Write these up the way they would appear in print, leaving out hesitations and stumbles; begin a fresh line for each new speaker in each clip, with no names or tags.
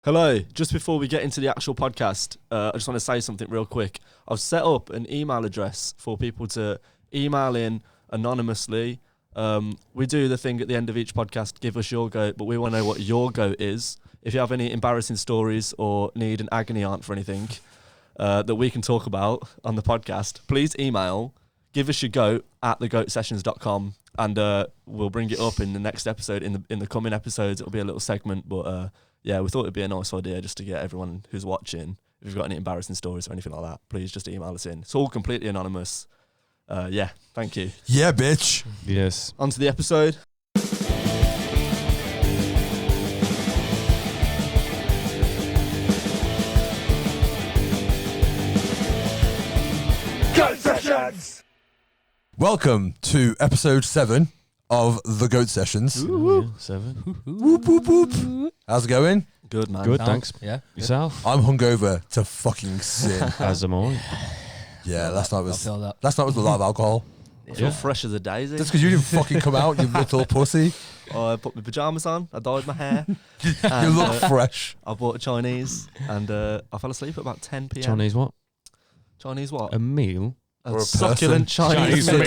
Hello, just before we get into the actual podcast, I just want to say something real quick. I've set up an email address for people to email in anonymously. We do the thing at the end of each podcast, give us your goat, but we want to know what your goat is. If you have any embarrassing stories or need an agony aunt for anything that we can talk about on the podcast, please email, give us your goat at thegoatsessions.com, and we'll bring it up in the next episode. In the coming episodes, it'll be a little segment, but yeah, we thought it'd be a nice idea just to get everyone who's watching, if you've got any embarrassing stories or anything like that, please just email us in. It's all completely anonymous. Yeah, thank you.
Yeah, bitch.
Yes.
On to the episode.
Goat Sessions! Welcome to episode 7 of the Goat Sessions.
Ooh, 7.
Whoop, whoop, whoop. How's it going?
Good, man.
Good, thanks.
Yeah.
Yourself?
I'm hungover to fucking sin.
As am I.
Yeah, last night was
I feel that.
a lot of alcohol.
I feel fresh as a daisy.
That's because you didn't fucking come out, you little pussy.
I put my pyjamas on, I dyed my hair.
You look fresh.
I bought a Chinese, and I fell asleep at about 10 p.m.
Chinese what?
Chinese what?
A meal?
A
or a
succulent Chinese meal.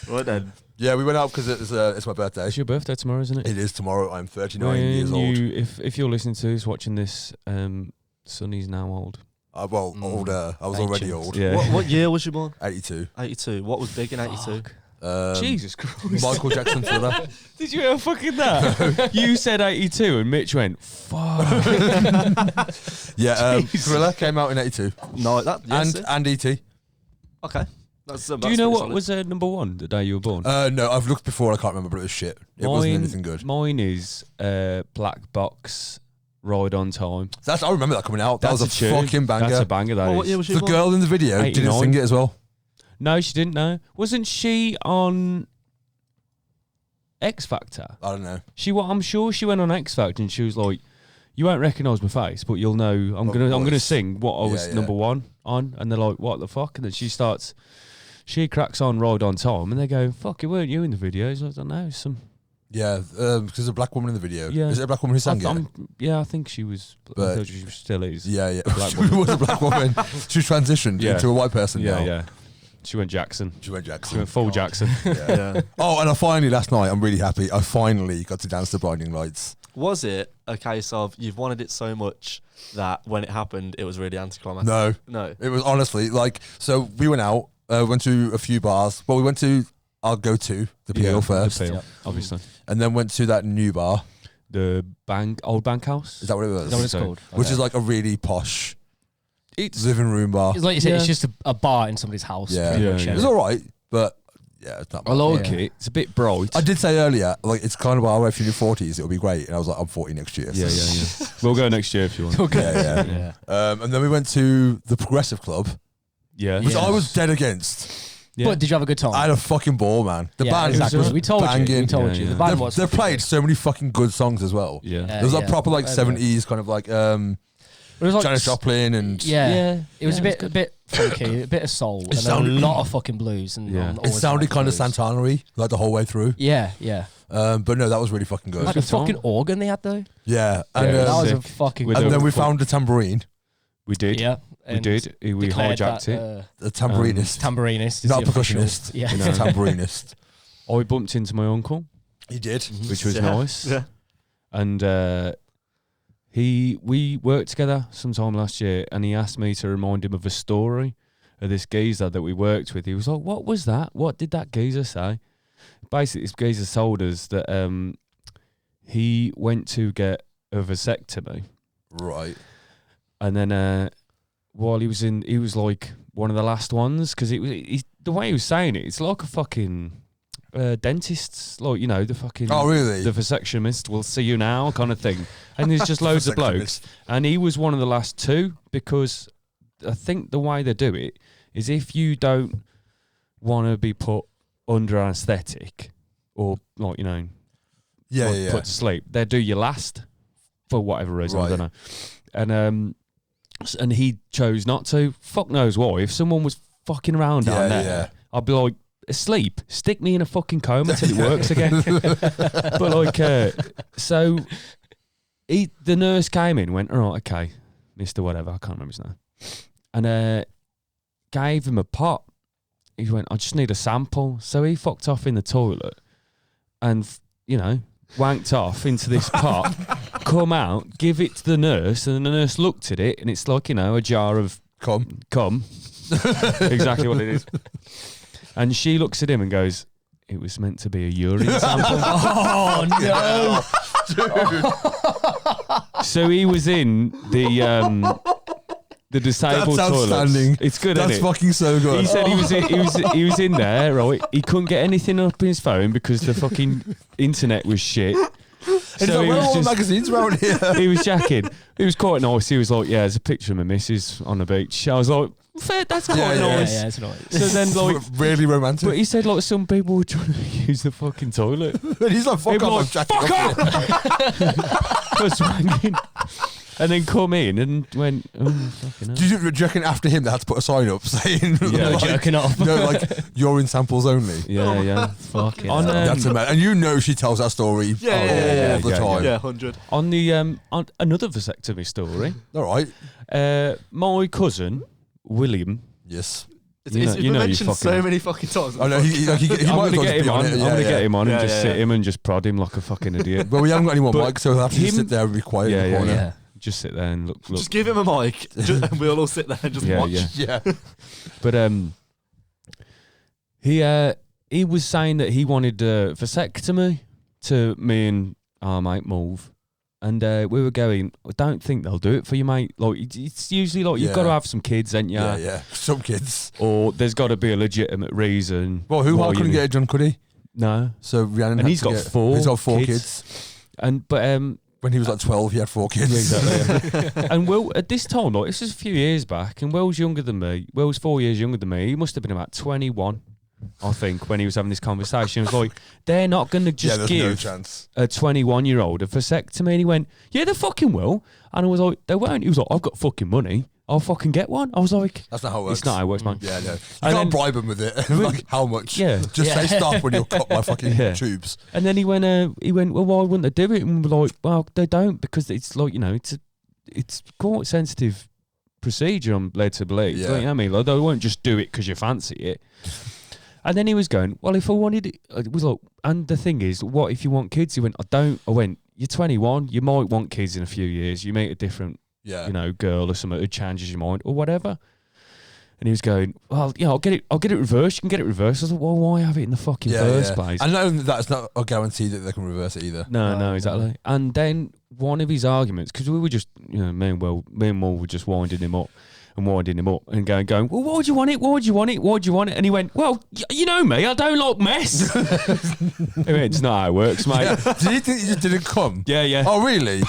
Right then.
Yeah, we went out because it's my birthday.
It's your birthday tomorrow, isn't it?
It is tomorrow. I'm 39 years old.
If you're listening to this, watching this, Sonny's now old.
Older. I was already old.
Yeah.
What year was you born?
82.
82. What was big in 82?
Jesus Christ.
Michael Jackson Thriller.
Did you ever fucking that? You said 82 and Mitch went, fuck.
Yeah, Thriller came out in 82.
No, that yes,
And E.T.
Okay. That's
Do you know what was number one the day you were born?
No, I've looked before. I can't remember, but it was shit. It wasn't anything good.
Mine is Black Box, Ride on Time.
I remember that coming out. That was a
tune.
fucking banger.
That's a banger, that
What
is.
year was you
The
born?
girl in the video
89.
didn't sing it as well.
No, she didn't know. Wasn't she on X Factor?
I don't know.
I'm sure she went on X Factor and she was like, "You won't recognise my face, but you'll know I'm gonna sing what I was number one on." And they're like, "What the fuck?" And then she cracks on Ride on Time, and they go, "Fuck, it weren't you in the videos?" I don't know,
Yeah, because there's a black woman in the video.
Yeah.
Is it a black woman who sang it?
Yeah, I think she was. I thought she still is.
Yeah.
Black
She
woman.
was a black woman. She transitioned
Yeah.
into a white person now.
Yeah. She went Jackson.
She went
She
Jackson.
went full Jackson.
Yeah.
Oh, and last night, I'm really happy. I finally got to dance to Blinding Lights.
Was it a case of you've wanted it so much that when it happened, it was really anticlimactic? No.
It was honestly so we went out, went to a few bars. Well, we went to our go-to, the PL first.
The PL, obviously.
And then went to that new bar.
The old bank house.
Is that what it was?
Is that what it's
So-
called?
Which is like a really posh
It's
living room bar.
It's like you said,
Yeah.
it's just a bar in somebody's house.
Yeah.
pretty
Yeah,
much,
yeah.
It was all right, but yeah, it's not
I
bad.
like
Yeah.
it. It's a bit bright.
I did say earlier, like, it's kind of our if you're in your 40s, it'll be great. And I was like, I'm 40 next year.
Yeah. We'll go next year if you want.
Yeah. And then we went to the Progressive Club,
Yeah.
which
Yeah.
I was dead against.
Yeah.
But did you have a good time?
I had a fucking ball, man. The
Yeah,
band
exactly.
was
We told
banging.
you. We told
Yeah,
you.
yeah.
The band was.
They played so many fucking good songs as well.
Yeah.
There was like proper like
Yeah.
70s kind of like
It was like
Janis Joplin and
Yeah. It was
Yeah,
a bit funky, a bit of soul, and then
sounded-
a lot of fucking blues. And
Yeah.
it sounded kind of Santana-y like the whole way through.
Yeah.
But no, that was really fucking good.
Like the
good song.
fucking organ they had though.
Yeah. And,
Yeah,
That was a
sick.
fucking.
With
and
the-
then we found a tambourine.
We did.
Yeah.
We
and
did. We
declared
hijacked
that,
it.
A tambourinist.
Tambourinist. is
Not a
the official-
percussionist.
Yeah.
You know.
A tambourinist.
I bumped into my uncle,
He did.
which was
Yeah.
nice.
Yeah.
And we worked together sometime last year, and he asked me to remind him of a story of this geezer that we worked with. He was like, "What was that? What did that geezer say?" Basically, this geezer told us that he went to get a vasectomy,
Right.
and then while he was like one of the last ones, because the way he was saying it, it's like a fucking dentist's, like, you know, the fucking
Oh, really?
the vasectomist will see you now kind of thing. And there's just loads of blokes. And he was one of the last two, because I think the way they do it is if you don't want to be put under anaesthetic or, like, you know, put to sleep, they do you last for whatever reason. I don't know. And he chose not to. Fuck knows why. If someone was fucking around down there, I'd be like, asleep, stick me in a fucking coma till it works again. But like, so the nurse came in, went, all right, okay, Mr. Whatever, I can't remember his name, and gave him a pot. He went, I just need a sample. So he fucked off in the toilet and, wanked off into this pot, come out, give it to the nurse, and the nurse looked at it, and it's like, a jar of cum. Exactly what it is. And she looks at him and goes, it was meant to be a urine sample.
Oh, no.
So he was in the disabled
That's
toilets.
outstanding.
It's good,
That's
isn't it?
fucking so good.
He said he was in there, right? He couldn't get anything up in his phone because the fucking internet was shit.
And he's like, where are all the magazines around here?
He was jacking. He was quite nice. He was like, yeah, there's a picture of my missus on the beach. I was like, fair, that's quite nice.
Yeah, it's nice.
So then, like,
really romantic.
but he said, like, some people were trying to use the fucking toilet.
And he's like, fuck
He'd be
off,
like,
I'm jacking
fuck
off here.
Was wanking. And then come in and went, oh, fucking hell.
Do you reckon after him they had to put a sign up saying,
Yeah.
like,
Jerking off.
no, like, urine samples only?
Yeah.
Fucking
On,
hell.
That's amazing. And she tells that story all the time.
Yeah, 100.
On the on another vasectomy story,
All right.
my cousin, William,
Yes.
It's
You know
been
you
mentioned so
fucking-
many fucking times.
I know. He
I'm
might
going
as
to
well
get
just
him
be
on.
on it.
I'm going to get him on and
Yeah,
just
yeah,
sit
yeah.
him and just prod him like a fucking idiot.
Well, we haven't got any more
But
mics, so we'll have to just
him-
sit there and be quiet in the
Yeah,
corner.
Yeah.
Just sit there and look.
Just give him a mic, and we'll all sit there and just
Yeah,
watch.
yeah.
Yeah.
But he was saying that he wanted a vasectomy to me and our mate Mulv. And we were going, I don't think they'll do it for you, mate. Like, it's usually like, you've got to
Yeah.
have some kids, ain't you?
Yeah. Some kids.
Or there's got to be a legitimate reason.
Well,
why
couldn't
you
get it done, could he?
No.
So Rhiannon
And
had
he's
to
got
get,
four
He's got 4
kids.
kids.
But
When he was like 12, he had 4 kids.
Yeah, exactly. And Will, at this time, like, this was a few years back, and Will's younger than me. Will's 4 years younger than me. He must have been about 21, I think, when he was having this conversation. It was like, they're not going to just
there's
give
no chance.
a 21-year-old a vasectomy. And he went, yeah, they fucking will. And I was like, they won't. He was like, I've got fucking money. I'll fucking get one. I was like,
That's not how it works.
it's not how it works, man.
Yeah, no. You
And
can't
then-
bribe him with it. Like, how much?
Yeah.
Just say
Yeah.
stop when you're cut by fucking
Yeah.
tubes.
And then he went, well, why wouldn't they do it? And we're like, well, they don't, because it's like, it's quite sensitive procedure, I'm led to believe.
Yeah.
Like, you know what I mean? Like, they won't just do it because you fancy it. And then he was going, well, if I wanted it was like, and the thing is, what if you want kids? He went, I don't. I went, you're 21, you might want kids in a few years. You meet a different,
Yeah.
girl or something who changes your mind or whatever. And he was going, well, I'll get it reversed. You can get it reversed. I was like, well, why have it in the fucking first place?
And no, that's not a guarantee that they can reverse it either.
No, exactly. And then one of his arguments, because we were just, me and Will were just winding him up and going, well, why would you want it? Why would you want it? Why would you want it? And he went, well, you know me, I don't like mess. I went, it's not how it works, mate.
Yeah. Did you think you just didn't come?
Yeah.
Oh, really?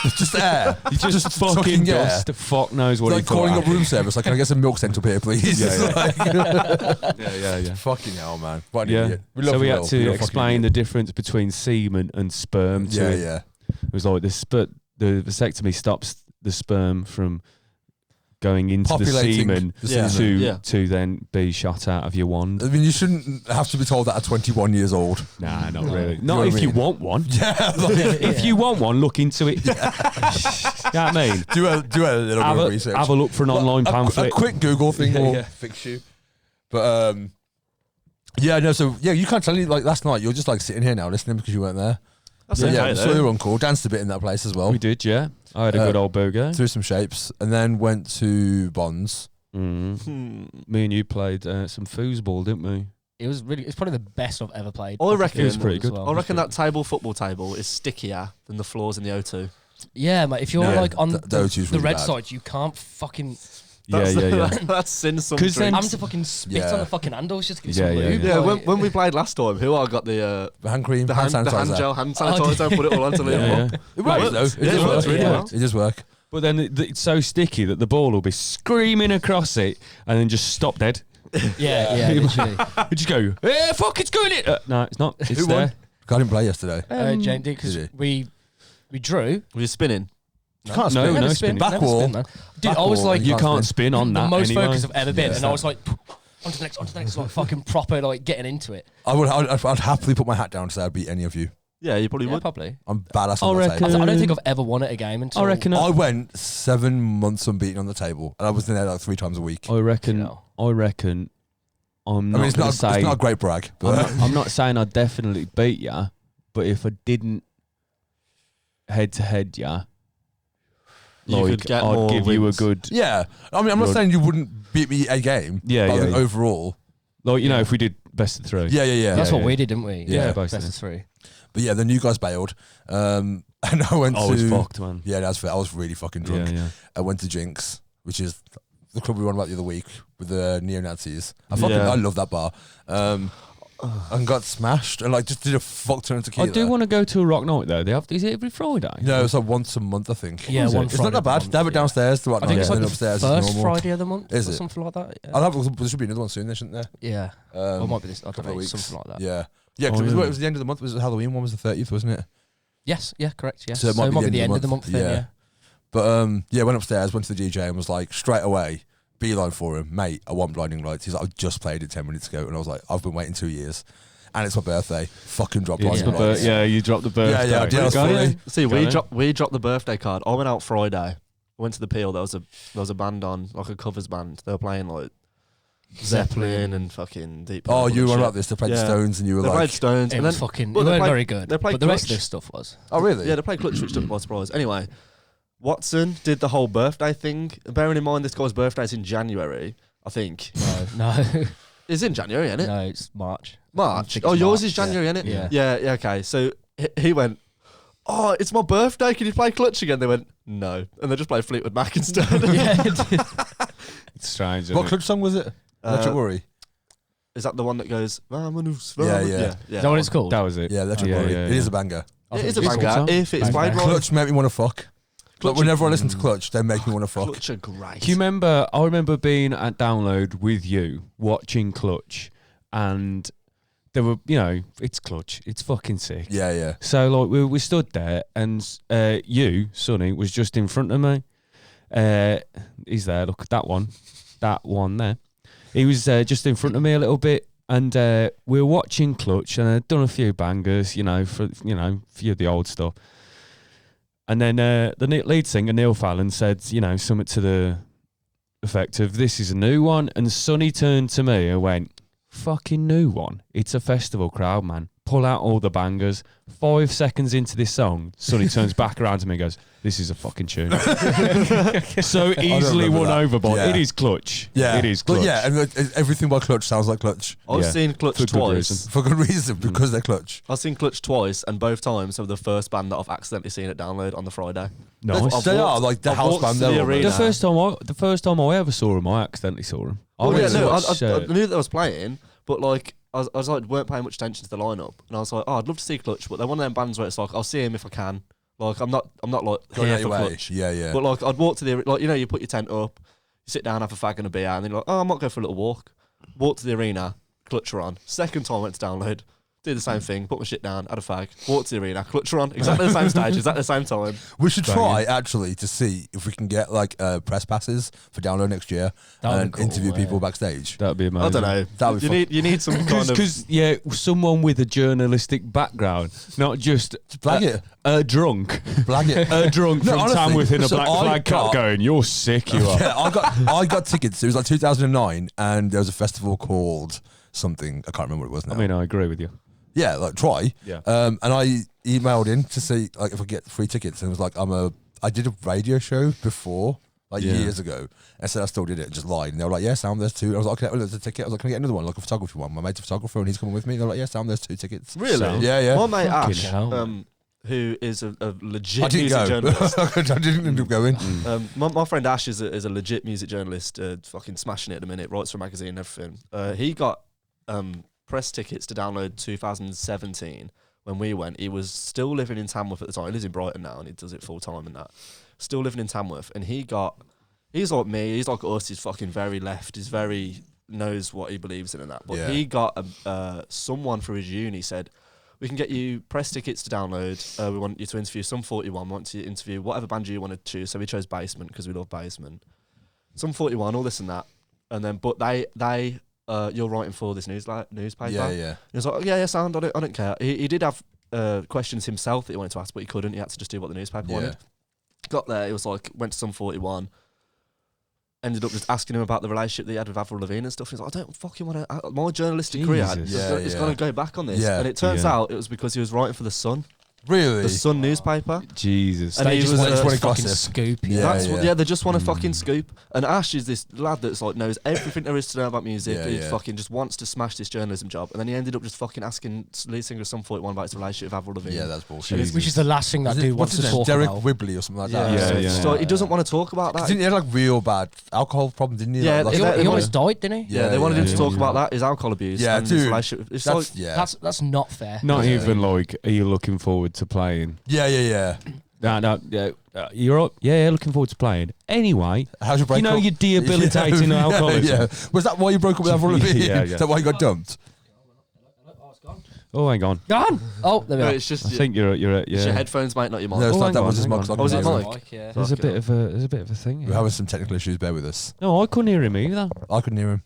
It's just air.
He just fucking
sucking air.
dust. Fuck knows what
Like
he thought.
calling up room service. Like, can I get some milk sent up here, please?
Yeah.
Fucking hell, man. What an
Yeah.
idiot. We love
So we
Will.
had
You're
to
a fucking
explain the
idiot.
difference between semen and sperm to him.
Yeah.
It was like the vasectomy stops the sperm from going into the
Populating
semen
the
Yeah.
semen.
to then be shot out of your wand.
I mean, you shouldn't have to be told that at 21 years old.
Nah, not really.
know
Not
what
if
I
you
mean?
want one.
Yeah. Like,
If you want one, look into it. You know what I mean?
do a little bit of research.
Have a look for an online
a
pamphlet.
quick Google thing will
Yeah.
fix you. But you can't tell you like last night. You're just like sitting here now listening because you weren't there.
That's
So,
okay,
so
though.
your uncle danced a bit in that place as well.
We did, yeah. I had a good old burger.
Threw some shapes and then went to Bonds.
Me and you played some foosball, didn't we?
It's probably the best I've ever played.
I reckon
It was pretty good.
I reckon that football table is stickier than the floors in the O2.
Yeah, mate. If you're
No,
like on
the O2's
the
really
red
bad.
side, you can't fucking.
That's,
Yeah.
That's sin some
'Cause then-
drinks.
I'm to fucking spit
Yeah.
on the fucking handles just to get
Yeah,
some
yeah,
lube.
Yeah,
like-
when we played last time, HooHaa got the
Hand cream,
the
hand
hand
sanitizer.
gel, hand sanitizer, put it all onto the
Yeah.
It works
It
though.
works.
It
Yeah,
does
it
work.
works really
Yeah.
well.
It does work.
But then it's so sticky that the ball will be screaming across it and then just stop dead.
yeah, literally.
You just go, fuck, it's going in. No, it's not. It's
Who
there.
won? I didn't play yesterday.
Jane did because
Did
we drew.
Were you spinning?
You can't
No,
spin.
no
Never
spinning.
Back
never
wall.
spin, man. Dude,
Back
I was
wall,
like
You
can't
can't spin on
the
that
most
anyway.
focused I've ever been,
Yeah.
and I was like, On to the next, like fucking proper, like getting into it.
I'd happily put my hat down and say I'd beat any of you.
Yeah, you probably
Yeah,
would.
probably.
I'm badass
I
on the
reckon-
table.
I don't think I've ever won at a game until.
I reckon.
I went 7 months unbeaten on the table, and I was in there like 3 times a week.
I reckon.
You know.
I reckon. I'm
I
not
mean,
going to say.
it's not a great brag, but
I'm not saying I'd definitely beat ya, but if I didn't head to head ya,
You could
like,
get
I'd
more
give you a
wins.
good.
yeah. I mean, I'm not
Good.
saying you wouldn't beat me a game.
Yeah,
but I
yeah,
think
yeah.
overall,
Like, you know, if we did best of 3.
yeah.
That's what
yeah.
we did, didn't we?
Yeah,
basically.
Best of 3.
But yeah, the new guys bailed, and I went
I
to.
was fucked, man.
Yeah, that's fair. I was really fucking drunk.
Yeah.
I went to Jinx, which is the club we were on about the other week with the neo-Nazis. I
Yeah.
love that bar. And got smashed and like just did a fuck ton of
I
tequila.
do want to go to a rock night though. They have. Is it every Friday?
No, it's like once a month, I think.
Yeah,
is it?
one
It's
Friday
not that
of
bad.
the
They have it
month,
downstairs to rock
I think
night,
it's
and
like
then
the
upstairs
first
is normal.
Friday of the month
Is
or
it?
something like that. Yeah.
There should be another one soon, there shouldn't there?
Yeah. Or it might be this. I don't
couple of
know.
weeks.
Something like that.
Yeah. Yeah,
Oh,
because
yeah.
it was the end of the month. Was the Halloween one was the 30th, wasn't it?
Yes. Yeah. Correct. Yes.
So it might be
the end of the month. Then,
yeah.
yeah.
But yeah, went upstairs, went to the DJ and was like, straight away, beeline for him, mate, I want blinding lights. He's like, I just played it 10 minutes ago. And I was like, I've been waiting 2 years. And it's my birthday. Fucking drop
Yeah,
blinding
it's
lights.
yeah, you dropped the birthday.
yeah, I did. I was
Got
funny.
it?
See,
Got it?
we dropped the birthday card. I went out Friday. I went to the Peel. There was a band on, like a covers band. They were playing like Zeppelin and fucking Deep.
Oh,
Purple
you
and
were
shit.
about this. They played
Yeah.
Stones and you were
They played
like,
Stones,
It
and
was
then
fucking.
well,
It
they
weren't
played-
very good.
they played
But the rest of
Clutch.
this stuff was.
oh, really?
yeah, they played Clutch, which I was surprised. Anyway, Watson did the whole birthday thing. Bearing in mind this guy's birthday's in January, I think.
No.
It's in January, isn't it?
No, it's March. I
March.
think
Oh,
it's
yours
March,
is January,
yeah.
isn't it?
Yeah.
Yeah. Okay. So he went, oh, it's my birthday. Can you play Clutch again? They went, no, and they just played Fleetwood Mac instead.
Yeah.
It's strange. Isn't
What
it?
Clutch song was it? Electric Worry.
Is that the one that goes?
Yeah.
Is that what it's called?
That was it.
Yeah, Electric
Yeah,
Worry.
yeah,
It is
yeah.
a banger.
It is a
It's a
banger
song.
if it's
Bang,
played
bang.
right.
Clutch make me want to fuck. But
Clutch
whenever I
are-
listen to Clutch, they make me want to fuck.
Clutch are great.
Do you remember? I remember being at Download with you, watching Clutch, and there were, you know, it's Clutch. It's fucking sick.
Yeah, yeah.
So like we stood there, and you, Sonny, was just in front of me. He's there. Look, that one there. He was just in front of me a little bit, and we were watching Clutch, and I'd done a few bangers, you know, for a few of the old stuff. And then the lead singer Neil Fallon said, you know, something to the effect of, "This is a new one," and Sonny turned to me and went, "Fucking new one? It's a festival crowd, man. Pull out all the bangers." 5 seconds into this song, Sonny turns back around to me and goes, "This is a fucking tune." So easily
remember
won
that.
over by
Yeah.
it is Clutch.
Yeah.
It is Clutch.
But yeah, and everything by Clutch sounds like Clutch.
I've
Yeah.
seen Clutch
For good
twice.
reason.
For good reason, because they're Clutch.
I've seen Clutch twice, and both times they were the first band that I've accidentally seen at Download on the Friday.
Nice.
I've
They are
walked-
like the
I've
house
walked
band.
to
They're
the
all
arena.
The first time I ever saw him, I accidentally saw him.
Well,
went
yeah,
to
no,
watch,
I knew that I was playing, but like I was like weren't paying much attention to the lineup, and I was like, oh, I'd love to see Clutch, but they're one of them bands where it's like I'll see him if I can. Like I'm not like
Going
here
out
for
your way.
Clutch.
Yeah, yeah.
But like I'd walk to the like, you know, you put your tent up, you sit down, have a fag and a beer, and then you're like, oh, I might go for a little walk. Walk to the arena, Clutch are on. Second time I went to Download, did the same thing, put my shit down, had a fag, walked to the arena, Clutch are on, exactly the same stage, exactly the same time.
We should try
Banging.
actually to see if we can get like press passes for Download next year
That would
and
be cool,
interview
yeah.
people backstage.
That'd be amazing.
I don't know.
That'd be
You need some kind of.
Because yeah, someone with a journalistic background, not just
Blag it.
a drunk,
Blag it.
a drunk
No,
from
honestly,
Tamworth in a
so
black
I
flag cap
got-
going, "You're sick, you are."
Yeah, I got tickets. It was like 2009, and there was a festival called something. I can't remember what it was now.
I mean, I agree with you.
yeah, like try.
Yeah.
And I emailed in to see like if I get free tickets, and it was like I did a radio show before. Like
Yeah.
years ago, and said I still did it, and just lied. And they were like, "Yeah, Sam, there's 2." I was like, "Okay, there's a ticket." I was like, "Can I get another one, like a photography one?" My mate's a photographer, and he's coming with me. And they're like, "Yeah, Sam, there's 2 tickets."
Really?
Sound.
Yeah, yeah.
My mate
Fucking
Ash,
hell.
who is a
I
legit
didn't
music
go.
journalist.
I didn't end up going.
My friend Ash is a legit music journalist, fucking smashing it at the minute, writes for a magazine and everything. He got press tickets to Download 2017 when we went. He was still living in Tamworth at the time. He lives in Brighton now and he does it full time and that. Still living in Tamworth, and he's like me, he's like us, he's fucking very left, he's very, knows what he believes in and that. But
Yeah.
he got someone through his uni said, we can get you press tickets to Download. We want you to interview Sum 41. We want you to interview whatever band you want to choose. So we chose Basement because we love Basement. Sum 41, all this and that. And then, but they you're writing for this newspaper.
Yeah, yeah.
He was like, yeah, sound. I don't care. He did have questions himself that he wanted to ask, but he couldn't. He had to just do what the newspaper wanted. Got there, it was like, went to some 41. Ended up just asking him about the relationship that he had with Avril Lavigne and stuff. He's like, I don't fucking want to. My journalistic career is going to go back on this.
Yeah.
And it turns out it was because he was writing for The Sun.
Really?
The Sun newspaper.
Jesus.
And
They
he
just
was
want to
gossip.
fucking scoop.
Yeah, they just want to fucking scoop. And Ash is this lad that's like knows everything there is to know about music. He fucking just wants to smash this journalism job. And then he ended up just fucking asking lead singer of Sum 41 about his relationship with Avril Lavigne.
Yeah, that's bullshit.
Which is the last thing that dude wants to talk
Derek
about.
Whibley or something like that.
So he doesn't want to talk about that.
Didn't he have like real bad alcohol problem? Didn't he?
Yeah,
Like,
He almost died, didn't he?
Yeah, they wanted him to talk about that, his alcohol abuse.
Yeah,
and
dude.
his relationship. It's like,
That's not fair.
Not even like, are you looking forward to playing?
Yeah.
No, you're up. Yeah, looking forward to playing. Anyway,
how's your breakup?
You know you're debilitating alcoholism.
Yeah. Was that why you broke up with Avril Lavigne?
Yeah.
Is that why you got dumped?
Oh, hang on.
Gone. Oh, there we
no,
are.
it's just
I think you're at
it's your headphones, mate, not your mic.
No, it's
Oh,
not.
hang
That
on,
was his
hang
mic.
on.
Oh, was it mic?
Yeah.
There's a bit of a thing.
We're
Here.
having some technical issues. Bear with us.
No, I couldn't hear him either.
I couldn't hear him.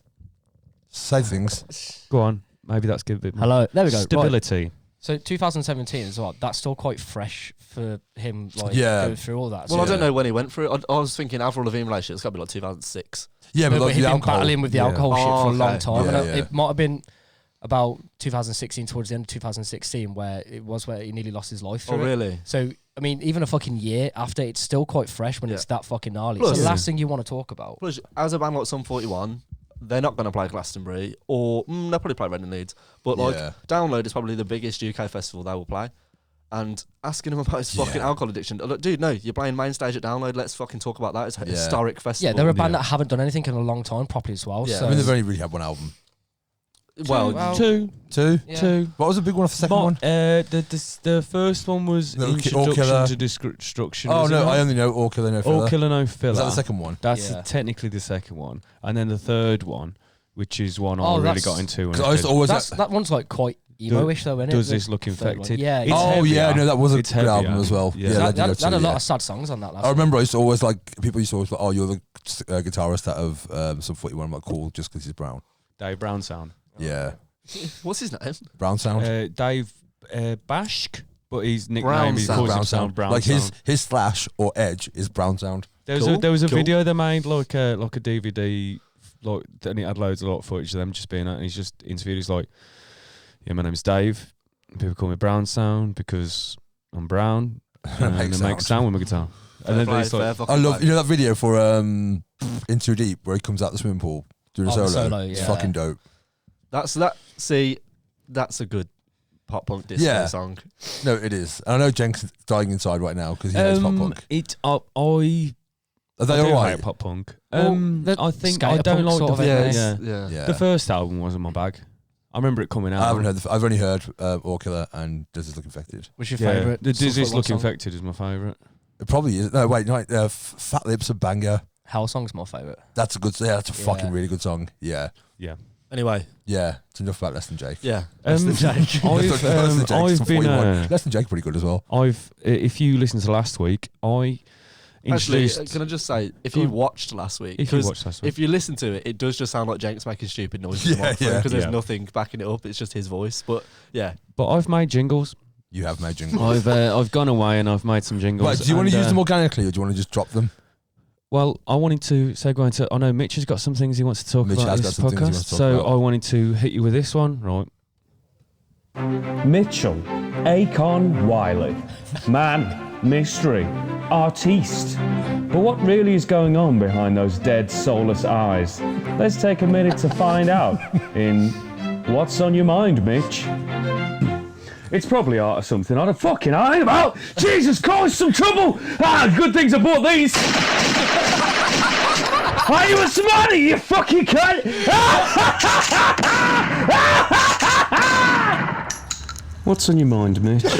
Say things.
Go on. Maybe that's good. A bit more
Hello. There we go. Right.
stability.
So 2017 as well. That's still quite fresh for him. Like going through all that.
Well,
So
I don't know when he went through it. I was thinking Avril Lavigne relationship. It's got to be like 2006.
Yeah,
but
like
he'd
the
been
alcohol.
battling with the alcohol shit for a long time.
Yeah,
And it might have been about 2016, towards the end of 2016, where he nearly lost his life.
Oh,
through it.
really?
So I mean, even a fucking year after, it's still quite fresh when it's that fucking gnarly.
Plus,
it's the last thing you want to talk about.
Plus, as a band like Sum 41, they're not going to play Glastonbury, or they'll probably play Reading Leeds. But like, Download is probably the biggest UK festival they will play. And asking him about his fucking alcohol addiction, look, dude, no, you're playing main stage at Download. Let's fucking talk about that. It's a historic festival.
Yeah, they're a band that haven't done anything in a long time properly as well.
Yeah.
So.
I mean, they've only really had one album.
Well,
two.
Yeah.
Two.
What was the big one off the second one?
The first one was
No, All
Introduction
Killer.
to Destruction.
Oh,
was it
no,
not?
I only know All Killer, No Filler.
All Killer, No Filler.
Is that the second one?
That's
Yeah.
technically the second one. And then the third one, which is one I really got into. when
'Cause
I
I
was
used to
kid.
always
That one's like quite emo-ish though, isn't it?
Does
The
This Look
third one.
Infected?
Yeah.
It's
Oh,
heavier.
yeah, no, that was a
It's
good album
heavier.
as well.
Yeah.
Yeah,
that
Legend of
had a
Two,
lot
yeah.
of sad songs on that last
I remember I used to always people used to always like, oh, you're the guitarist out of Sum 41. I'm like, cool, just because he's brown.
Dave Brown Sound.
Yeah.
what's his name?
Brown Sound.
Dave Bashk, but his nickname
Brown
is
Sound.
calls
Brown
himself
Sound.
Brown
Like
Sound.
his Slash or Edge is Brown Sound.
There was a video they made like a DVD, like, and it had a lot of footage of them just being out, and he's just interviewed. He's like, "Yeah, my name's Dave. People call me Brown Sound because I'm brown and I make sound with my guitar." And then he's like,
I love that video for In Too Deep where he comes out the swimming pool doing a solo. It's fucking dope.
That's a good pop punk disco song.
No, it is. And I know Jenks is dying inside right now because he hates pop punk. Are they all right?
Pop punk.
the
I think
skater
I don't
punk
like
sort
the
of
Yeah.
The first album wasn't my bag. I remember it coming out.
I haven't heard. I've only heard All Killer and Does This Look Infected.
What's your
Yeah,
favourite?
the Does This
Sum
Look
41 song?
Infected is my favourite.
It probably is. No, wait, no. Fat Lips, a banger.
Hell Song's my favourite.
That's a good. Yeah, that's a
Yeah.
fucking really good song. Yeah,
Yeah.
Anyway,
yeah. It's enough about Less Than Jake.
yeah.
I've been.
Less Than Jake pretty good as well.
If you listen to last week, I
Actually,
introduced.
can I just say, if
Go
you
on.
watched last week,
If you watched last week,
if you listen to it, it does just sound like Jenks making stupid noises.
Yeah,
Because there's
yeah.
nothing backing it up. It's just his voice. But yeah,
but I've made jingles.
You have made jingles.
I've gone away and I've made some jingles.
Right, do you want to
and,
use them organically or do you want to just drop them?
Well, I wanted to segue into. I know Mitch has got some things he wants to talk
Mitch
about
has
in
got
this
some things he wants
podcast,
to talk
so
about.
I wanted to hit you with this one. Right.
Mitchell, Akon Wiley, man, mystery, artiste. But what really is going on behind those dead, soulless eyes? Let's take a minute to find out in What's on Your Mind, Mitch? It's probably art or something. I don't fucking know anything about. Jesus Christ, some trouble! Good things I bought these. Are you a smarty, you fucking cunt? What's on your mind, Mitch?
that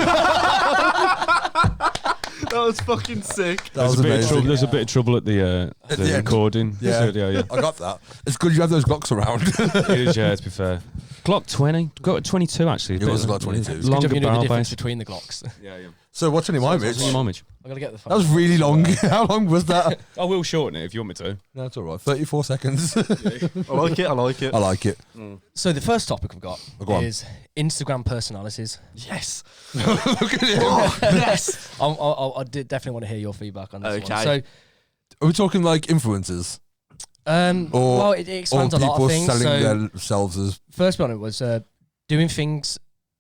was fucking sick.
That was amazing.
There's a bit of trouble at the
the end.
recording.
Yeah.
So, yeah.
I got that. It's good you have those Glocks around.
It is, yeah, to be fair. Glock 20. Got 22 actually.
It was a Glock 22.
Good
Longer
job you knew the
barrel
difference
base.
between the Glocks.
Yeah.
So what's in your
What's
Mitch?
your image?
I'm gonna get the phone.
That was really long. How long was that?
I will shorten it if you want me to.
No, it's all right. 34 seconds.
I like it. I like it.
I like it.
So the first topic we've got
Go on.
is Instagram personalities.
Yes.
Look at it.
Yes.
I did definitely want to hear your feedback on this one.
Okay.
So,
Are we talking like influencers?
well, it
Or
expands a lot
people
of things.
selling
So,
themselves as...
first one was doing things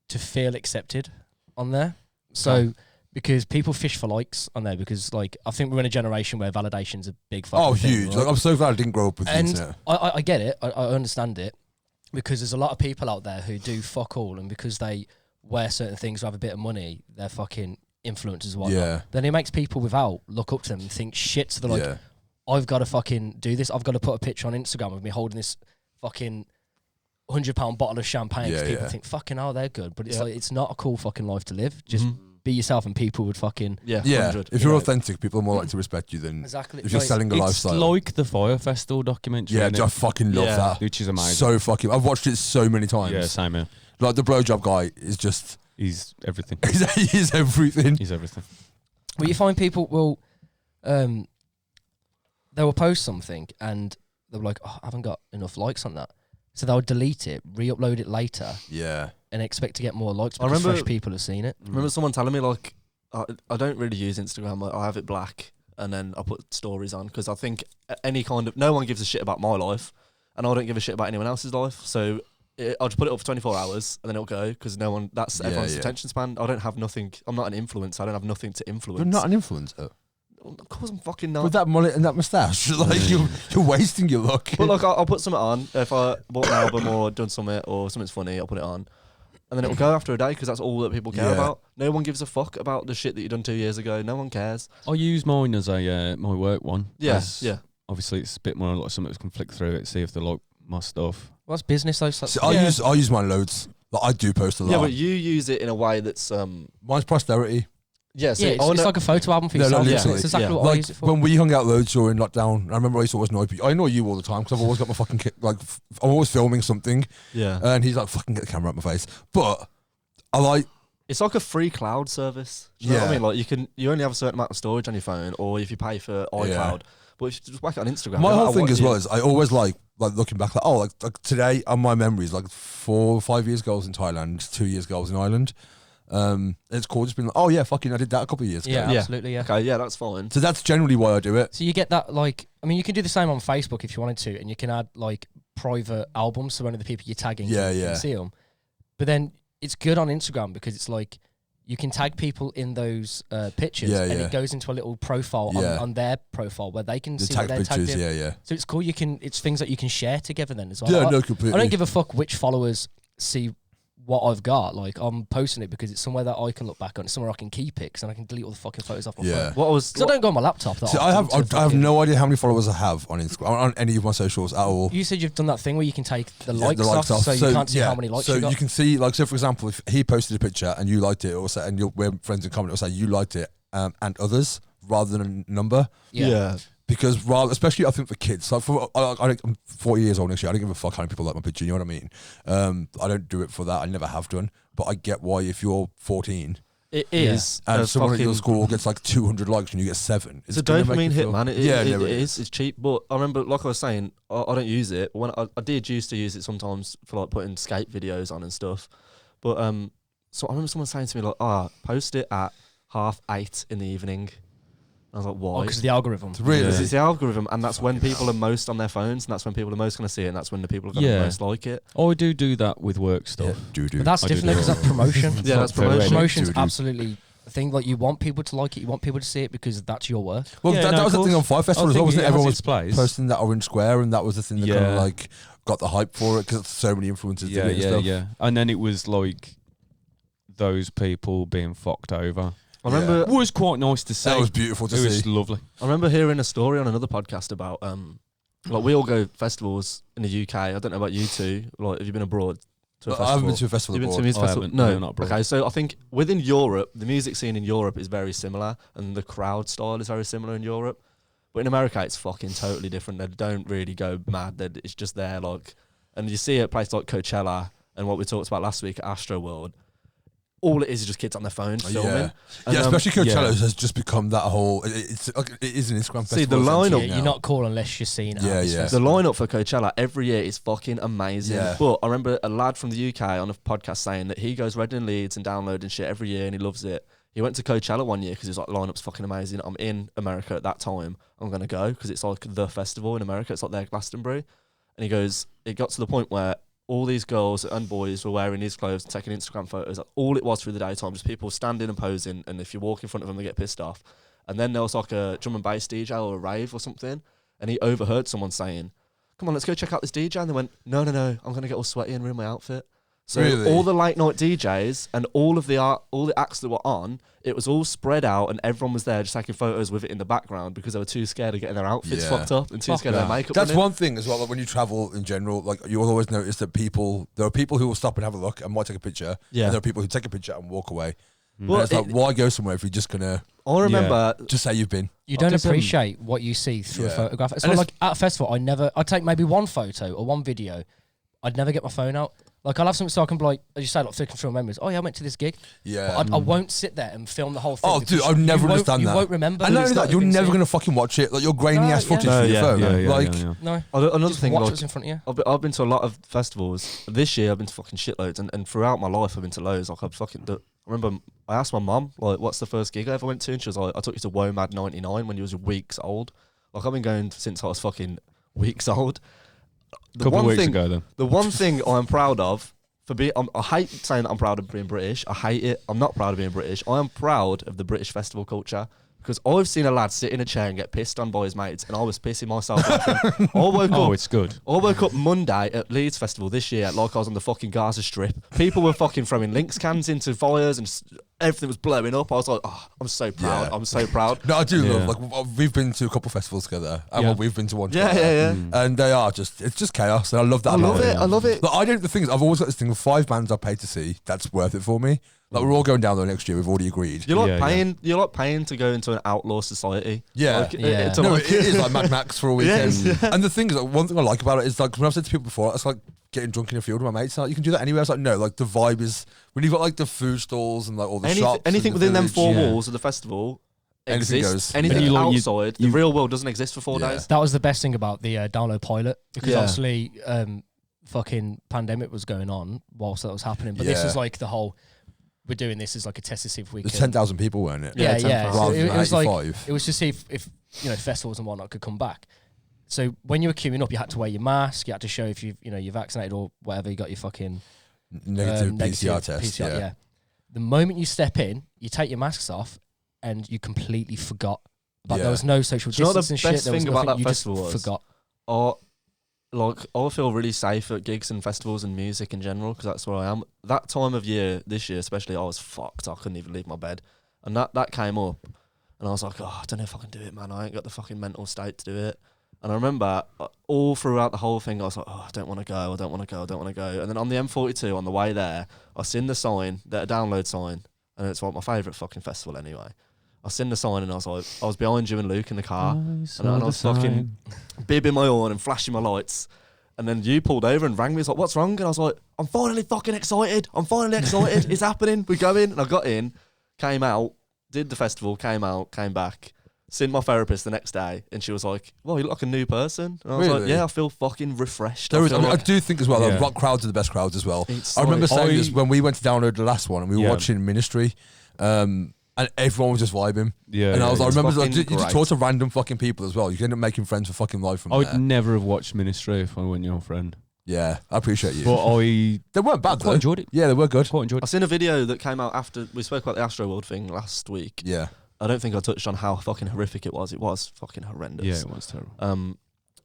to feel accepted on there. So, because people fish for likes on there, because like I think we're in a generation where validation's a big fucking
Oh,
thing,
huge.
right?
Like, I'm so glad I didn't grow up with the
And
internet.
I get it. I understand it, because there's a lot of people out there who do fuck all, and because they wear certain things or have a bit of money, they're fucking influencers and whatnot.
Yeah.
Then it makes people without look up to them and think shit. So they're like,
Yeah.
I've got to fucking do this. I've got to put a picture on Instagram of me holding this fucking £100 bottle of champagne.
Yeah,
Because people
yeah.
think, fucking hell, they're good. But it's
Yeah.
like, it's not a cool fucking life to live. Just
Mhm.
be yourself, and people would fucking...
Yeah.
Yeah.
100.
If you're
know.
authentic, people are more likely to respect you than
Exactly.
if you're
Like,
selling a
It's
lifestyle.
like the Fire Festival documentary.
Yeah,
innit?
I fucking love
Yeah.
that.
Which is amazing.
So fucking... I've watched it so many times.
yeah, same here.
Like, the blowjob guy is just...
He's everything.
He's everything.
He's everything.
Well, you find people will... they will post something and they'll be like, oh, I haven't got enough likes on that. So they'll delete it, re-upload it later,
Yeah.
and expect to get more likes
I
because
remember-
fresh people have seen it.
I remember someone telling me like, I don't really use Instagram. I have it black, and then I put stories on because I think any kind of no one gives a shit about my life, and I don't give a shit about anyone else's life. So I'll just put it up for 24 hours, and then it'll go because no one. That's
Yeah,
everyone's
yeah.
attention span. I don't have nothing. I'm not an influencer. I don't have nothing to influence.
You're not an influencer.
Of course, I'm fucking not.
With that mullet and that moustache, like you're wasting your look.
But like, I'll put something on if I bought an album or done something or something's funny. I'll put it on, and then it'll go after a day because that's all that people care
Yeah.
about. No one gives a fuck about the shit that you done 2 years ago. No one cares.
I use mine as a my work one.
Yeah,
as
yeah.
Obviously, it's a bit more like something that can flick through it, see if they like my stuff.
Well, that's business though. So
See,
that's-
I use mine loads. Like, I do post a lot.
Yeah, but you use it in a way that's
Mine's posterity.
yeah. So
yeah, it's like a photo album for
No, no,
yourself.
literally.
It's exactly
Yeah.
what I
Like
use it for.
when we hung out loads during lockdown, I remember I used to always annoy people. I annoy you all the time because I've always got my fucking I'm always filming something,
yeah.
and he's like, "Fucking get the camera out my face." But I like,
It's like a free cloud service. Do you know what I
Yeah.
mean? Like you only have a certain amount of storage on your phone, or if you pay for iCloud.
Yeah.
But if you just whack it on Instagram,
my
no
whole
matter
thing
what
as
you-
well is I always like looking back, like today on my memories, like 4 or 5 years ago I was in Thailand, 2 years ago I was in Ireland. It's cool just being like, oh yeah, fucking I did that a couple of years ago.
Yeah,
Yeah.
absolutely. Yeah.
Okay, yeah, that's fine.
So that's generally why I do it.
So you get that, like, I mean, you can do the same on Facebook if you wanted to, and you can add like private albums so only the people you're tagging
Yeah.
can see them. But then it's good on Instagram because it's like you can tag people in those pictures,
Yeah,
and
yeah.
it goes into a little profile
Yeah.
on their profile where they can
The
see
tag
what they're tagged
pictures,
in.
yeah.
So it's cool. It's things that you can share together then as well.
Yeah,
I,
no, completely.
I don't give a fuck which followers see what I've got. Like, I'm posting it because it's somewhere that I can look back on. It's somewhere I can keep it, and I can delete all the fucking photos off my
Yeah.
phone.
What I was
Because I don't go on my laptop that
See,
often
I have
to
I have
fucking-
no idea how many followers I have on Instagram, on any of my socials at all.
You said you've done that thing where you can take the
Yeah,
likes, off, so you can't see how many likes
so
you got.
can see, like, so for example, if he posted a picture and you liked it, or say, and we're friends in common, it'll say you liked it, and others rather than a number,
yeah.
because especially I think for kids, like I'm 40 years old next year, I don't give a fuck how many people like my picture. You know what I mean? I don't do it for that. I never have done, but I get why if you're 14
It is.
and
a
someone at your
fucking-
school gets like 200 likes and you get 7,
It's a
gonna make
dopamine
you
hit,
feel-
man. It
no,
is. It's cheap, but I remember, like I was saying, I don't use it. When I did used to use it sometimes for like putting skate videos on and stuff. But so I remember someone saying to me like, post it at 8:30 in the evening. I was like, why?
Because of the algorithm.
Really?
Because it's the algorithm, and that's when people are most on their phones, and that's when people are most going to see it, and that's when the people are going to
Yeah.
most like it.
I do that with work stuff.
do.
But that's
I do
different
do
because that's promotion.
Yeah, that's
Fair
promotion.
enough.
Promotion's
Dude.
absolutely a thing. Like, you want people to like it, you want people to see it because that's your work.
Well,
Yeah,
that,
no,
that was
of
the thing on
course.
Fire Festival
I
as well,
think
wasn't it?
it has
Everyone was
its place.
posting that orange square, and that was the thing that kind of
Yeah.
like got the hype for it because so many influencers
Yeah,
did it and
yeah,
stuff.
yeah. And then it was like those people being fucked over.
I remember
It was quite nice to see.
That was beautiful to
It was
see.
lovely.
I remember hearing a story on another podcast about like we all go festivals in the UK. I don't know about you two. Like, have you been abroad to a festival?
I haven't been to a festival
You've been to a
abroad.
music
I
festival?
haven't.
No,
No, not abroad.
Okay, so I think within Europe, the music scene in Europe is very similar, and the crowd style is very similar in Europe. But in America, it's fucking totally different. They don't really go mad. It's just there, like, and you see it at places like Coachella and what we talked about last week at Astro World, all it is just kids on their phones filming.
Yeah,
And,
especially Coachella has just become that whole. It is an Instagram festival.
See, the lineup.
You're not cool unless you're seen.
Yeah, yeah.
The lineup for Coachella every year is fucking amazing.
Yeah.
But I remember a lad from the UK on a podcast saying that he goes Reading and Leeds and downloading shit every year and he loves it. He went to Coachella one year because he was like, lineup's fucking amazing. I'm in America at that time. I'm going to go because it's like the festival in America. It's like their Glastonbury. And he goes, it got to the point where all these girls and boys were wearing these clothes and taking Instagram photos. Like, all it was through the daytime, just people standing and posing. And if you walk in front of them, they get pissed off. And then there was like a drum and bass DJ or a rave or something. And he overheard someone saying, come on, let's go check out this DJ. And they went, no, I'm going to get all sweaty and ruin my outfit. So
Really?
all the late night DJs and all the acts that were on, it was all spread out and everyone was there just taking photos with it in the background because they were too scared of getting their outfits fucked up and too scared of their makeup.
That's one thing as well. Like when you travel in general, like you'll always notice that there are people who will stop and have a look and might take a picture.
Yeah.
And there are people who take a picture and walk away.
Well,
And it's like, why go somewhere if you're just gonna
I remember
just say you've been?
You don't
Doesn't-
appreciate what you see through a
Yeah.
photograph. It's
And
like at a festival, I'd take maybe one photo or one video. I'd never get my phone out. Like I'll have something so I can be like, as you say, like flicking through memories. Oh yeah, I went to this gig.
Yeah.
But I won't sit there and film the whole thing.
Oh,
because
dude, I'd never understand that.
You won't remember.
And not
It's
only that,
the
you're
thing
never
to
gonna fucking watch it. Like your grainy ass
No,
footage
yeah.
for your phone. Like,
see. No,
another
just
thing,
watch
like,
what's in front of you.
I've been to a lot of festivals. This year I've been to fucking shitloads, and throughout my life I've been to loads. Like I remember I asked my mum, like, what's the first gig I ever went to, and she was like, I took you to WOMAD 99 when you was weeks old. Like I've been going since I was fucking weeks old.
A couple of weeks ago, then.
The one thing I'm proud of for being, I hate saying that I'm proud of being British. I hate it. I'm not proud of being British. I am proud of the British festival culture. Because I've seen a lad sit in a chair and get pissed on by his mates, and I was pissing myself laughing. I woke
It's good.
I woke up Monday at Leeds Festival this year like I was on the fucking Gaza Strip. People were fucking throwing Lynx cans into fires and everything was blowing up. I was like, oh, I'm so proud.
Yeah.
I'm so proud.
no, I do
Yeah.
love. Like we've been to a couple of festivals together, and
Yeah.
we've been to one.
Yeah,
together,
yeah.
And they are it's just chaos, and I love that.
I
about
love it. I love it.
But I don't. The thing is, I've always got this thing of 5 bands I paid to see. That's worth it for me. Like we're all going down there next year. We've already agreed.
You're like
Yeah,
paying. You're like paying to go into an outlaw society.
Yeah.
Like,
Yeah.
It's
No,
like,
it is like Mad Max for a weekend.
Yes.
And the thing is, like, one thing I like about it is like when I've said to people before, it's like getting drunk in a field with my mates. Like, you can do that anywhere. It's like no, like the vibe is when you've got like the food stalls and like all the shops.
anything
and the
within them
village.
4
Yeah.
walls of the festival
Anything
exists.
goes.
Anything
And you like-
outside, the real world doesn't exist for 4
Yeah.
days.
That was the best thing about the download pilot because
Yeah.
obviously fucking pandemic was going on whilst that was happening. But this
Yeah.
is like the whole. We're doing this as like a test to see if we
There's
can.
10,000 people, weren't it?
Yeah,
10,000.
So
Rather
it
than
was like
85.
it was to see if festivals and whatnot could come back. So when you were queuing up, you had to wear your mask. You had to show if you're vaccinated or whatever. You got your fucking
Negative PCR test. Yeah.
The moment you step in, you take your masks off, and you completely forgot. But
Yeah.
there was no social
Do you know what
distance
the
and shit.
best
There was
thing about
nothing.
that
You
festival
just
was?
forgot.
I feel really safe at gigs and festivals and music in general because that's where I am. That time of year, this year especially, I was fucked. I couldn't even leave my bed. And that came up and I was like, oh, I don't know if I can do it, man. I ain't got the fucking mental state to do it. And I remember all throughout the whole thing, I was like, oh, I don't want to go. And then on the M42 on the way there, I seen the sign, a download sign, and it's like my favourite fucking festival anyway. I seen the sign and I was like, I was behind you and Luke in the car. And I was fucking bibbing my horn and flashing my lights. And then you pulled over and rang me. He's like, what's wrong? And I was like, I'm finally fucking excited. It's happening. We're going. And I got in, came out, did the festival, came out, came back. Seen my therapist the next day. And she was like, well, you look like a new person. And I was like,
Really?
yeah, I feel fucking refreshed.
There is,
feel
I
like-
do think as well,
Yeah.
rock crowds are the best crowds as well.
It's
I remember
like-
saying this when we went to download the last one and we were
Yeah.
watching Ministry, and everyone was just vibing.
Yeah.
And I was like, I
it's
remember like,
fucking
you just
great.
talk to random fucking people as well. You can end up making friends for fucking life from
I would
there.
never have watched Ministry if I weren't your friend.
Yeah, I appreciate you.
But I
They weren't bad though.
quite enjoyed it.
Yeah, they were good.
Quite enjoyed
I
it.
seen a video that came out after we spoke about the Astro World thing last week.
Yeah.
I don't think I touched on how fucking horrific it was. It was fucking horrendous.
Yeah, it was terrible.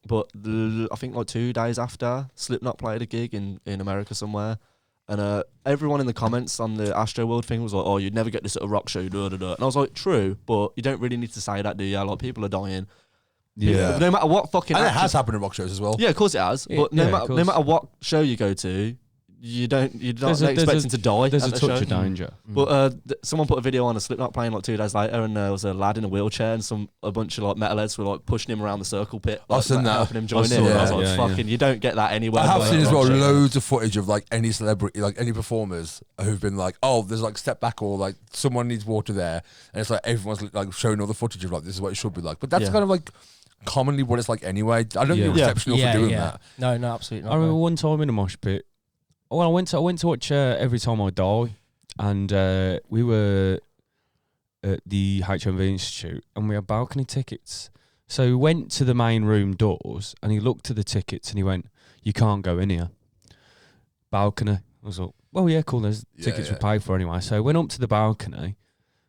But I think like 2 days after, Slipknot played a gig in America somewhere. And everyone in the comments on the Astro World thing was like, oh, you'd never get this at a rock show, da da da. And I was like, true, but you don't really need to say that, do you? Like, people are dying.
Yeah.
No matter what fucking
And it
action-
has happened at rock shows as well.
Yeah, of course it has. But no
of
matter
course.
what show you go to, you're not
There's a-
expecting to die.
There's
at
a
the
touch
show.
of danger.
But someone put a video on a Slipknot playing like 2 days later, and there was a lad in a wheelchair, and a bunch of like metalheads were like pushing him around the circle pit,
I've
like,
seen that.
helping him join in.
saw
And I was
that,
like,
yeah,
fucking, you don't get that anywhere.
I have
Like,
seen as well
shit.
loads of footage of like any celebrity, like any performers who've been like, oh, there's like step back or like someone needs water there, and it's like everyone's like showing all the footage of like this is what it should be like. But that's
Yeah.
kind of like commonly what it's like anyway. I don't think
Yeah.
you're exceptional for doing that.
No, absolutely not.
I remember
no.
one time in a mosh pit. Well, I went to watch Every Time I Die, and we were at the HMV Institute, and we had balcony tickets. So we went to the main room doors, and he looked at the tickets, and he went, "You can't go in here." Balcony. I was like, "Well, yeah, cool. There's tickets we paid for anyway." So I went up to the balcony,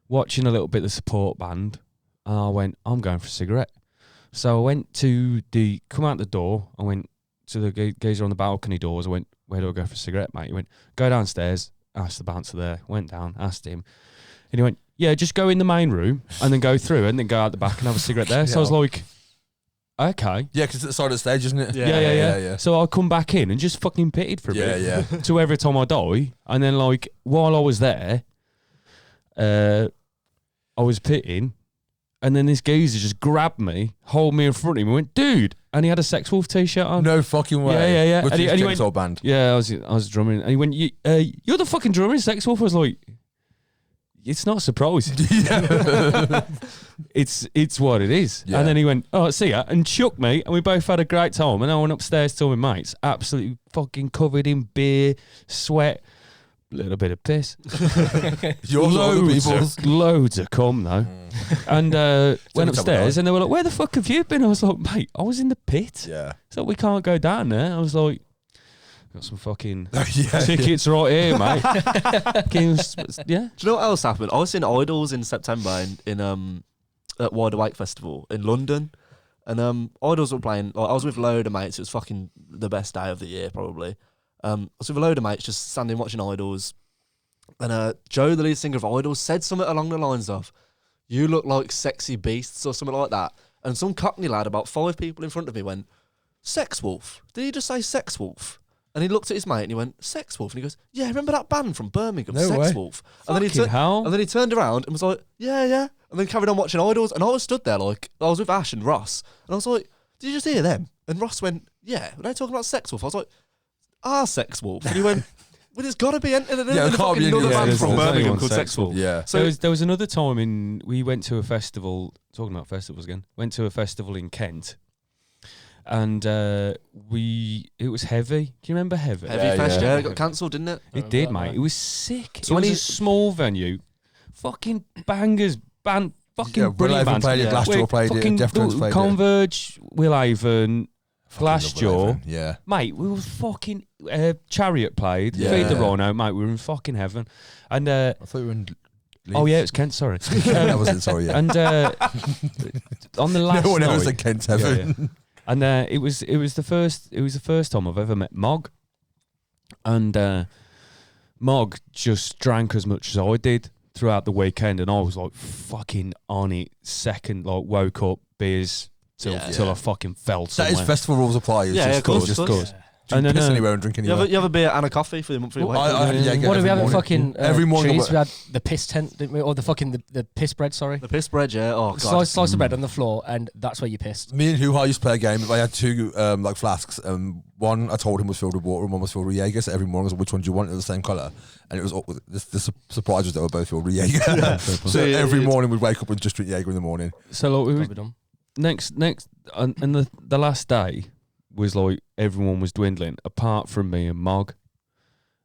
watching a little bit of the support band, and I went, "I'm going for a cigarette." So I went to come out the door. I went to the geezer on the balcony doors. I went, "Where do I go for a cigarette, mate?" He went, "Go downstairs." Asked the bouncer there. Went down, asked him. And he went, "Yeah, just go in the main room and then go through and then go out the back and have a cigarette there." So I was like, okay.
Yeah, because it's at the side of the stage, isn't it?
Yeah. So I come back in and just fucking pitted for a bit.
Yeah.
To Every Time I Die. And then like, while I was there, I was pitting. And then this geezer just grabbed me, hold me in front of him, and went, "Dude!" And he had a Sex Wolf t-shirt on.
No fucking way.
Yeah.
With
And he
his
went,
chainsaw band.
yeah, I was drumming, and he went, "You're the fucking drummer in Sex Wolf." I was like, "It's not surprising. it's what it is."
Yeah.
And then he went, "Oh, see ya," and shook me, and we both had a great time. And I went upstairs to my mates, absolutely fucking covered in beer, sweat, a little bit of piss.
Yours or other people's?
Loads of cum though. And went
time of
upstairs,
night.
and they were like, "Where the fuck have you been?" I was like, "Mate, I was in the pit."
Yeah.
So we can't go down there. I was like, "Got some fucking
Yeah.
tickets right here, mate." Yeah.
Do you know what else happened? I was in Idols in September in at Wide Awake Festival in London, and Idols were playing. Like, I was with a load of mates. It was fucking the best day of the year, probably. I was with a load of mates just standing watching Idols, and Joe, the lead singer of Idols, said something along the lines of, "You look like sexy beasts," or something like that. And some cockney lad, about 5 people in front of me, went, "Sex Wolf? Did he just say Sex Wolf?" And he looked at his mate and he went, "Sex Wolf?" And he goes, "Yeah, remember that band from Birmingham,
No
Sex
way.
Wolf?" And then,
Hell.
and then he turned around and was like, "Yeah." And then carried on watching Idols. And I was stood there like, I was with Ash and Ross. And I was like, "Did you just hear them?" And Ross went, "Yeah. Were they talking about Sex Wolf?" I was like, Sex Wolf?" And he went, "Well, there's got to be
it can't be any-
another
yeah,
band
there's
from
only
Birmingham
one
called
Sex
Sex Wolf."
Yeah.
So
there was another time we went to a festival, talking about festivals again, went to a festival in Kent, and it was Heavy. Do you remember Heavy?
Heavy Fest,
yeah.
it got cancelled, didn't it?
It did, mate. It was sick.
So
It
when
was
he-
a small venue, fucking bangers, fucking
Yeah,
brilliant
Will
bands.
Haven played it, Glassjaw
Wait,
played it,
fucking
Deftones played it.
Converge, Will Haven,
Fucking love Will
Glassjaw.
Haven. Yeah.
Mate, we were fucking Chariot played.
Yeah.
Feed the Rhino, mate. We were in fucking heaven. And
I thought you were in Leeds.
oh yeah, it was Kent. Sorry.
That wasn't, sorry, yeah.
And on the last
No one ever
night,
said Kent Heaven.
yeah. And it was the first time I've ever met Mog, and Mog just drank as much as I did throughout the weekend, and I was like fucking on it. Second, like woke up, beers till I fucking fell
That
somewhere.
is festival rules apply. It's
Yeah,
just
of course,
just
of course.
Do you
And then,
piss anywhere and drink
You
anywhere?
have a beer and a coffee for your
I,
weight.
yeah,
What
every
did we have at
morning.
fucking
Every morning
cheese?
I-
We had the piss tent, didn't we? Or the fucking the piss bread. Sorry,
The piss bread, yeah. Oh god.
slice of bread on the floor, and that's where you pissed.
Me and HooHaa used to play a game. I had 2 like flasks. One I told him was filled with water, and one was filled with Jaeger. So every morning I was like, "Which one do you want?" It was the same colour, and it was the surprise was that they were both filled with Jaeger. So
yeah,
every
it's-
morning we'd wake up and just drink Jaeger in the morning.
So like, we
Can't
was,
be done.
next, and the last day was like everyone was dwindling apart from me and Mog,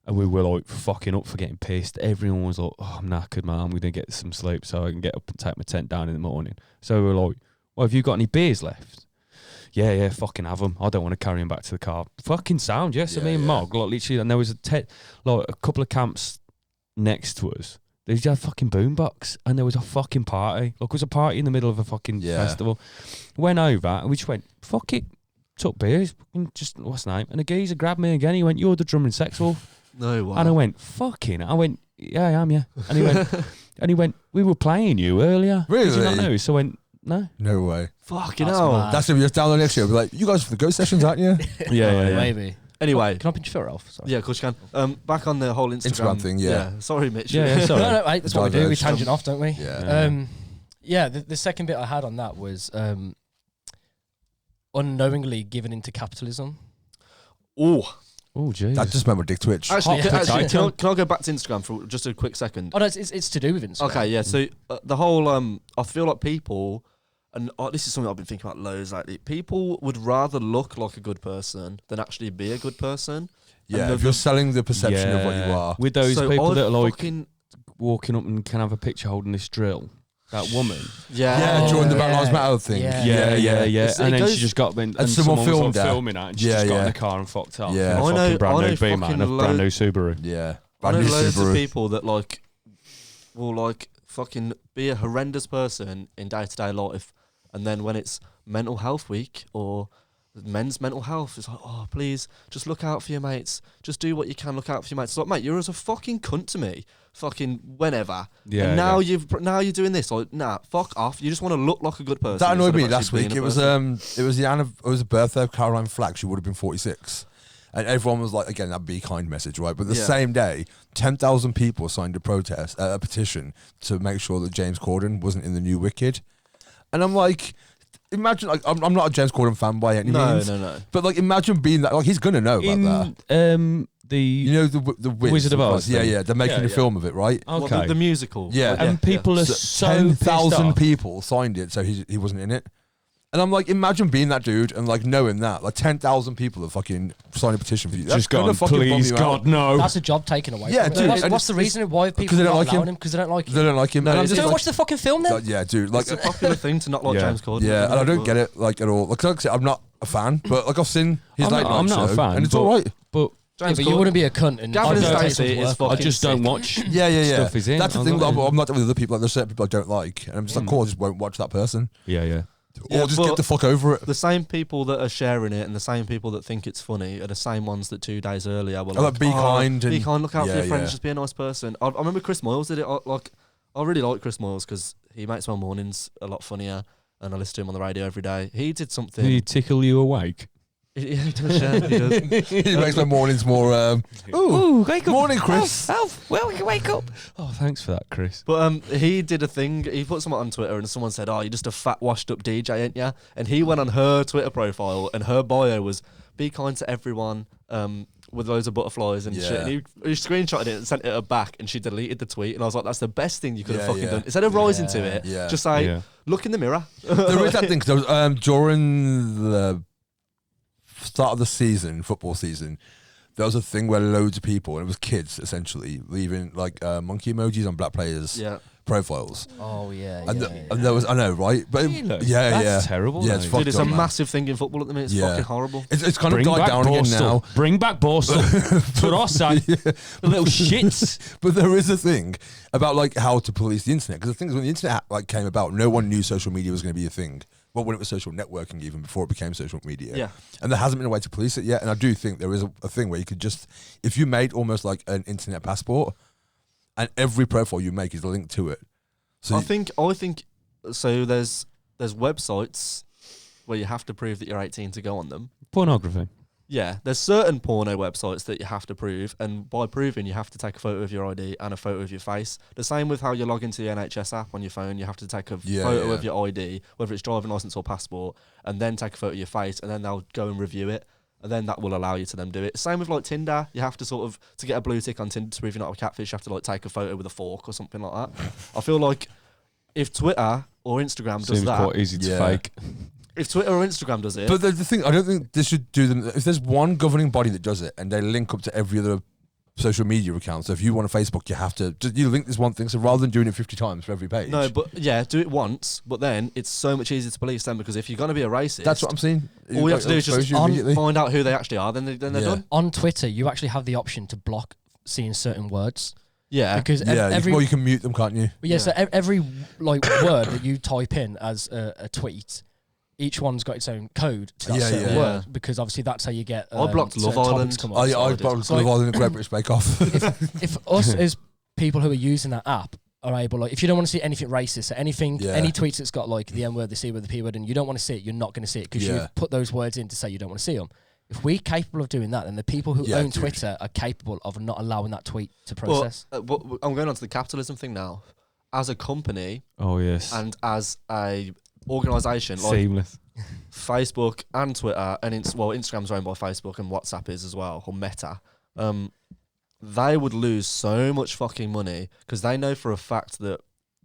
and we were like fucking up for getting pissed. Everyone was like, "Oh, I'm knackered, man. I'm gonna get some sleep so I can get up and take my tent down in the morning." So we were like, "Well, have you got any beers left?" Yeah, fucking have them. I don't want to carry them back to the car. Fucking sound, yes. So
Yeah,
me and
yeah.
Mog, like literally, and there was like a couple of camps next to us. They just had a fucking boombox, and there was a fucking party. Like, it was a party in the middle of a fucking festival. Went over, and we just went, "Fuck it." Took beers, just what's the name? And a geezer grabbed me again. He went, "You're the drummer in Sex Wolf."
No way.
And I went, "Fucking." I went, "Yeah, I am, yeah." And he went, "We were playing you earlier. Did you not
Really?
know?" So I went, "No."
No way.
Fucking
That's
hell.
mad.
That's gonna be us down the next year. I'll be like, "You guys for the ghost sessions, aren't you?"
Yeah.
Maybe.
Anyway.
Can I pinch your foot off? Sorry.
Yeah, of course you can. Back on the whole Instagram
thing, yeah.
Sorry, Mitch.
Yeah, sorry.
No, mate, that's what we do. We
Diverged.
tangent off, don't we?
Yeah.
The second bit I had on that was unknowingly given into capitalism.
Oh,
jeez.
That just made my dick twitch.
actually,
Hot
can I go back to Instagram for just a quick second?
Oh, no, it's to do with Instagram.
Okay, yeah. So the whole, I feel like people, and this is something I've been thinking about loads lately. People would rather look like a good person than actually be a good person.
Yeah,
And
if you're selling the perception of what you are.
With those
So
people
I
that are like
fucking-
walking up and can have a picture holding this drill. That woman.
Yeah, during the Black Lives
Yeah.
Matter thing.
Yeah.
Yeah.
It's-
And
it
then
goes-
she just got and
someone
someone was
filmed
like
her.
filming that, and she
Yeah,
just got in
yeah.
the car and fucked off.
Yeah.
In a
I know-
fucking brand
I
new
know
Beamer and a
fucking
brand new Subaru.
Yeah.
I know
Brand new
loads of
Subaru.
people that like will like fucking be a horrendous person in day-to-day life, and then when it's mental health week or men's mental health, it's like, oh, please just look out for your mates, just do what you can, look out for your mates. It's like, mate, you're as a fucking cunt to me fucking whenever.
Yeah,
And now
yeah.
you're doing this, like, nah, fuck off. You just want to look like a good person.
That annoyed
instead
me
of
last
actually
week.
being
It
a
was
person.
it was the birthday of Caroline Flack. She would have been 46. And everyone was like, again, that'd be a kind message, right? But the
Yeah.
same day, 10,000 people signed a petition to make sure that James Corden wasn't in the new Wicked. And I'm like, imagine, like, I'm not a James Corden fan by any means.
No.
But like, imagine being that, like, he's gonna know about that.
The
You know the
Wizard of Oz
Yeah,
thing?
yeah. They're making
Yeah,
a
yeah.
film of it, right?
What,
okay,
the musical.
Yeah.
Like,
and people are so pissed
10,000
off.
people signed it, so he wasn't in it. And I'm like, imagine being that dude and like knowing that, like 10,000 people have fucking signed a petition for you. That's
just
gonna
gone.
fucking bum
Please,
you
God,
out.
no.
That's a job taken away.
Yeah,
from
dude,
them.
and
What's the
it's-
reason why people
because they don't
not
like him.
allowing him? Because they don't like him.
They don't like him.
No,
and I'm
it's
just
Don't
like,
watch the fucking film then.
like, yeah, dude. Like,
It's a popular thing to not like
Yeah.
James Corden.
yeah, and I don't
But-
get it like at all. Like I said, I'm not a fan, but like I've seen his late night
I'm not a
show,
fan,
and it's
but-
all right.
But
Yeah,
James
but you
Corden-
wouldn't be a cunt and
Gavin
and
take
Stacey
someone's
is
work.
fucking
I just don't
sick.
watch.
Yeah.
Stuff he's in.
That's the
I'm
thing.
like,
I'm not with other people. Like, there's certain people I don't like, and I'm just like, cool. I just won't watch that person,
Yeah.
or
Yeah,
just
but-
get the fuck over it.
The same people that are sharing it and the same people that think it's funny are the same ones that 2 days earlier were
like, be kind
be
and-
kind, look out for
yeah,
your friends,
yeah.
just be a nice person. I remember Chris Moyles did it. I really like Chris Moyles because he makes my mornings a lot funnier, and I listen to him on the radio every day. He did something.
Did he tickle you awake?
He does, yeah, he does.
It makes my mornings more. Ooh,
wake up.
morning, Chris.
Alf, well, we can wake up. Oh, thanks for that, Chris.
But he did a thing. He put something on Twitter, and someone said, "Oh, you're just a fat, washed-up DJ, ain't ya?" And he went on her Twitter profile, and her bio was, "Be kind to everyone." With loads of butterflies and shit.
Yeah.
And he screenshotted it and sent it her back, and she deleted the tweet. And I was like, "That's the best thing you could have
Yeah,
fucking
yeah.
done." Instead of rising to it,
Yeah.
just say,
Yeah.
"Look in the mirror."
There is that thing because during the start of the season, football season, there was a thing where loads of people, and it was kids essentially, leaving like monkey emojis on black players'
Yeah.
profiles.
Oh yeah.
And,
yeah,
and there was, I know, right? But
Really?
yeah,
That's
yeah,
terrible,
Yeah, it's
though.
fucked
Dude, it's a
up, man.
massive thing in football at the minute. It's
Yeah.
fucking horrible.
It's kind of
Bring
died
back
down again
Borstal.
now.
Bring back Borstal. For us, the little shits.
But there is a thing about like how to police the internet, because the thing is, when the internet like came about, no one knew social media was going to be a thing. Well, when it was social networking, even before it became social media.
Yeah.
And there hasn't been a way to police it yet. And I do think there is a thing where you could just, if you made almost like an internet passport, and every profile you make is linked to it. So
I think so. There's websites where you have to prove that you're 18 to go on them.
Pornography.
Yeah, there's certain porno websites that you have to prove, and by proving, you have to take a photo of your ID and a photo of your face. The same with how you log into the NHS app on your phone. You have to take a photo of your ID, whether it's driving license or passport, and then take a photo of your face, and then they'll go and review it, and then that will allow you to then do it. Same with like Tinder. You have to sort of, to get a blue tick on Tinder to prove you're not a catfish, you have to like take a photo with a fork or something like that. I feel like if Twitter or Instagram does
Seems
that,
quite easy to
Yeah.
fake.
if Twitter or Instagram does it,
But the thing, I don't think this should do them. If there's one governing body that does it and they link up to every other social media account, so if you want a Facebook, you have to just, you link this one thing. So rather than doing it 50 times for every page,
no, but yeah, do it once, but then it's so much easier to police them, because if you're going to be a racist,
that's what I'm saying.
all you have to do is
Expose
just
you immediately.
find out who they actually are, then they're
Yeah.
done.
On Twitter, you actually have the option to block seeing certain words
Yeah,
because
Yeah,
every
well, you can mute them, can't you?
so every like word that you type in as a tweet, each one's got its own code to that
Yeah,
certain
yeah.
word, because obviously that's how you get.
I blocked Love
certain topics
Island.
come up.
I
I did.
blocked
So
Love Island and Great British Bake Off.
If us as people who are using that app are able, like, if you don't want to see anything racist, so anything,
Yeah.
any tweets that's got like the N word, the C word, the P word, and you don't want to see it, you're not going to see it because
Yeah.
you put those words in to say you don't want to see them. If we're capable of doing that, then the people who
Yeah,
own
dude.
Twitter are capable of not allowing that tweet to process.
Well, I'm going on to the capitalism thing now. As a company
Oh yes.
and as a organisation, like
Seamless.
Facebook and Twitter, and Instagram's owned by Facebook and WhatsApp is as well, or Meta. They would lose so much fucking money because they know for a fact that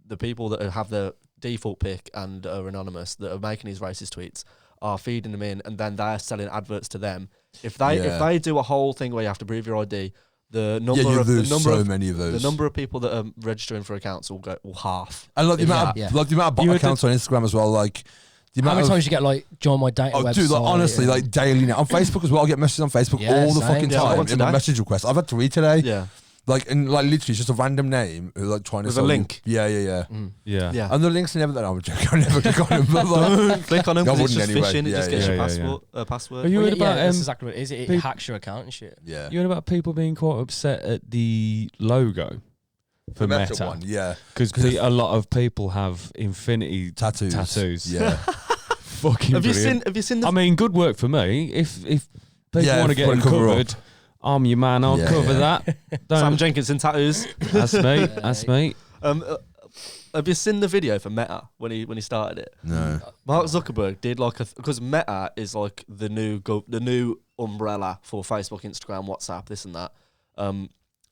the people that have the default pick and are anonymous that are making these racist tweets are feeding them in, and then they're selling adverts to them. If they do a whole thing where you have to prove your ID, the number
many of those.
the number of people that are registering for accounts will half.
And like the amount of bot accounts on Instagram as well, like the
How
amount
many
of,
times you get like join my data website?
dude, like honestly, like daily now on Facebook as well. I get messages on Facebook
Yeah,
all the
same.
fucking
Yeah,
time
once a
in my
day.
message requests. I've had 3 today.
Yeah,
Like and like literally it's just a random name who like trying to
with a
sell
link.
Yeah.
Yeah.
Yeah.
And the links are never that. I'm joking. I never click on them. But like,
Don't click on them
I
because it's
wouldn't
just
anyway.
phishing. It
Yeah,
just gets
yeah.
your
Yeah,
password.
Are you heard about
that's exactly what it is. It
peop-
hacks your account and shit.
yeah.
You heard about people being quite upset at the logo for
The Meta
Meta?
one, yeah.
Because a lot of people have infinity
Tattoos.
Yeah. Fucking
Have you
brilliant.
seen the?
I mean, good work for me. If people
Yeah,
want to get
wanna
them
cover
covered, I'm your man. I'll
Yeah,
cover
yeah.
that.
Sam
Don't.
Jenkinson tattoos.
That's me. That's me.
Have you seen the video for Meta when he started it?
No.
Mark Zuckerberg did like because Meta is like the new umbrella for Facebook, Instagram, WhatsApp, this and that.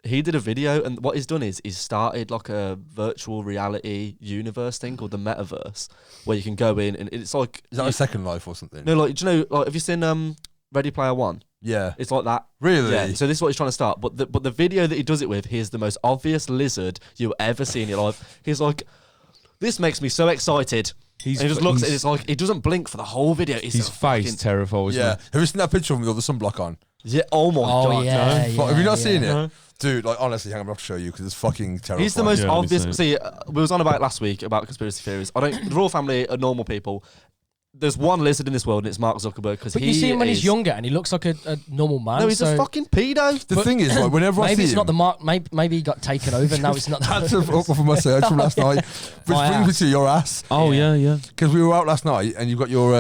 He did a video, and what he's done is he's started like a virtual reality universe thing called the Metaverse, where you can go in and it's like
Is that a Second Life or something?
no, like do you know, like have you seen Ready Player One?
Yeah.
It's like that.
Really?
Yeah. So this is what he's trying to start. But the video that he does it with, he's the most obvious lizard you'll ever see in your life. He's like, this makes me so excited. And he just looks, and it's like he doesn't blink for the whole video.
His face terrifies
Yeah.
me.
Have you seen that picture of me with the sunblock on?
Yeah. Oh my god.
yeah,
Fuck, have you not seen it?
No.
Dude, like honestly, hang on, I'm have to show you because it's fucking terrible.
He's the most
Yeah,
obvious.
obviously.
See, we was on about it last week about conspiracy theories. The royal family are normal people. There's one lizard in this world, and it's Mark Zuckerberg because
But you see him when he's younger, and he looks like a normal man.
No, he's
so
a fucking pedo.
The thing is, like, whenever I see
maybe it's
him,
not the mark. Maybe he got taken over. Now it's not.
that's off of my search from last night, which
My
brings me
ass.
to your ass.
Oh yeah.
Because we were out last night, and you've got your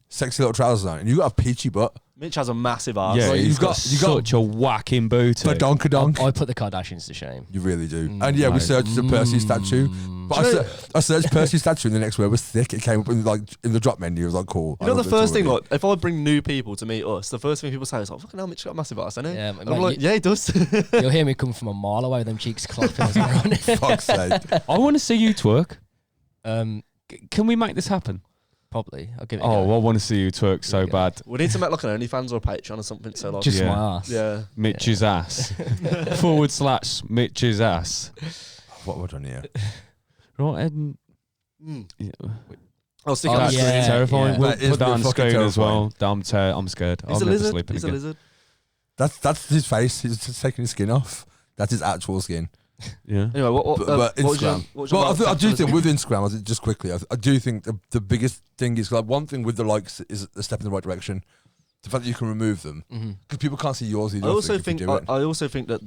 sexy little trousers on, and you got a peachy butt,
Mitch has a massive ass.
Yeah,
Like,
he's
you've
got,
got
such a whacking booty.
badonkadonk.
I put the Kardashians to shame.
You really do. And yeah, we
Right.
searched the Percy statue. But I searched Percy statue, and the next word was thick. It came up in the drop menu. It was like cool.
You know the first thing, like, if I bring new people to meet us, the first thing people say is like, "Fucking hell, Mitch got a massive ass, hasn't he?"
Yeah,
And
mate,
I'm like, "Yeah, he does."
You'll hear me come from a mile away with them cheeks clapping as well.
Fuck's sake.
I want to see you twerk.
Probably.
Can we make this happen?
I'll give it.
Oh,
a go.
I want to see you twerk so
Yeah.
bad.
We need to make like an OnlyFans or a Patreon or something. So like,
Just
Yeah.
my ass.
yeah.
Mitch's ass. / Mitch's ass.
What have I done here?
Right, and yeah.
I'll stick
Oh,
on
That's
that
yeah.
really terrifying. We'll
That is
put that on
fucking
screen as well.
terrifying.
I'm scared.
He's
I'm
a
never
lizard.
sleeping
He's a
again.
lizard.
That's his face. He's just taking his skin off. That's his actual skin.
Yeah.
Anyway, what
But
was your,
Instagram.
what was your
Well,
about
I do think
capitalism?
with Instagram, just quickly, I do think the biggest thing is like one thing with the likes is a step in the right direction. The fact that you can remove them because people can't see yours either.
I also
if you
think
do it.
I also think that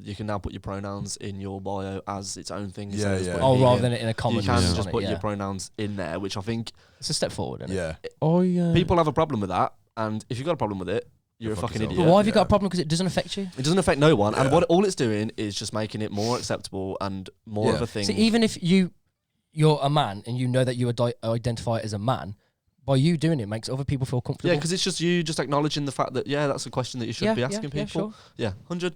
you can now put your pronouns in your bio as its own thing. instead of just
yeah.
putting
Oh,
he,
rather
him.
than it in a common.
You can
use
just
on
put
it,
your
yeah.
pronouns in there, which I think
It's a step forward, isn't it?
Yeah.
Oh yeah.
people have a problem with that. And if you've got a problem with it, you're a
Fuck
fucking
yourself.
idiot.
But why have you got
Yeah.
a problem? Because it doesn't affect you.
It doesn't affect no one, and
Yeah.
all it's doing is just making it more acceptable and more of
Yeah.
a thing.
See, even if you're a man and you know that you identify as a man, by you doing it makes other people feel comfortable.
yeah, because it's just you just acknowledging the fact that that's a question that you should be asking people.
Sure.
Yeah, 100.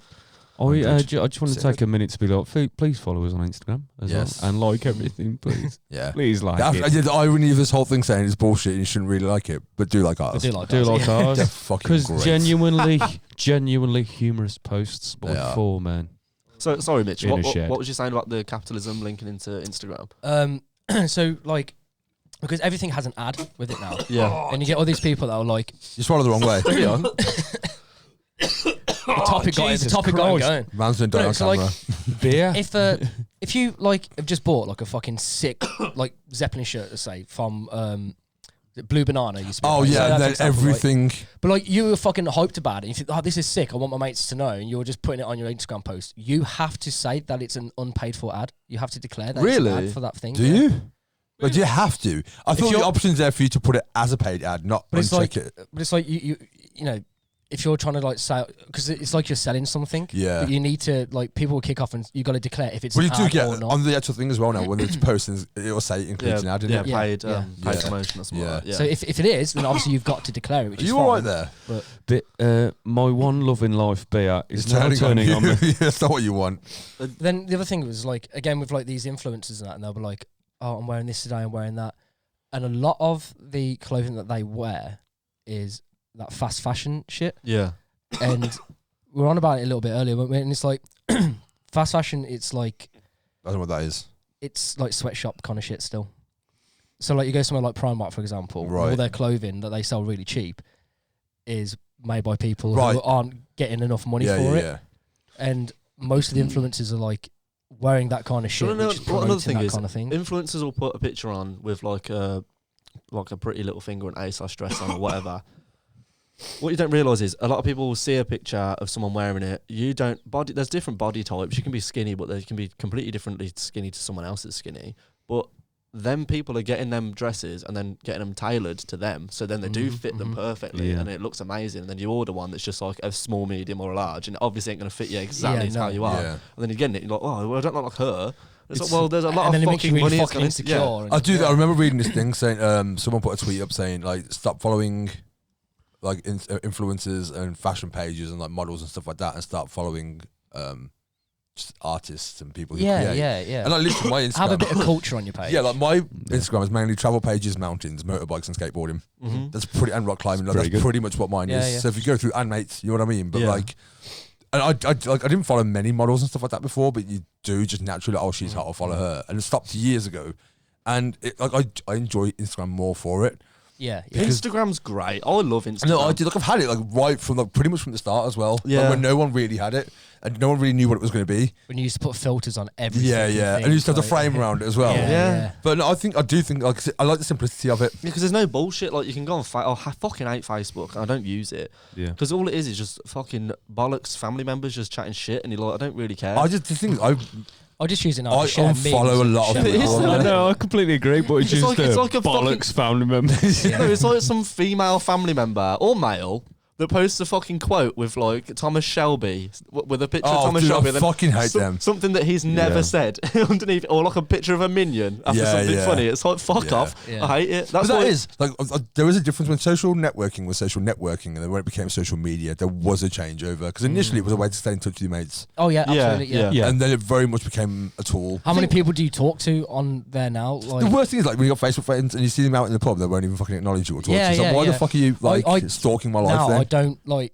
I just want to take a minute to be like, please follow us on Instagram as
Yes.
well, and like everything, please.
Yeah.
Please like
I
it.
did the irony of this whole thing saying it's bullshit and you shouldn't really like it, but do like ours.
I do like
Do
that.
like
They're
ours.
fucking
Because
great.
genuinely humorous posts by
They are.
4 men.
So sorry, Mitch.
In
What,
a
what,
shed.
what was you saying about the capitalism linking into Instagram?
So like, because everything has an ad with it now,
Yeah.
and you get all these people that are like,
You swallow the wrong way.
the topic got
Jesus
going.
Christ.
Man's doing die on
So, like,
camera.
Beer.
If you like have just bought like a fucking sick like Zeppelin shirt, let's say from Blue Banana, used to be
Oh
a place. So
yeah, and
that's
then
an example, right?
everything.
But like you were fucking hyped about it. And you think, oh, this is sick. I want my mates to know. And you're just putting it on your Instagram post. You have to say that it's an unpaid for ad. You have to declare that it's
Really?
an ad for that thing.
Do
yeah.
you? But you have to. I thought the option's there for you to put it as a paid ad, not uncheck it.
But it's like you know, if you're trying to like sell, because it's like you're selling something.
Yeah.
But you need to like people will kick off and you got to declare if it's
Well,
an
you do
ad
get
or not.
on the actual thing as well now. When it's posted, it'll say it includes an ad in it.
paid
Yeah.
paid promotion or something like that. Yeah.
So if it is, then obviously you've got to declare it. Which
Are
is
you
fine.
all right there?
But my one love in life, Beer, is
It's
now turning on me.
That's not what you want.
Then the other thing was like again with like these influencers and that, and they'll be like, "Oh, I'm wearing this today. I'm wearing that," and a lot of the clothing that they wear is that fast fashion shit.
Yeah.
And we were on about it a little bit earlier, and it's like fast fashion. It's like
I don't know what that is.
it's like sweatshop kind of shit still. So like you go somewhere like Primark, for example,
Right.
all their clothing that they sell really cheap is made by people
Right.
who aren't getting enough money for it. And most of the influencers are like wearing that kind of shit.
Do you know
which is
what another
promoting
thing
that
is?
kind of thing.
Influencers will put a picture on with like a pretty little finger and A/slash dress on or whatever. What you don't realise is a lot of people will see a picture of someone wearing it. There's different body types. You can be skinny, but they can be completely differently skinny to someone else's skinny. But them people are getting them dresses and then getting them tailored to them. So then they do fit them perfectly and it looks amazing. And then you order one that's just like a small, medium or a large and it obviously ain't going to fit you exactly as how you are.
Yeah.
And then you're getting it, you're like, oh, well, I don't look like her. It's like, well, there's a lot
and
of
then it makes you
fucking
really
money.
fucking insecure. and-
I do that. I remember reading this thing saying someone put a tweet up saying like stop following like influencers and fashion pages and like models and stuff like that and start following just artists and people who create.
Yeah.
And like literally my Instagram.
Have a bit of culture on your page.
Yeah, like my Instagram is mainly travel pages, mountains, motorbikes, and skateboarding. That's pretty and rock climbing. Like, that's pretty much what mine is.
Yeah.
So if you go through and mates, you know what I mean. But
Yeah.
like, and I didn't follow many models and stuff like that before, but you do just naturally. Like, oh, she's hot. I'll follow her. And it stopped years ago. And I enjoy Instagram more for it.
Yeah.
Instagram's great. I love Instagram.
No, I did. Like I've had it like right from like pretty much from the start as well.
Yeah.
Like, when no one really had it and no one really knew what it was going to be.
When you used to put filters on everything.
Yeah. And you used to have the frame around it as well.
Yeah.
But no, I do think like I like the simplicity of it.
Because there's no bullshit. Like you can go on. I fucking hate Facebook. And I don't use it.
Yeah.
Because all it is just fucking bollocks. Family members just chatting shit, and you're like, I don't really care.
The thing is,
I just use it now.
I
to share
unfollow
memes
a
and
lot of
share
people.
memes.
I know, I completely agree, but it's
It's
just
like a
bollocks family members.
No, it's like some female family member or male that posts a fucking quote with like Thomas Shelby with a picture of Thomas
dude,
Shelby.
I
and then
fucking hate them.
Something that he's never said underneath, or like a picture of a minion after something funny. It's like fuck off.
Yeah.
I hate it.
But
That's
that
what
is like there is a difference when social networking was social networking, and then when it became social media, there was a changeover because initially it was a way to stay in touch with your mates,
Oh yeah,
Yeah,
absolutely. Yeah.
yeah.
and then it very much became a tool.
How many people do you talk to on there now? Like,
The worst thing is like when you got Facebook friends and you see them out in the pub, they won't even fucking acknowledge you or talk to you.
Yeah,
It's like,
yeah,
why the
yeah.
fuck are you like
I
stalking my life
now
then?
I don't like.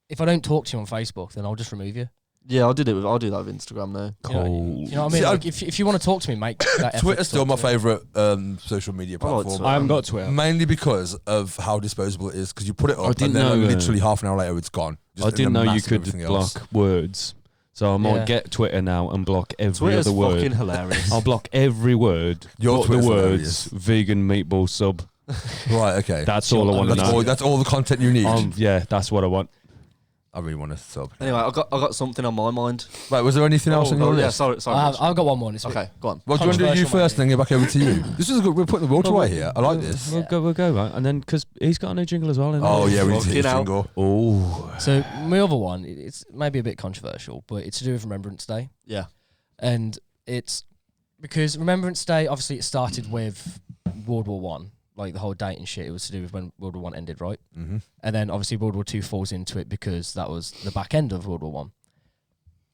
If I don't talk to you on Facebook, then I'll just remove you.
Yeah, I'll do that with Instagram now.
You know what I mean?
See,
Like, if you want to talk to me, make that effort
Twitter's
to
still
talk
my
to me.
favourite social media
I like
platform.
Twitter.
I haven't got Twitter.
Mainly because of how disposable it is. Because you put it
I
up
didn't
and then
know,
literally half an hour later it's gone. Just
I
in
didn't
the
know you
mass of
could
everything
block
else.
words. So I might
Yeah.
get Twitter now and block every
Twitter's
other word.
fucking hilarious.
I'll block every word.
Your
but the
Twitter's
words
hilarious.
vegan meatball sub.
Right, okay.
That's all I want to know.
That's all the content you need.
Yeah, that's what I want.
I really want to sub.
Anyway, I got something on my mind.
Right, was there anything else on your
yeah,
list?
sorry.
I've got one more. It's
Okay, go on.
Well, do you want to do you
Controversial,
first, then get back over to you? This is good. We're putting the world away here. I like this.
We'll go, right? And then because he's got a new jingle as well. Isn't
Oh
he?
yeah, we need to hit
Fucking hell.
jingle.
Oh,
So my other one, it's maybe a bit controversial, but it's to do with Remembrance Day,
Yeah.
and it's because Remembrance Day obviously it started with World War One, like the whole date and shit. It was to do with when World War One ended, right?
Mm-hmm.
And then obviously World War Two falls into it because that was the back end of World War One.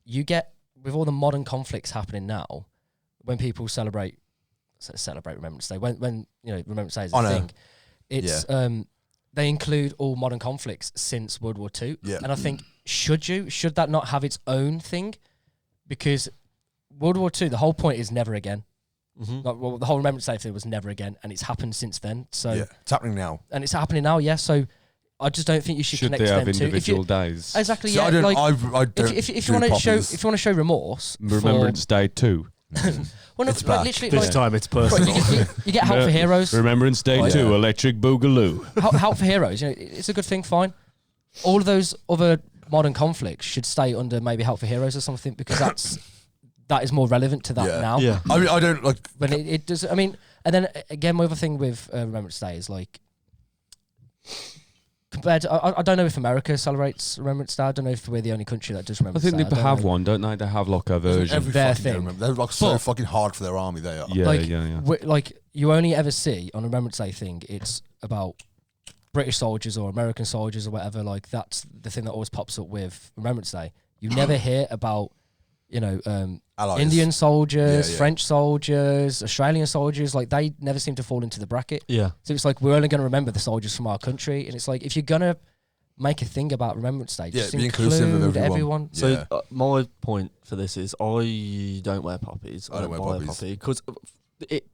You get with all the modern conflicts happening now, when people celebrate Remembrance Day, when you know Remembrance Day is a
Honour.
thing, it's they include all modern conflicts since World War Two.
Yeah.
And I think should that not have its own thing? Because World War Two, the whole point is never again.
Mm-hmm.
Like, well, the whole Remembrance Day thing was never again, and it's happened since then. So
Yeah, it's happening now.
and it's happening now. Yeah. So I just don't think you should,
should
connect
they have
them to
individual days?
exactly.
See,
Yeah.
I don't.
Like,
I don't.
if you
do
want to show
poppies.
remorse,
Remembrance Day 2.
well, no,
It's
like,
back.
literally,
This
like,
time it's
right,
personal.
you get Help for Heroes.
Remembrance Day
Oh,
2,
yeah.
Electric Boogaloo.
Help for Heroes. You know, it's a good thing. Fine. All of those other modern conflicts should stay under maybe Help for Heroes or something because that is more relevant to that now.
Yeah.
I mean, I don't like.
But it does. I mean, and then again, my other thing with Remembrance Day is like, compared to, I don't know if America celebrates Remembrance Day. I don't know if we're the only country that does
I
Remembrance
think
Day.
they have one, don't they? They have like a version.
Every
Their
fucking day,
thing.
remember. They're like so
But-
fucking hard for their army. They are.
Yeah,
like,
yeah.
like you only ever see on a Remembrance Day thing, it's about British soldiers or American soldiers or whatever. Like that's the thing that always pops up with Remembrance Day. You never hear about,
Allies.
Indian soldiers,
Yeah, yeah.
French soldiers, Australian soldiers. Like they never seem to fall into the bracket.
Yeah.
So it's like we're only going to remember the soldiers from our country, and it's like if you're gonna make a thing about Remembrance Day, just
be
include
inclusive of everyone.
everyone.
So
Yeah.
my point for this is I don't wear poppies.
I don't wear
buy a
poppies.
poppy because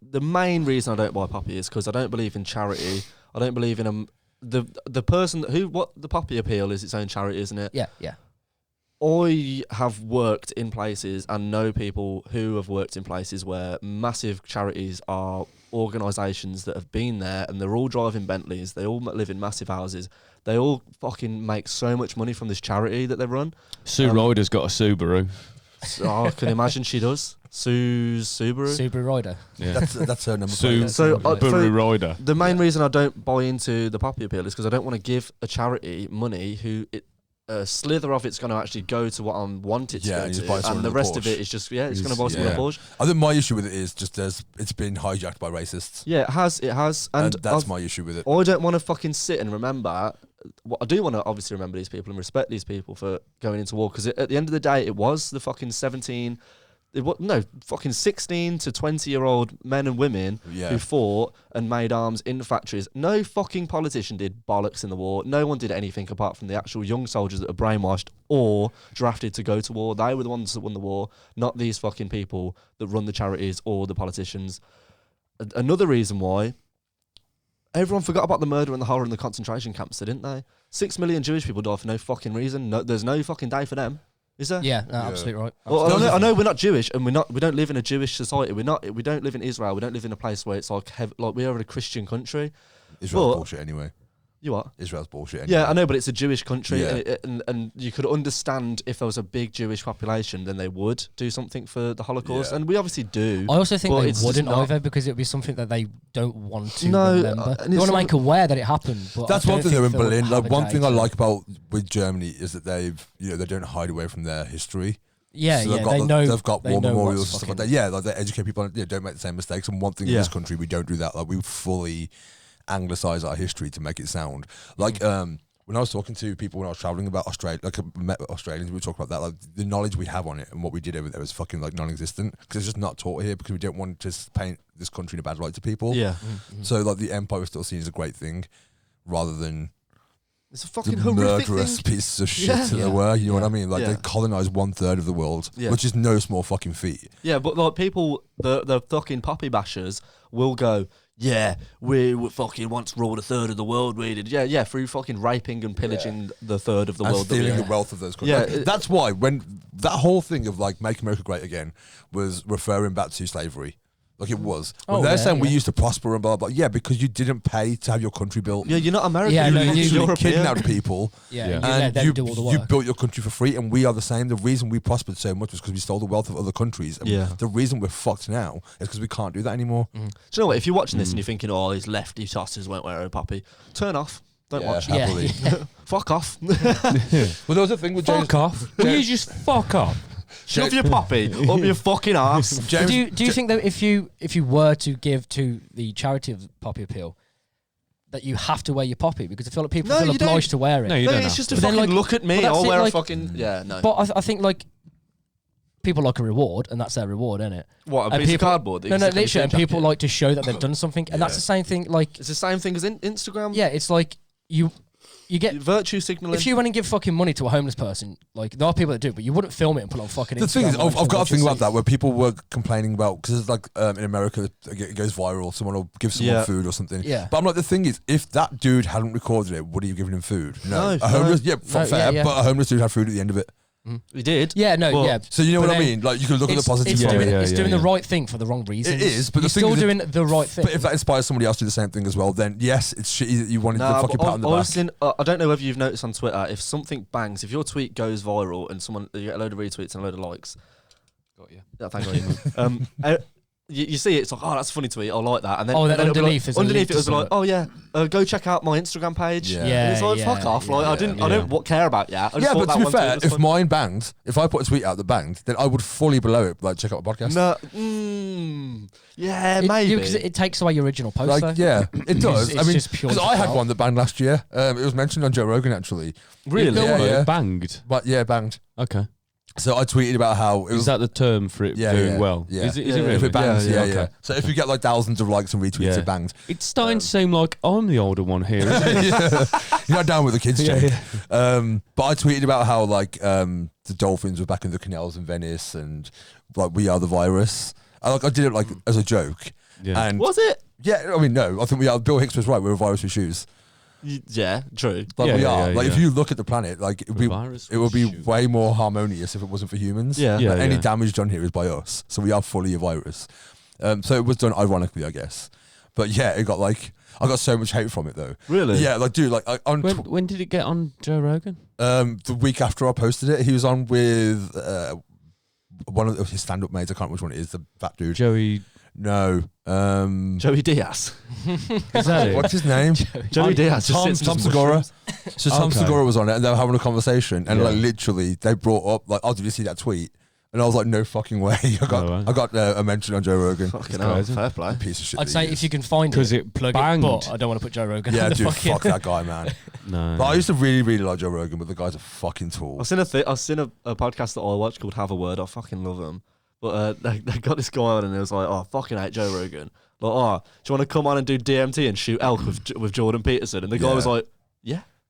the main reason I don't buy a poppy is because I don't believe in charity. I don't believe in the person what the poppy appeal is its own charity, isn't it?
Yeah, yeah.
I have worked in places and know people who have worked in places where massive charities are organisations that have been there and they're all driving Bentleys, they all live in massive houses, they all fucking make so much money from this charity that they run.
Sue Ryder's got a Subaru.
So I can imagine she does. Sue's Subaru.
Subaru Rider.
Yeah.
That's her number.
Sue
plate.
So,
Subaru Rider.
The main reason I don't buy into the poppy appeal is because I don't want to give a charity money who a slither of it's going to actually go to what I want it to
Yeah,
go
and you just buy
to,
someone
and the
a
rest of
Porsche.
it is just it's going to buy someone a
Yeah.
Porsche.
I think my issue with it is just it's been hijacked by racists.
Yeah, it has,
And
and
that's my issue with it.
I don't want to fucking sit and remember. What I do want to obviously remember these people and respect these people for going into war because at the end of the day, it was the fucking 16 to 20-year-old men and women
Yeah.
who fought and made arms in factories. No fucking politician did bollocks in the war. No one did anything apart from the actual young soldiers that were brainwashed or drafted to go to war. They were the ones that won the war, not these fucking people that run the charities or the politicians. Another reason why everyone forgot about the murder and the horror in the concentration camps, didn't they? 6 million Jewish people died for no fucking reason. No, there's no fucking day for them, is there?
Yeah, no, absolutely right.
Well, I know we're not Jewish, and we don't live in a Jewish society. We don't live in Israel. We don't live in a place where it's like we are in a Christian country.
Israel's
But-
bullshit anyway.
You what?
Israel's bullshit anyway.
Yeah, I know, but it's a Jewish country,
Yeah.
and you could understand if there was a big Jewish population, then they would do something for the Holocaust,
Yeah.
and we obviously do.
I also think
But
they
it's just
wouldn't
not-
either because it would be something that they don't want to
No,
remember.
and
They
it's
want to
not-
make aware that it happened. But
That's
I
one
don't
thing though in
think they would
Berlin.
have
Like
a
one
day
thing I
to-
like about with Germany is that they don't hide away from their history.
Yeah,
So
yeah,
they've got
they know.
they've got
they
war
know
memorials
what's
and stuff like
fucking-
that. Yeah, like they educate people on don't make the same mistakes. And one thing in
Yeah.
this country we don't do that. Like we fully anglicize our history to make it sound like when I was talking to people when I was traveling about Australia, like I met Australians, we were talking about that. Like the knowledge we have on it and what we did over there was fucking like non-existent because it's just not taught here because we don't want to paint this country in a bad light to people.
Yeah,
So like the empire was still seen as a great thing, rather than
it's a
the
fucking horrific
murderous
thing.
pieces of shit
Yeah.
that they
Yeah.
were. You know what I
Yeah.
mean? Like
Yeah.
they colonized 1/3 of the world,
Yeah.
which is no small fucking feat.
Yeah, but like people, the fucking poppy bashers will go, yeah, we fucking once ruled a third of the world. We did, yeah, through fucking raping and pillaging the third of the
And
world. that we
stealing the
had.
wealth of those countries.
Yeah,
Like, that's why when that whole thing of like make America great again was referring back to slavery. Like it was. When
Oh,
they're
yeah,
saying we
yeah.
used to prosper and blah blah. Yeah, because you didn't pay to have your country built.
Yeah, you're not American.
Yeah,
you're
no,
fucking
you-
Literally
European.
kidnapped people.
Yeah,
Yeah.
you let
And
them
you,
do all the
you
work.
built your country for free, and we are the same. The reason we prospered so much was because we stole the wealth of other countries. And
Yeah.
the reason we're fucked now is because we can't do that anymore.
Do you know what? If you're watching this and you're thinking, oh, these lefty tossers won't wear a poppy, turn off. Don't
Yeah,
watch.
Yeah,
happily.
yeah.
Fuck off.
Well, there was a thing with James.
Fuck off. Will you just fuck off?
Shove your poppy up your fucking ass.
James
do you think that if you were to give to the charity of Poppy Appeal, that you have to wear your poppy because I feel like people
No,
feel
you don't.
obliged to wear it.
No, you
No,
don't
it's
have
just
to.
a
But then,
fucking
like-
look at me.
well, that's
I'll
it,
wear a
like-
fucking no.
But I think like people like a reward, and that's their reward, isn't it?
What, a
and
piece
people-
of cardboard? that you
No,
can
no,
stick on your
literally, and
jean
people
jacket?
like to show that they've done something, and that's the same thing. Like,
It's the same thing as Instagram.
yeah, it's like you get.
Virtue signaling.
If you went and give fucking money to a homeless person, like there are people that do, but you wouldn't film it and put it on fucking.
The
Instagram
thing is,
or
I've got a
anything,
thing about
just
that where people were complaining about because it's like in America it goes viral. Someone will give someone
Yeah.
food or something.
Yeah.
But I'm like, the thing is, if that dude hadn't recorded it, would he have given him food?
No,
A homeless, yeah,
No,
fair.
yeah.
But a homeless dude had food at the end of it.
We did.
Yeah, no,
But-
yeah.
So you know
But
what I
then
mean? Like you can look at the
It's,
positive
it's
from
Yeah,
doing,
it.
yeah,
it's doing
yeah.
the right thing for the wrong reasons.
is, but the
you're
thing
still
is-
doing the right thing.
But if that inspires somebody else to do the same thing as well, then yes, it's shitty that you wanted the fucking pat on the back.
I don't know whether you've noticed on Twitter, if something bangs, if your tweet goes viral and you get a load of retweets and a load of likes,
got you.
Yeah, thank you. You see it, it's like, oh, that's a funny tweet. I like that. And then,
then
and then
underneath is a link
it was
to
like, oh yeah, go check out my Instagram page.
Yeah.
And it's like, fuck off. Like, I don't care about you. I just
Yeah,
thought
but to
that
be
one
fair,
tweet was
if
fun.
mine banged, if I put a tweet out that banged, then I would fully below it, like, check out my podcast.
No, yeah, maybe.
Because it takes away your original post,
Like,
though.
yeah, it does.
It's
I mean,
just purely
because I had
for
one that banged last year. It was mentioned on Joe Rogan, actually.
Really?
Yeah, yeah.
Banged.
But yeah, banged.
Okay.
So I tweeted about how it was.
Is that the term for it doing well?
Yeah.
Is it
Yeah,
really?
If it bangs,
Yeah,
yeah.
okay.
So if you get like thousands of likes and retweets,
Yeah.
it bangs.
It's starting to seem like I'm the older one here, isn't it?
You're not down with the kids,
Yeah,
Jake. But I tweeted about how like the dolphins were back in the canals in Venice and like we are the virus. I did it like as a joke.
Yeah.
And
Was it?
yeah, I mean no, I think we are. Bill Hicks was right. We're a virus with shoes.
Yeah, true.
Like
Yeah,
we
yeah,
are.
yeah,
Like if
yeah.
you look at the planet, like it would be way more harmonious if it wasn't for humans.
Yeah.
Yeah.
Like, any damage done here is by us, so we are fully a virus. So it was done ironically, I guess. But yeah, it got like I got so much hate from it though.
Really?
Yeah, like dude, like on
When did it get on Joe Rogan?
the week after I posted it, he was on with one of his stand-up mates. I can't remember which one it is. The fat dude.
Joey.
No.
Joey Diaz.
Is that it?
What's his name?
Joey Diaz. just
Tom
sits in his
Segura.
mushrooms.
So Tom
Okay.
Segura was on it, and they were having a conversation, and
Yeah.
like literally, they brought up like, "Oh, did you see that tweet?" And I was like, "No fucking way!"
No way.
I got a mention on Joe Rogan.
Fucking hell,
crazy.
fair play.
Piece of shit.
I'd
that
say
he
if
is.
you can find
'Cause
it,
it
plug
banged.
it. But I don't want to put Joe Rogan.
Yeah,
on the
dude,
fucking-
fuck that guy, man.
No.
But I used to really, really like Joe Rogan, but the guy's a fucking tool.
I've seen a podcast that I watch called Have a Word. I fucking love them. But they got this guy on and it was like, oh, I fucking hate Joe Rogan. Like, oh, do you want to come on and do DMT and shoot elk with Jordan Peterson? And the guy
Yeah.
was like,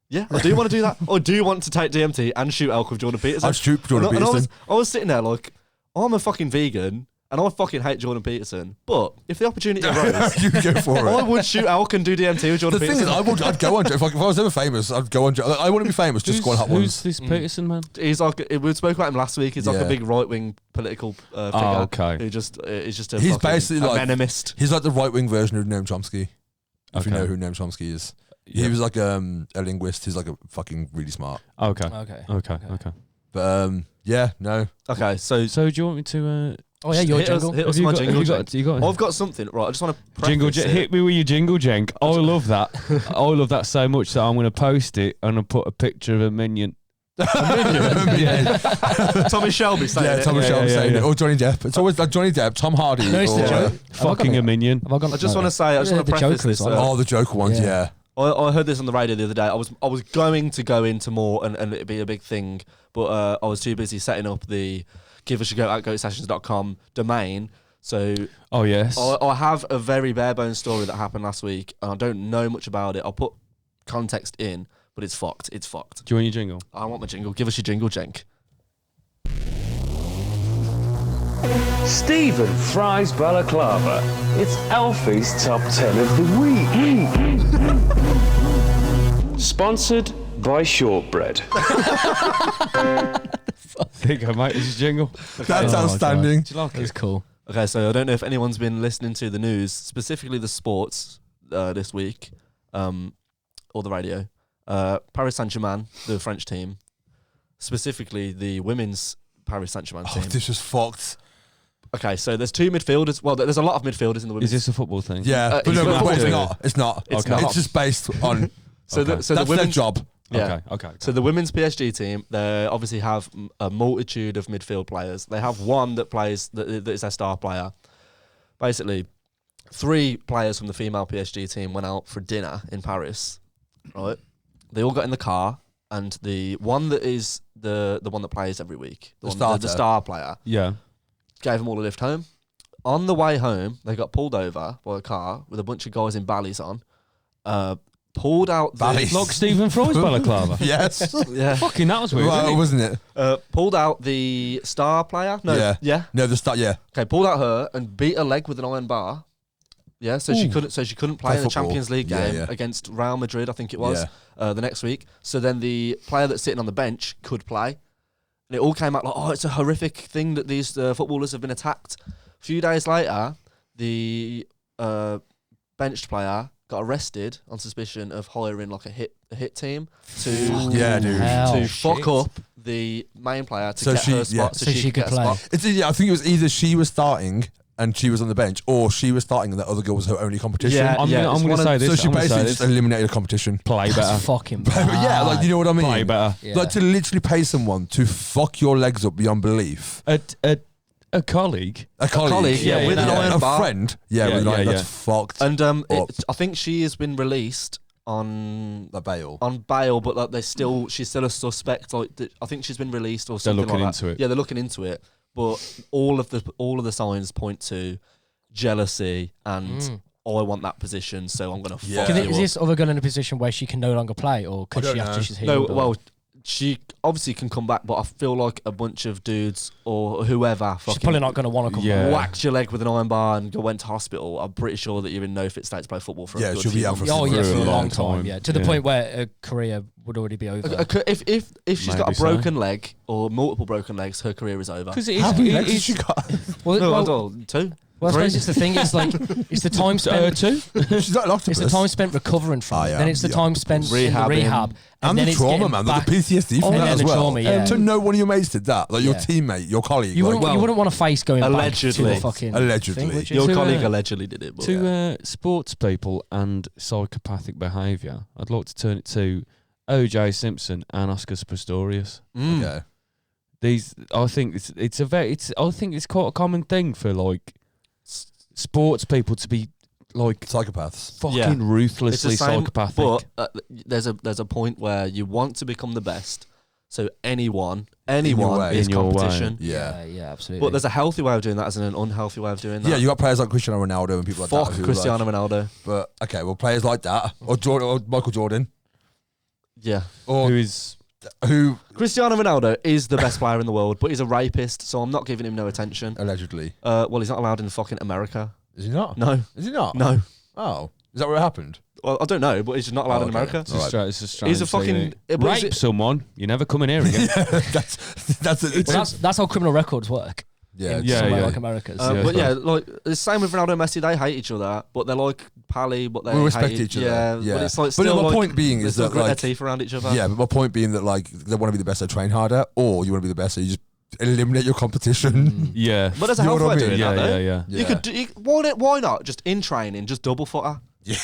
yeah, I do want to do that. Or do you want to take DMT and shoot elk with Jordan Peterson?
I'd shoot Jordan
And I
Peterson.
was sitting there like, I'm a fucking vegan and I fucking hate Jordan Peterson. But if the opportunity arose,
You go for
I
it.
would shoot elk and do DMT with Jordan
The thing
Peterson.
is, I'd go on Joe. If I was ever famous, I'd go on Joe. I wouldn't be famous, just go on hot
Who's
ones.
this Peterson man?
He's like, we spoke about him last week. He's like
Yeah.
a big right-wing political figure.
Oh, okay.
Who just is just a
He's
fucking
basically
a
like-
venomist.
He's like the right-wing version of Noam Chomsky. If you
Okay.
know who Noam Chomsky is.
Yeah.
He was like a linguist. He's like a fucking really smart.
Okay.
Okay.
Okay.
But yeah, no.
Okay, so
So do you want me to?
Oh yeah, your
hit us-
jingle.
hit us
Have you
my
got-
jingle.
have you got- you got-
I've got something. Right, I just want to
Jingle, hit me with your jingle jank. I love that. I love that so much that I'm going to post it and I'll put a picture of a minion.
Yeah,
Tommy Shelby saying it.
Thomas
Yeah,
Shelby
yeah,
saying
yeah.
it. Or Johnny Depp. It's always like Johnny Depp, Tom Hardy.
No, it's the
or,
joke.
Fucking a minion.
Have I got?
I just want to say, I just want to
the
preface
Joker
this.
as well.
oh, the Joker ones,
Yeah.
yeah.
I heard this on the radio the other day. I was going to go into more and it'd be a big thing, but I was too busy setting up the give us a go at goatsessions.com domain. So
Oh yes.
I have a very bare bones story that happened last week, and I don't know much about it. I'll put context in, but it's fucked. It's fucked.
Do you want your jingle?
I want my jingle. Give us your jingle, Jenk.
Stephen Fry's Balaclava. It's Alfie's Top 10 of the Week. Sponsored by Shortbread.
There you go, mate. This is jingle.
That's
Oh,
outstanding.
Do you like
It's
it?
cool.
Okay, so I don't know if anyone's been listening to the news, specifically the sports this week, or the radio. Paris Saint-Germain, the French team, specifically the women's Paris Saint-Germain
Oh,
team.
this was fucked.
Okay, so there's two midfielders. Well, there's a lot of midfielders in the women's.
Is this a football thing?
Yeah, but
it's
no,
not
but it's
football.
not. It's not.
It's
Okay.
not.
It's just based on.
so
okay.
the so
That's
the
their
women's
job.
Yeah.
Okay.
So the women's PSG team, they obviously have a multitude of midfield players. They have one that plays that is their star player. Basically, 3 players from the female PSG team went out for dinner in Paris. Right, they all got in the car, and the one that is the one that plays every week, the
starter.
star player,
Yeah.
gave them all a lift home. On the way home, they got pulled over by a car with a bunch of guys in ballies on. Pulled out the
Ballies.
Like Stephen Fry's balaclava.
Yes.
yeah.
Fucking that was weird.
Well,
Wasn't
wasn't it?
Pulled out the star player. No, yeah.
No, the start. Yeah.
Okay, pulled out her and beat her leg with an iron bar. Yeah, so she
Ooh.
couldn't. So she couldn't play
Play
in the
football.
Champions League
Yeah,
game
yeah.
against Real Madrid. I think it was the next week. So then the player that's sitting on the bench could play, and it all came out like, oh, it's a horrific thing that these footballers have been attacked. A few days later, the benched player got arrested on suspicion of hiring like a hit team to
Yeah, dude.
Hell.
to fuck
shit.
up the main player to
So
get
she-
her spot,
yeah.
so,
So
she
she
could
could
get a
play.
spot.
I think it was either she was starting and she was on the bench, or she was starting and the other girl was her only competition.
Yeah,
I'm
it's
gonna
one
say
of-
this.
So she
I'm gonna say
basically
this.
just eliminated the competition.
Play
That's
better.
fucking
But
bad.
yeah, like you know what I mean.
Play better.
Yeah.
Like to literally pay someone to fuck your legs up beyond belief.
A colleague.
A colleague,
yeah,
with an iron
a
bar.
friend, yeah,
Yeah,
with an
yeah,
iron,
yeah.
that's fucked.
And
up.
I think she has been released on
bail.
bail, but like she's still a suspect. Like I think she's been released or
They're
something
looking
like that.
into it.
Yeah, they're looking into it. But all of the signs point to jealousy and I want that position, so I'm gonna
Yeah.
fuck you
Is
up.
this other girl in a position where she can no longer play, or could
I don't
she after
know.
she's
No,
healed? or-
well, she obviously can come back, but I feel like a bunch of dudes or whoever
she's
fucking
probably not going to want to come
Yeah.
back.
whacked your leg with an iron bar and went to hospital. I'm pretty sure that you're in no fit state to play football for
Yeah,
a good
she'll be
few
out for
months.
Oh yeah,
For
for
a
a long
long
time.
time.
Yeah, to the
Yeah.
point where her career would already be over.
If she's got
Maybe
a
so.
broken leg or multiple broken legs, her career is over.
Because
How many legs has she got?
Well,
No, I
well,
don't. Two.
well, I
Three.
suppose it's the thing. It's like it's the time spent.
two.
She's like an octopus.
It's the time spent recovering from it.
yeah,
Then it's the
yeah.
time spent in the
Rehabbing.
rehab,
And
then
the
it's
trauma,
getting
man.
back.
There's the PTSD from
And
that
then
as
the
well.
trauma, yeah.
To know one of your mates did that, like your
Yeah.
teamate, your colleague.
You
like,
wouldn't want to face going back to
Allegedly.
the fucking
Allegedly.
thing, would you?
Your
To,
colleague allegedly did it. But
To sports people and psychopathic behaviour, I'd like to turn it to O.J. Simpson and Oscar Pistorius.
Okay.
These, I think I think it's quite a common thing for like sports people to be like
Psychopaths.
fucking
Yeah.
ruthlessly
it's the same,
psychopathic.
but there's a point where you want to become the best. So anyone
way.
is
In your way.
competition.
Yeah.
yeah, absolutely.
But there's a healthy way of doing that, as an unhealthy way of doing that.
Yeah, you got players like Cristiano Ronaldo and people like
Fuck
that. who are
Cristiano
like,
Ronaldo.
But okay, well, players like that, or Jordan, or Michael Jordan,
Yeah.
or
who is
who
Cristiano Ronaldo is the best player in the world, but he's a rapist, so I'm not giving him no attention.
allegedly
Well, he's not allowed in fucking America.
is he not?
No,
Is he not?
no.
Oh, is that what happened?
Well, I don't know, but he's just not allowed in
okay.
America.
it's,
Alright.
it's a strange
He's a
thing,
fucking-
isn't
but
it?
is
Rape
it-
someone, you never coming here again.
that's it.
Well, that's how criminal records work.
Yeah,
in
yeah,
somewhere
yeah.
like America's.
Yeah,
But
it's
yeah, like the same with Ronaldo and Messi. They hate each other, but they're like pally, but they
We respect
hate
each other.
Yeah,
Yeah.
but it's like
But
still
my
like,
point being
they
is
still
that,
grit
like-
their teeth around each other.
Yeah, but my point being that like they want to be the best, so train harder, or you want to be the best, so you just eliminate your competition.
Yeah.
But there's a
You know
healthy
what
way
I
of
mean?
doing that, though.
yeah.
You could why not just in training, just double footer?
Yeah.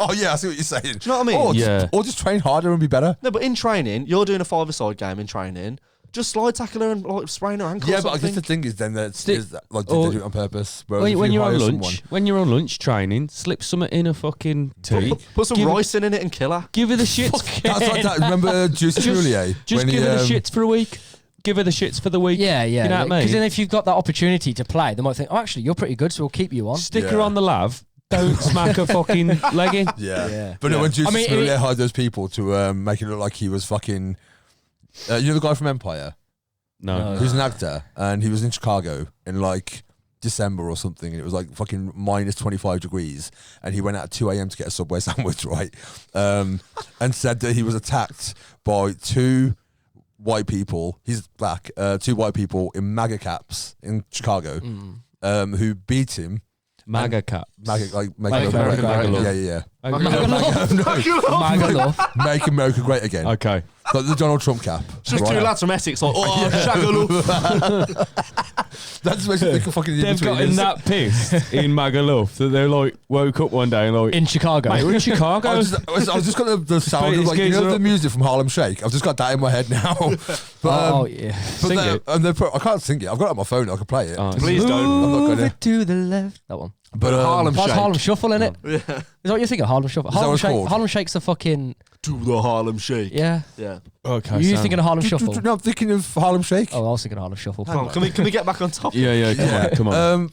Oh yeah, I see what you're saying.
Do you know what I mean?
Or just,
Yeah.
or just train harder and be better.
No, but in training, you're doing a five-a-side game in training. Just slide tackle her and like sprain her ankle.
Yeah,
or
but I guess
something.
the thing is then that
Stick-
is that, like did
or-
they do it on purpose? Whereas if
When
you
you're on
hire
lunch,
someone-
when you're on lunch training, slip something in a fucking tea.
Put some
Give-
ricin in it and kill her.
Give her the shits.
that's like that. Remember Juicy Juliet?
Just
when
give her the
he,
shits for a week. Give her the shits for the week.
Yeah, yeah.
You know what I
Because
mean?
then if you've got that opportunity to play, they might think, oh, actually, you're pretty good, so we'll keep you on.
Stick her
Yeah.
on the lav. Don't smack her fucking leg in.
Yeah.
Yeah.
But no, when Juicy
I mean,
Juliet hired those people to make it look like he was fucking. You know the guy from Empire?
No.
Who's an actor, and he was in Chicago in like December or something, and it was like fucking minus 25 degrees, and he went out at 2 a.m. to get a Subway sandwich, right? And said that he was attacked by two white people. He's black. Two white people in MAGA caps in Chicago, who beat him.
MAGA cap.
MAGA, like make
Make
America
America
great.
great.
Yeah.
Maga love.
Make America great again.
Okay.
Like the Donald Trump cap.
Just
Right.
two lads from Essex, like, oh, Shagaloo.
That just makes me think of fucking the
They've gotten
in-betweeners.
that pissed in MAGA love that they're like woke up one day and like
In Chicago.
mate, we're in Chicago.
I've just got the sound of like, you know, the music from Harlem Shake. I've just got that in my head now. But,
Oh, yeah.
but
Sing
they-
it.
and I can't sing it. I've got it on my phone. I can play it.
Oh,
Please don't.
I'm not
Move
gonna.
it to the left. That one.
But
Harlem
That's
Shake.
Harlem Shuffle, innit?
Yeah.
Is that what you're thinking? Harlem Shuffle.
that what
Harlem
it's
Shake.
called?
Harlem Shake's a fucking.
To the Harlem Shake.
Yeah.
Yeah.
okay.
You
Sam.
thinking of Harlem Shuffle?
No, I'm thinking of Harlem Shake.
Oh, I was thinking of Harlem Shuffle.
Come on, can we get back on top?
Yeah, come on.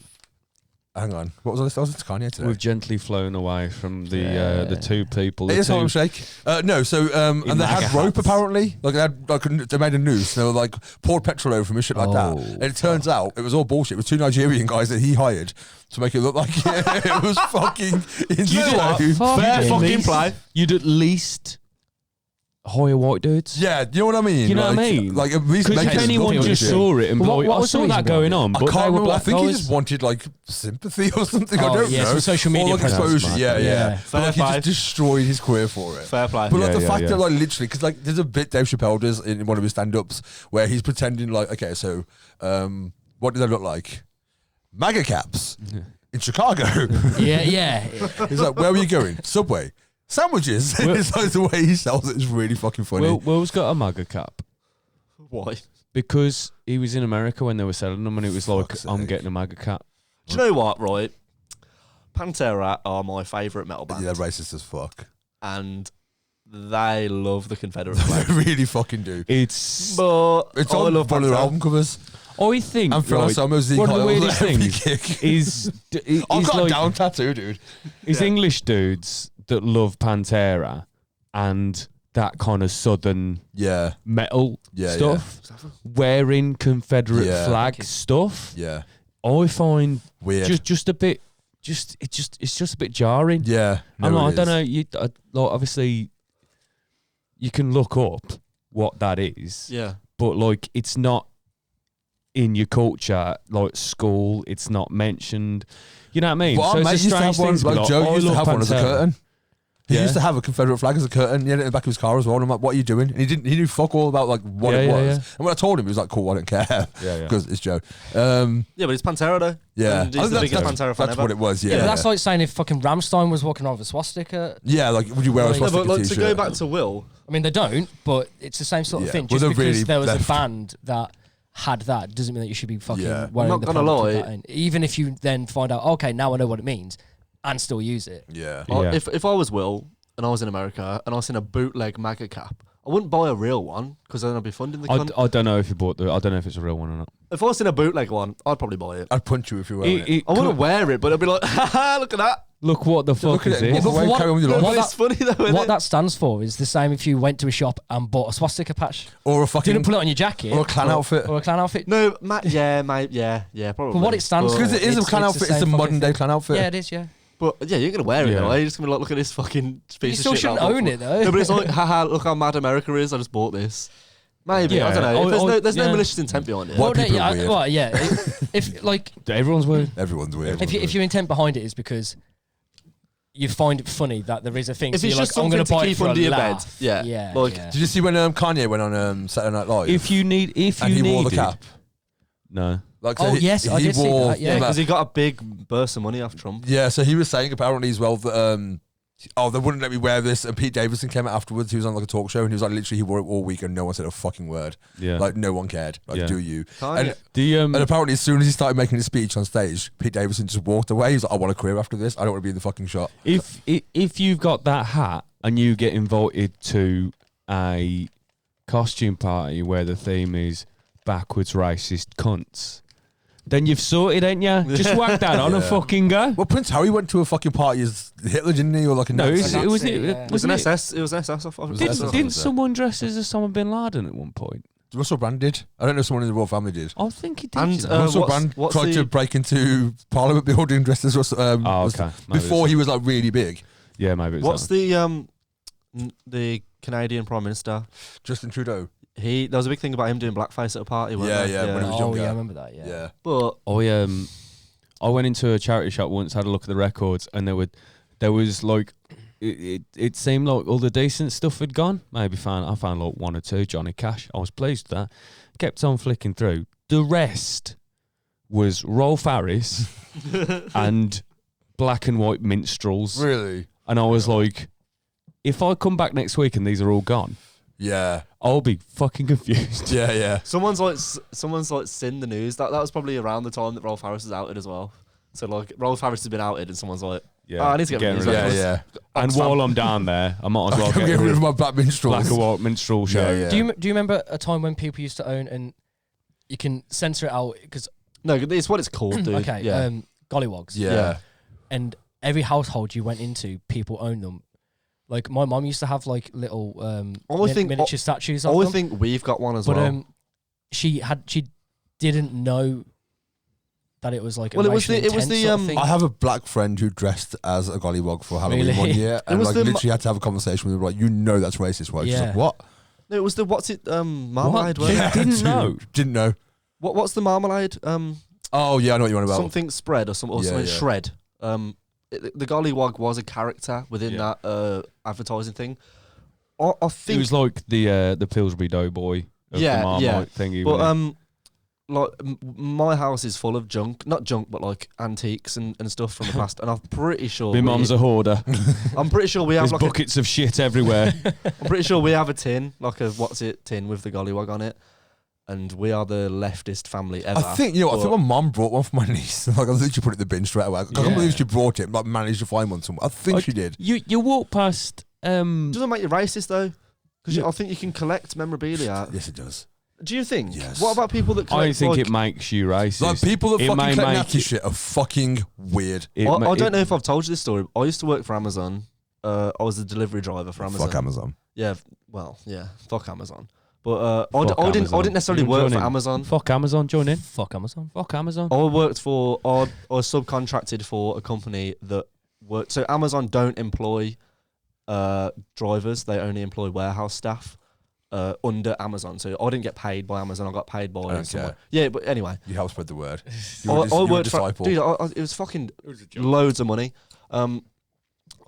Hang on. What was I listening to Kanye today?
We've gently flown away from the two people.
It
The
is Harlem
two,
Shake. No, so and they
MAGA
had rope
hats.
apparently. Like they had they made a noose. They were like poured petrol over from and shit like that.
Oh.
And it turns out it was all bullshit. It was two Nigerian guys that he hired to make it look like it was fucking insane.
You'd
Fair
at
fucking
least-
play.
You'd at least higher white dudes.
Yeah, you know what I mean?
You know
like,
what I mean?
Like, at least
Because
make
if
it
anyone
look
just
legit.
saw it and be
What-
like,
what
I
was the
saw
reason
that going
behind
on,
I
but
can't
they were
remember. I
black
think he
guys.
just wanted like sympathy or something. I
Oh,
don't
yeah,
know.
some social media
or like
presence.
exposure. Yeah, yeah.
Yeah.
But like, he
Fair
just destroyed his career for it.
Fair play.
But like
Yeah,
the
yeah,
fact
yeah.
that like literally, because like there's a bit Dave Chappelle does in one of his stand-ups where he's pretending like, okay, so what do they look like? MAGA caps in Chicago.
Yeah.
He's like, where were you going? Subway. Sandwiches. It's like the way he sells it is really fucking funny.
Will's got a MAGA cap
Why?
because he was in America when they were selling them, and it was like,
Fuck's
I'm
sake.
getting a MAGA cap.
Do you know what, right? Pantera are my favourite metal band.
Yeah, they're racist as fuck.
And they love the Confederate
They
flag.
really fucking do.
It's.
But
It's
I
on
love
one of their
Pantera.
album covers.
I think
And Phil
right,
Anselmo, Zeke
one of the
Kyle,
weirdest
every
things
kick.
is
I've got a
like,
down tattoo, dude.
is
Yeah.
English dudes that love Pantera and that kind of southern
Yeah,
metal
Yeah,
stuff, wearing Confederate
Yeah.
flag stuff.
yeah.
I find
Weird.
just a bit, it's just a bit jarring.
Yeah.
I'm
no,
like,
it
I don't
is.
know. Like, obviously, you can look up what that is,
Yeah.
but like, it's not in your culture, like school. It's not mentioned. You know what I mean?
But our
So
mate
it's a
used to have
strange
one,
thing to be
like Joe
I
used to
love
have one as a
Pantera.
curtain. He
Yeah.
used to have a Confederate flag as a curtain. He had it in the back of his car as well. And I'm like, what are you doing? And he knew fuck all about like what
Yeah,
it
yeah,
was.
yeah.
And when I told him, he was like, cool, I don't care.
Yeah, yeah.
Because it's Joe.
Yeah, but it's Pantera though.
Yeah.
And
I
he's
think
the biggest
that's
Pantera fan
That's
ever.
what it was, yeah.
Yeah, but that's like saying if fucking Rammstein was walking around with a swastika.
Yeah, like, would you wear a
Yeah,
Yeah,
swastika
but like, to
t-shirt?
go back to Will,
I mean, they don't, but it's the same sort of
Yeah.
thing.
Well,
Just
they're
because
really
there was
left.
a band that had that doesn't mean that you should be fucking
Yeah.
wearing
I'm not
the
gonna
product with
lie.
that in. Even if you then find out, okay, now I know what it means, and still use it.
Yeah.
Yeah.
if I was Will and I was in America and I was in a bootleg MAGA cap, I wouldn't buy a real one because then I'd be funding the cunt.
I don't know if you bought I don't know if it's a real one or not.
If I was in a bootleg one, I'd probably buy it.
I'd punch you if you were wearing it.
I wouldn't wear it, but I'd be like, haha, look at that.
Look what the fuck
Look at
is
it.
this?
Walk away,
what-
carry on with your
No,
life.
but
What
it's funny though, isn't
What
it?
that stands for is the same if you went to a shop and bought a swastika patch.
Or a fucking...
Didn't put it on your jacket.
Or a clan outfit.
Or a clan outfit.
No, yeah, mate, yeah, probably.
But what it stands
Because it is a
It's-
clan
it's the
outfit. It's a
same fucking
modern day
thing.
clan outfit.
Yeah, it is, yeah.
But yeah, you're gonna wear it
Yeah.
though. You're just gonna be like, look at this fucking piece
You
of
still
shit.
shouldn't
that I bought
own
for-
it, though.
No, but it's like, haha, look how mad America is. I just bought this. Maybe
Yeah.
I don't know. If there's no
yeah.
malicious intent behind it.
What?
Well,
people
yeah,
are weird.
well, yeah. If like
Everyone's weird.
Everyone's weird.
if your intent behind it is because you find it funny that there is a thing,
If
so
it's
you're
just
like, I'm
something
going
to
buy it
keep
for
under
a
your bed,
laugh.
yeah.
yeah.
Like,
yeah.
Did you see when Kanye went on Saturday Night Live?
If you
and he wore the cap.
No.
Like,
Oh, yes, I did see that,
yeah,
yeah.
because he got a big burst of money off Trump.
Yeah, so he was saying apparently as well that they wouldn't let me wear this, and Pete Davidson came out afterwards. He was on like a talk show, and he was like, literally, he wore it all week, and no one said a fucking word.
Yeah.
Like no one cared. Like,
Yeah.
do you?
Kanye.
And apparently, as soon as he started making his speech on stage, Pete Davidson just walked away. He was like, I want a career after this. I don't want to be in the fucking shot.
if you've got that hat and you get invited to a costume party where the theme is backwards racist cunts, then you've sorted, ain't you? Just whack that on and
Yeah.
fucking go.
Well, Prince Harry went to a fucking party as Hitler, didn't he? Or like a
No,
Nazi.
it was
Nazi,
it,
yeah.
It was an
wasn't it?
SS. It was an SS.
Didn't someone dress as Osama bin Laden at one point?
Russell Brand did. I don't know if someone in the royal family did.
I think he did.
And,
you know.
Russell
what's-
Brand
what's
tried
the-
to break into Parliament building dressed as Russell.
okay. Maybe
Before
it's-
he was like really big.
Yeah, maybe it's
What's
that.
the Canadian Prime Minister?
Justin Trudeau.
There was a big thing about him doing blackface at a party. Wasn't
Yeah,
there?
when he was
Oh,
younger.
yeah, I remember that, yeah.
Yeah.
But
I went into a charity shop once, had a look at the records, and there was like it seemed like all the decent stuff had gone. I found like one or two Johnny Cash. I was pleased with that. Kept on flicking through. The rest was Rolf Harris and black and white minstrels.
Really?
And I was like, if I come back next week and these are all gone,
Yeah.
I'll be fucking confused.
Yeah, yeah.
someone's seen the news. That was probably around the time that Rolf Harris was outed as well. So like Rolf Harris has been outed, and someone's like,
Yeah,
I need to get
getting
these
rid of
records.
Yeah, yeah.
And while I'm down there, I might as well
I'm getting rid of my black minstrels.
black and white minstrel show.
Yeah, yeah.
Do you remember a time when people used to own, and you can censor it out because
No, it's what it's called, dude.
okay,
Yeah.
gollywogs.
Yeah.
Yeah.
And every household you went into, people owned them. Like my mum used to have like little miniature statues of
I
them.
think we've got one as
But
well.
she didn't know that it was like
Well,
a
it was
racially
the- it was
intense
the,
sort of thing?
I have a black friend who dressed as a gollywog for Halloween
Really?
one year, and
was
like
the
literally had to have a conversation with him, like, you know that's racist, right? She's
Yeah.
like, what?
No, it was the marmalade.
What?
Wasn't
Yeah.
it?
Didn't
dude,
know.
Didn't know.
What's the marmalade?
Oh yeah, I know what you want about.
Something spread or something
Yeah, yeah.
shred. The gollywog was a character within
Yeah.
that advertising thing. I
It
think,
was like the Pillsbury Doughboy of
Yeah,
the Marmite
yeah.
thingy.
but
wasn't it?
like my house is full of junk, not junk, but like antiques and stuff from the past, and I'm pretty sure
My mum's a hoarder.
I'm pretty sure we have
There's
like
buckets of shit everywhere.
I'm pretty sure we have a tin, like a tin with the gollywog on it, and we are the leftist family ever.
I think I think
But-
my mum brought one for my niece. Like I literally put it in the bin straight away. I can't
Yeah.
believe she brought it. Like managed to find one somewhere. I think she did.
You walk past.
doesn't make you racist though, because
Yeah.
I think you can collect memorabilia.
Yes, it does.
Do you think?
Yes.
What about people that
I
collect?
think
like,
it makes you racist.
Like people that
It
fucking
may
collect
make
Nazi
it-
shit are fucking weird.
I don't know if I've told you this story. I used to work for Amazon. I was a delivery driver for Amazon.
Fuck Amazon.
Yeah, fuck Amazon. But I
Fuck
didn't
Amazon.
necessarily
You
work
join
for
in.
Amazon.
Fuck Amazon, join in.
Fuck Amazon.
Fuck Amazon.
I worked for. I was subcontracted for a company that worked. So Amazon don't employ drivers. They only employ warehouse staff under Amazon. So I didn't get paid by Amazon. I got paid by
don't
someone.
care.
Yeah, but anyway,
You help spread the word.
I worked for.
disciple.
Dude, it was fucking loads of money.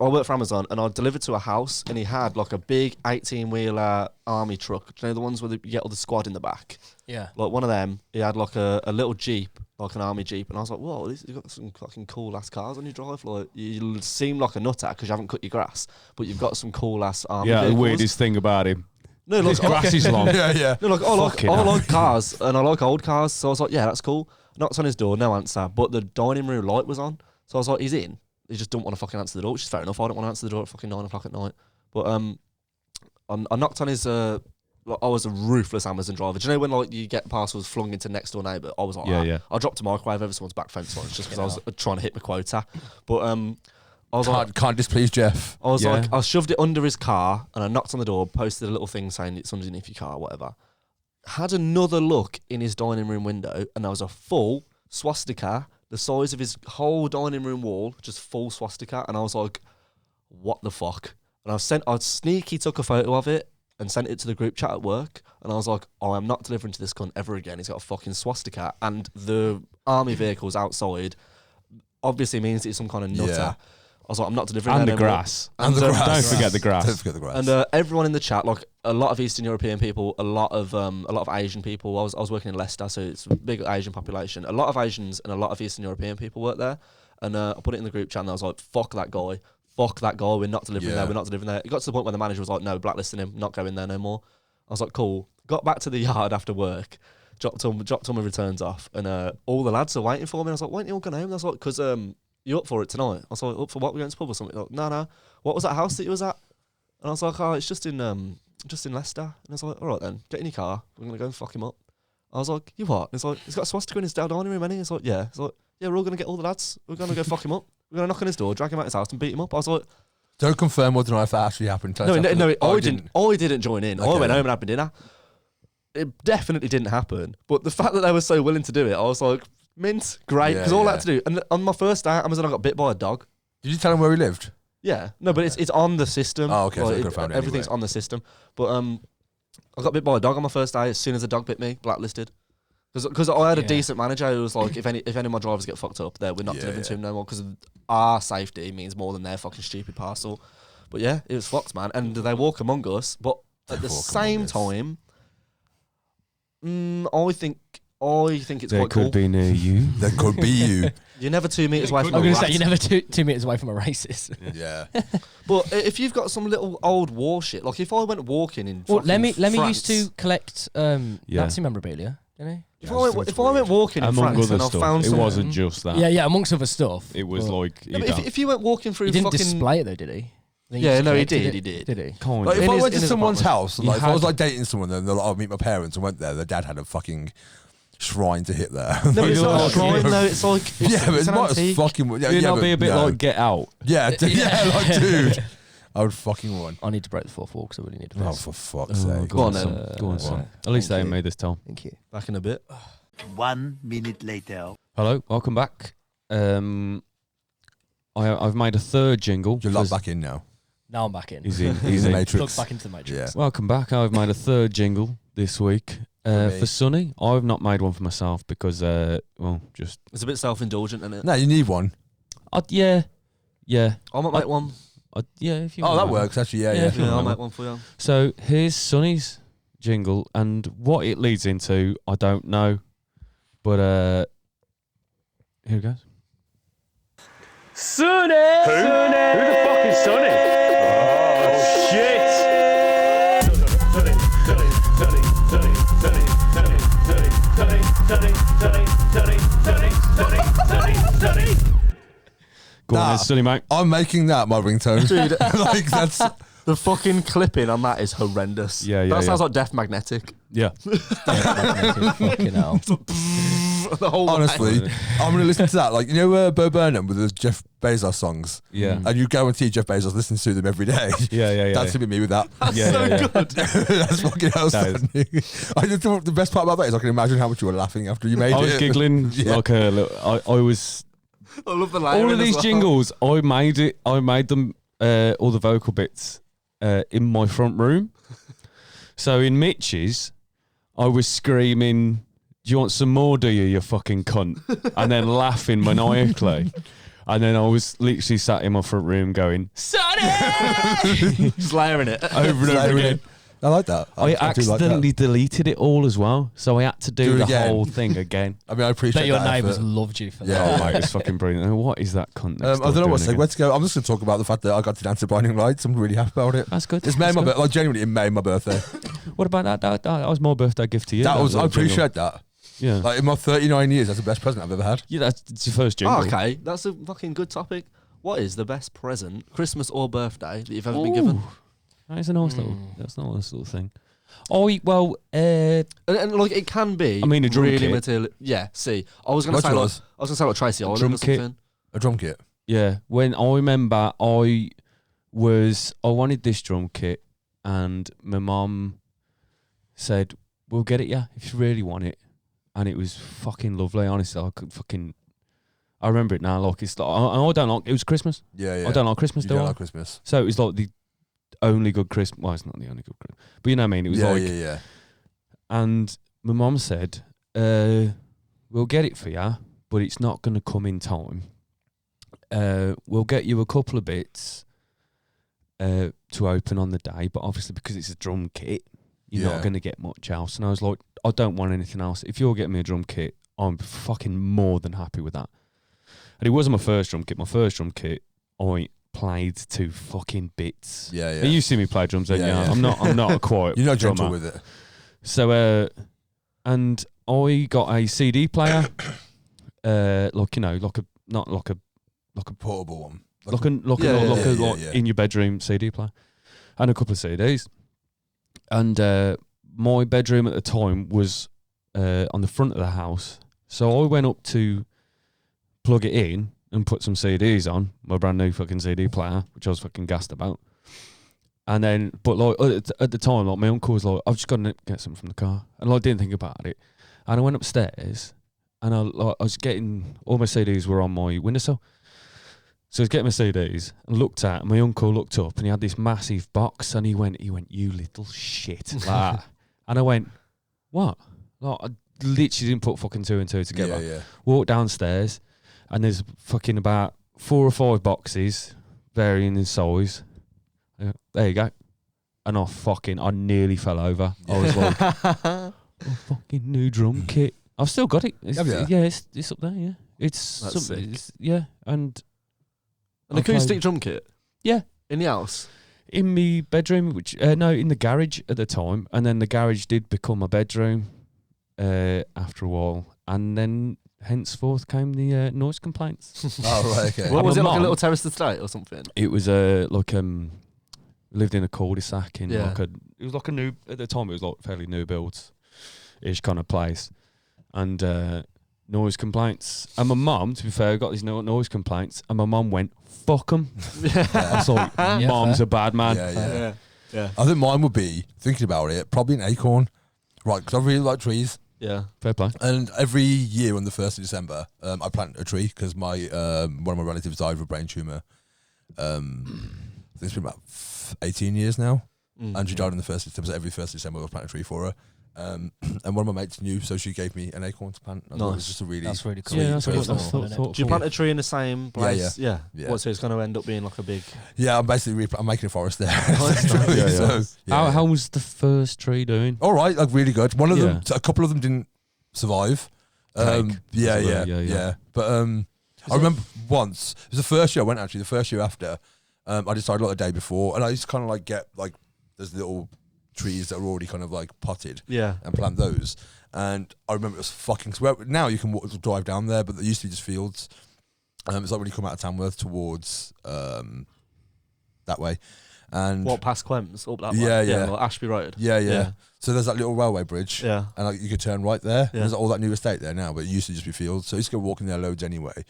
I worked for Amazon and I delivered to a house and he had like a big 18-wheeler army truck. Do you know the ones where you get all the squad in the back?
Yeah.
Like one of them, he had like a little Jeep, like an army Jeep. And I was like, whoa, you've got some fucking cool ass cars on your drive. Like, you seem like a nutter because you haven't cut your grass, but you've got some cool ass army
Yeah, the
vehicles.
weirdest thing about him.
No,
His
like,
grass is long.
yeah.
no, like,
Fucking
I
hell.
like cars and I like old cars. So I was like, yeah, that's cool. Knocked on his door, no answer. But the dining room light was on. So I was like, he's in. He just don't want to fucking answer the door, which is fair enough. I don't want to answer the door at fucking 9 o'clock at night. But I knocked on his. Like, I was a ruthless Amazon driver. Do you know when like you get parcels flung into next door neighbour? I was like,
Yeah,
that.
yeah.
I dropped a microwave over someone's back fence once just because I was trying to hit my quota. But I was like,
Can't displease Jeff.
I was
Yeah.
like, I shoved it under his car and I knocked on the door, posted a little thing saying it's underneath your car, whatever. Had another look in his dining room window and there was a full swastika, the size of his whole dining room wall, just full swastika. And I was like, what the fuck? And I sneaky took a photo of it and sent it to the group chat at work. And I was like, I am not delivering to this cunt ever again. He's got a fucking swastika. And the army vehicles outside obviously means it's some kind of nutter.
Yeah.
I was like, I'm not delivering
And
there
the
no more.
grass.
And the grass.
Don't forget the grass.
Don't forget the grass.
And everyone in the chat, like a lot of Eastern European people, a lot of Asian people. I was working in Leicester, so it's a big Asian population. A lot of Asians and a lot of Eastern European people work there. And I put it in the group chat and I was like, fuck that guy. We're not delivering there. We're not delivering there. It got to the point where the manager was like, no, blacklisting him, not going there no more. I was like, cool. Got back to the yard after work, dropped all my returns off, and all the lads are waiting for me. I was like, why aren't you all going home? And I was like, because you up for it tonight? I was like, up for what? We're going to pub or something? Like, no. What was that house that you was at? And I was like, oh, it's just in Leicester. And I was like, all right then, get in your car. We're going to go and fuck him up. I was like, you what? And it's like, he's got a swastika in his dining room, and he's like, yeah. It's like, yeah, we're all going to get all the lads. We're going to go fuck him up. We're going to knock on his door, drag him out his house and beat him up. I was like,
Don't confirm or deny if that actually happened. Tell us after.
I didn't join in. I
Okay.
went home and had my dinner. It definitely didn't happen. But the fact that they were so willing to do it, I was like, mint, great. Because all I had to do, and on my first day at Amazon, I got bit by a dog.
Did you tell him where he lived?
Yeah, no, but it's on the system.
Oh, okay, so
Like,
they could've found it
everything's
anyway.
on the system. But I got bit by a dog on my first day. As soon as the dog bit me, blacklisted. Because I had a
Yeah.
decent manager who was like, if any of my drivers get fucked up, we're not delivering to him no more because our safety means more than their fucking stupid parcel. But yeah, it was fucked, man. And they walk among us, but at the same time, I think it's
They
quite
could
cool.
be near you.
That could be you.
You're never 2 meters away from
I'm
a
going to
rat.
say you're never 2 meters away from a racist.
Yeah.
But if you've got some little old war shit, like if I went walking in,
Well, Lemmy
France,
used to collect Nazi memorabilia, didn't he?
If I went walking in
Among
France
other
and I
stuff,
found
it
some,
wasn't just that.
Yeah, amongst other stuff.
It was
But
like
No, but if you went walking through
he didn't
fucking
display it though, did he? I think
Yeah,
just
no, he
collected
did,
it.
he did.
Did he?
kind
Like,
of.
if I
his-
went
in
to
his
someone's
apartment.
house, like if I
had-
was like dating someone, then they're like, I'll meet my parents and went there. Their dad had a fucking shrine to hit there.
No, but it's not a
Like,
shrine
yeah.
though. It's like
yeah, but
it's
it's
an
not as
antique.
fucking. Yeah,
You'd
yeah,
not
but
be a bit
no.
like Get Out.
Yeah, like dude, I would fucking run.
I need to break the fourth wall because I really need to
Oh,
piss.
for fuck's sake!
Go on then.
Go on,
Go
son.
on.
At least
Thank
they
you.
made this time.
Thank you.
Back in a bit.
1 minute later.
Hello, welcome back. I've made a third jingle.
You're locked back in now.
Now I'm back in.
He's in.
He's
He's
in
in.
Matrix.
Look back into the Matrix.
Yeah.
Welcome back. I've made a third jingle this week for Sonny. I've not made one for myself because, just
It's a bit self-indulgent, isn't it?
No, you need one.
yeah.
I might make one.
If you.
Oh,
want
that works actually. Yeah,
Yeah,
yeah.
if you
Yeah, I'll
want
make one for you.
So here's Sonny's jingle, and what it leads into, I don't know, but here it goes.
Sonny! Who? Who the fuck is Sonny? Oh, shit!
Go on,
Nah.
then, Sonny, mate.
I'm making that my ringtone.
Dude.
Like that's
The fucking clipping on that is horrendous.
Yeah,
That sounds like Death Magnetic.
Yeah.
Fucking hell.
The whole
honestly.
way.
I'm gonna listen to that. Like, you know, Bo Burnham with the Jeff Bezos songs.
Yeah.
And you guarantee Jeff Bezos listens to them every day.
Yeah.
That's gonna be me with that.
Yeah.
That's fucking outstanding. I just thought the best part about that is I can imagine how much you were laughing after you made it.
I was giggling
Yeah.
like a little. I was.
I love the line.
All of these jingles, I made them, all the vocal bits, in my front room. So in Mitch's, I was screaming, "Do you want some more, do you fucking cunt?" And then laughing maniacally. And then I was literally sat in my front room going, "Sonny!"
Just layering it.
over and over
Layering
again.
it. I like that.
I
do like
accidentally deleted it all as well. So I had to do
it
the
again.
whole thing again.
that. I mean, I appreciate
Bet your
that
neighbours
effort.
loved you for
Yeah.
that.
Oh, mate, it's fucking brilliant. And what is that cunt?
I don't know what to say. Where to go? I'm just going to talk about the fact that I got to dance to Blinding Lights. I'm really happy about it.
That's good.
It's May,
That's
my
good.
birthday. Like, genuinely, in May, my birthday.
What about that? That was my birthday gift to you.
I
little jingle.
appreciate that.
Yeah.
Like, in my 39 years, that's the best present I've ever had.
Yeah, that's your first jingle.
Oh, okay, that's a fucking good topic. What is the best present, Christmas or birthday, that you've ever been given?
That is a nice little thing. Oh, well,
And like it can be.
I mean, a drum
really
kit.
material. Yeah. See, I was gonna
What's
say like,
yours?
Tracy Island
drum
or
kit.
something.
A drum kit.
yeah. When I remember, I wanted this drum kit, and my mum said, "We'll get it, yeah, if you really want it." And it was fucking lovely. Honestly, I remember it now. Like it's like I don't like. It was Christmas.
Yeah.
I don't like Christmas.
You
Do
don't
I?
like Christmas.
So it was like the only good Christmas. Well, it's not the only good Christmas, but you know what I mean. It was like.
Yeah.
And my mum said, "We'll get it for you, but it's not going to come in time. We'll get you a couple of bits to open on the day, but obviously because it's a drum kit, you're not going to get much else." And I was like, "I don't want anything else. If you're getting me a drum kit, I'm fucking more than happy with that." And it wasn't my first drum kit. My first drum kit, I played to fucking bits.
Yeah.
And you see me play drums, don't you?
Yeah.
I'm not a quiet
You're not
drummer.
gentle with it.
So, and I got a CD player, like a
Portable one.
in your bedroom CD player, and a couple of CDs. And my bedroom at the time was on the front of the house, so I went up to plug it in and put some CDs on my brand new fucking CD player, which I was fucking gassed about. And then, but like at the time, like my uncle was like, "I've just got to get something from the car," and I didn't think about it. And I went upstairs, and I was getting all my CDs were on my windowsill. So I was getting my CDs and looked at, and my uncle looked up, and he had this massive box, and he went, "You little shit," like that. And I went, "What?" Like, I literally didn't put fucking two and two together.
Yeah.
Walked downstairs, and there's fucking about 4 or 5 boxes, varying in size. There you go. And I nearly fell over. I was like, "Oh, fucking new drum kit." I've still got it.
Have you?
Yeah, it's up there. Yeah, it's
That's
something.
sick.
Yeah, and
An
I
acoustic
played-
drum kit.
Yeah.
In the house.
in my bedroom, which no, in the garage at the time, and then the garage did become a bedroom after a while, and then henceforth came the noise complaints.
Oh, right, okay.
What was
my
it, like a
mum-
little terraced estate or something?
It was lived in a cul-de-sac in
Yeah.
it was like a new, at the time it was like fairly new builds ish kind of place, and noise complaints. And my mum, to be fair, got these noise complaints, and my mum went, "Fuck 'em." I was like, "Mum's
fair.
a bad man."
Yeah. I think mine would be, thinking about it, probably an acorn. Right, because I really like trees.
Yeah.
Fair play.
And every year on the 1st of December, I plant a tree because my one of my relatives died of a brain tumour. I think it's been about 18 years now. And she died on the 1st of December, so every 1st of December I plant a tree for her. And one of my mates knew, so she gave me an acorn to plant. It was just a really
That's really cool.
Yeah, that's
personal.
thoughtful.
Do you plant a tree in the same place?
Yeah.
What, so it's going to end up being like a big...
Yeah, I'm basically I'm making a forest there.
Nice.
So, yeah.
How was the first tree doing?
All right, like really good. One of them,
Yeah.
a couple of them didn't survive.
Craig.
Yeah. But I remember once, it was the first year I went actually, the first year after, I decided like the day before, and I used to kind of like get like, there's little trees that are already kind of like potted and plant those. And I remember it was fucking, now you can drive down there, but there used to be just fields. It's like when you come out of Tamworth towards that way. And
What, past Quems? Up that way?
Yeah.
Like Ashby Road?
Yeah. So there's that little railway bridge.
Yeah.
And like you could turn right there.
Yeah.
There's all that new estate there now, but it used to just be fields. So I used to go walking there loads anyway.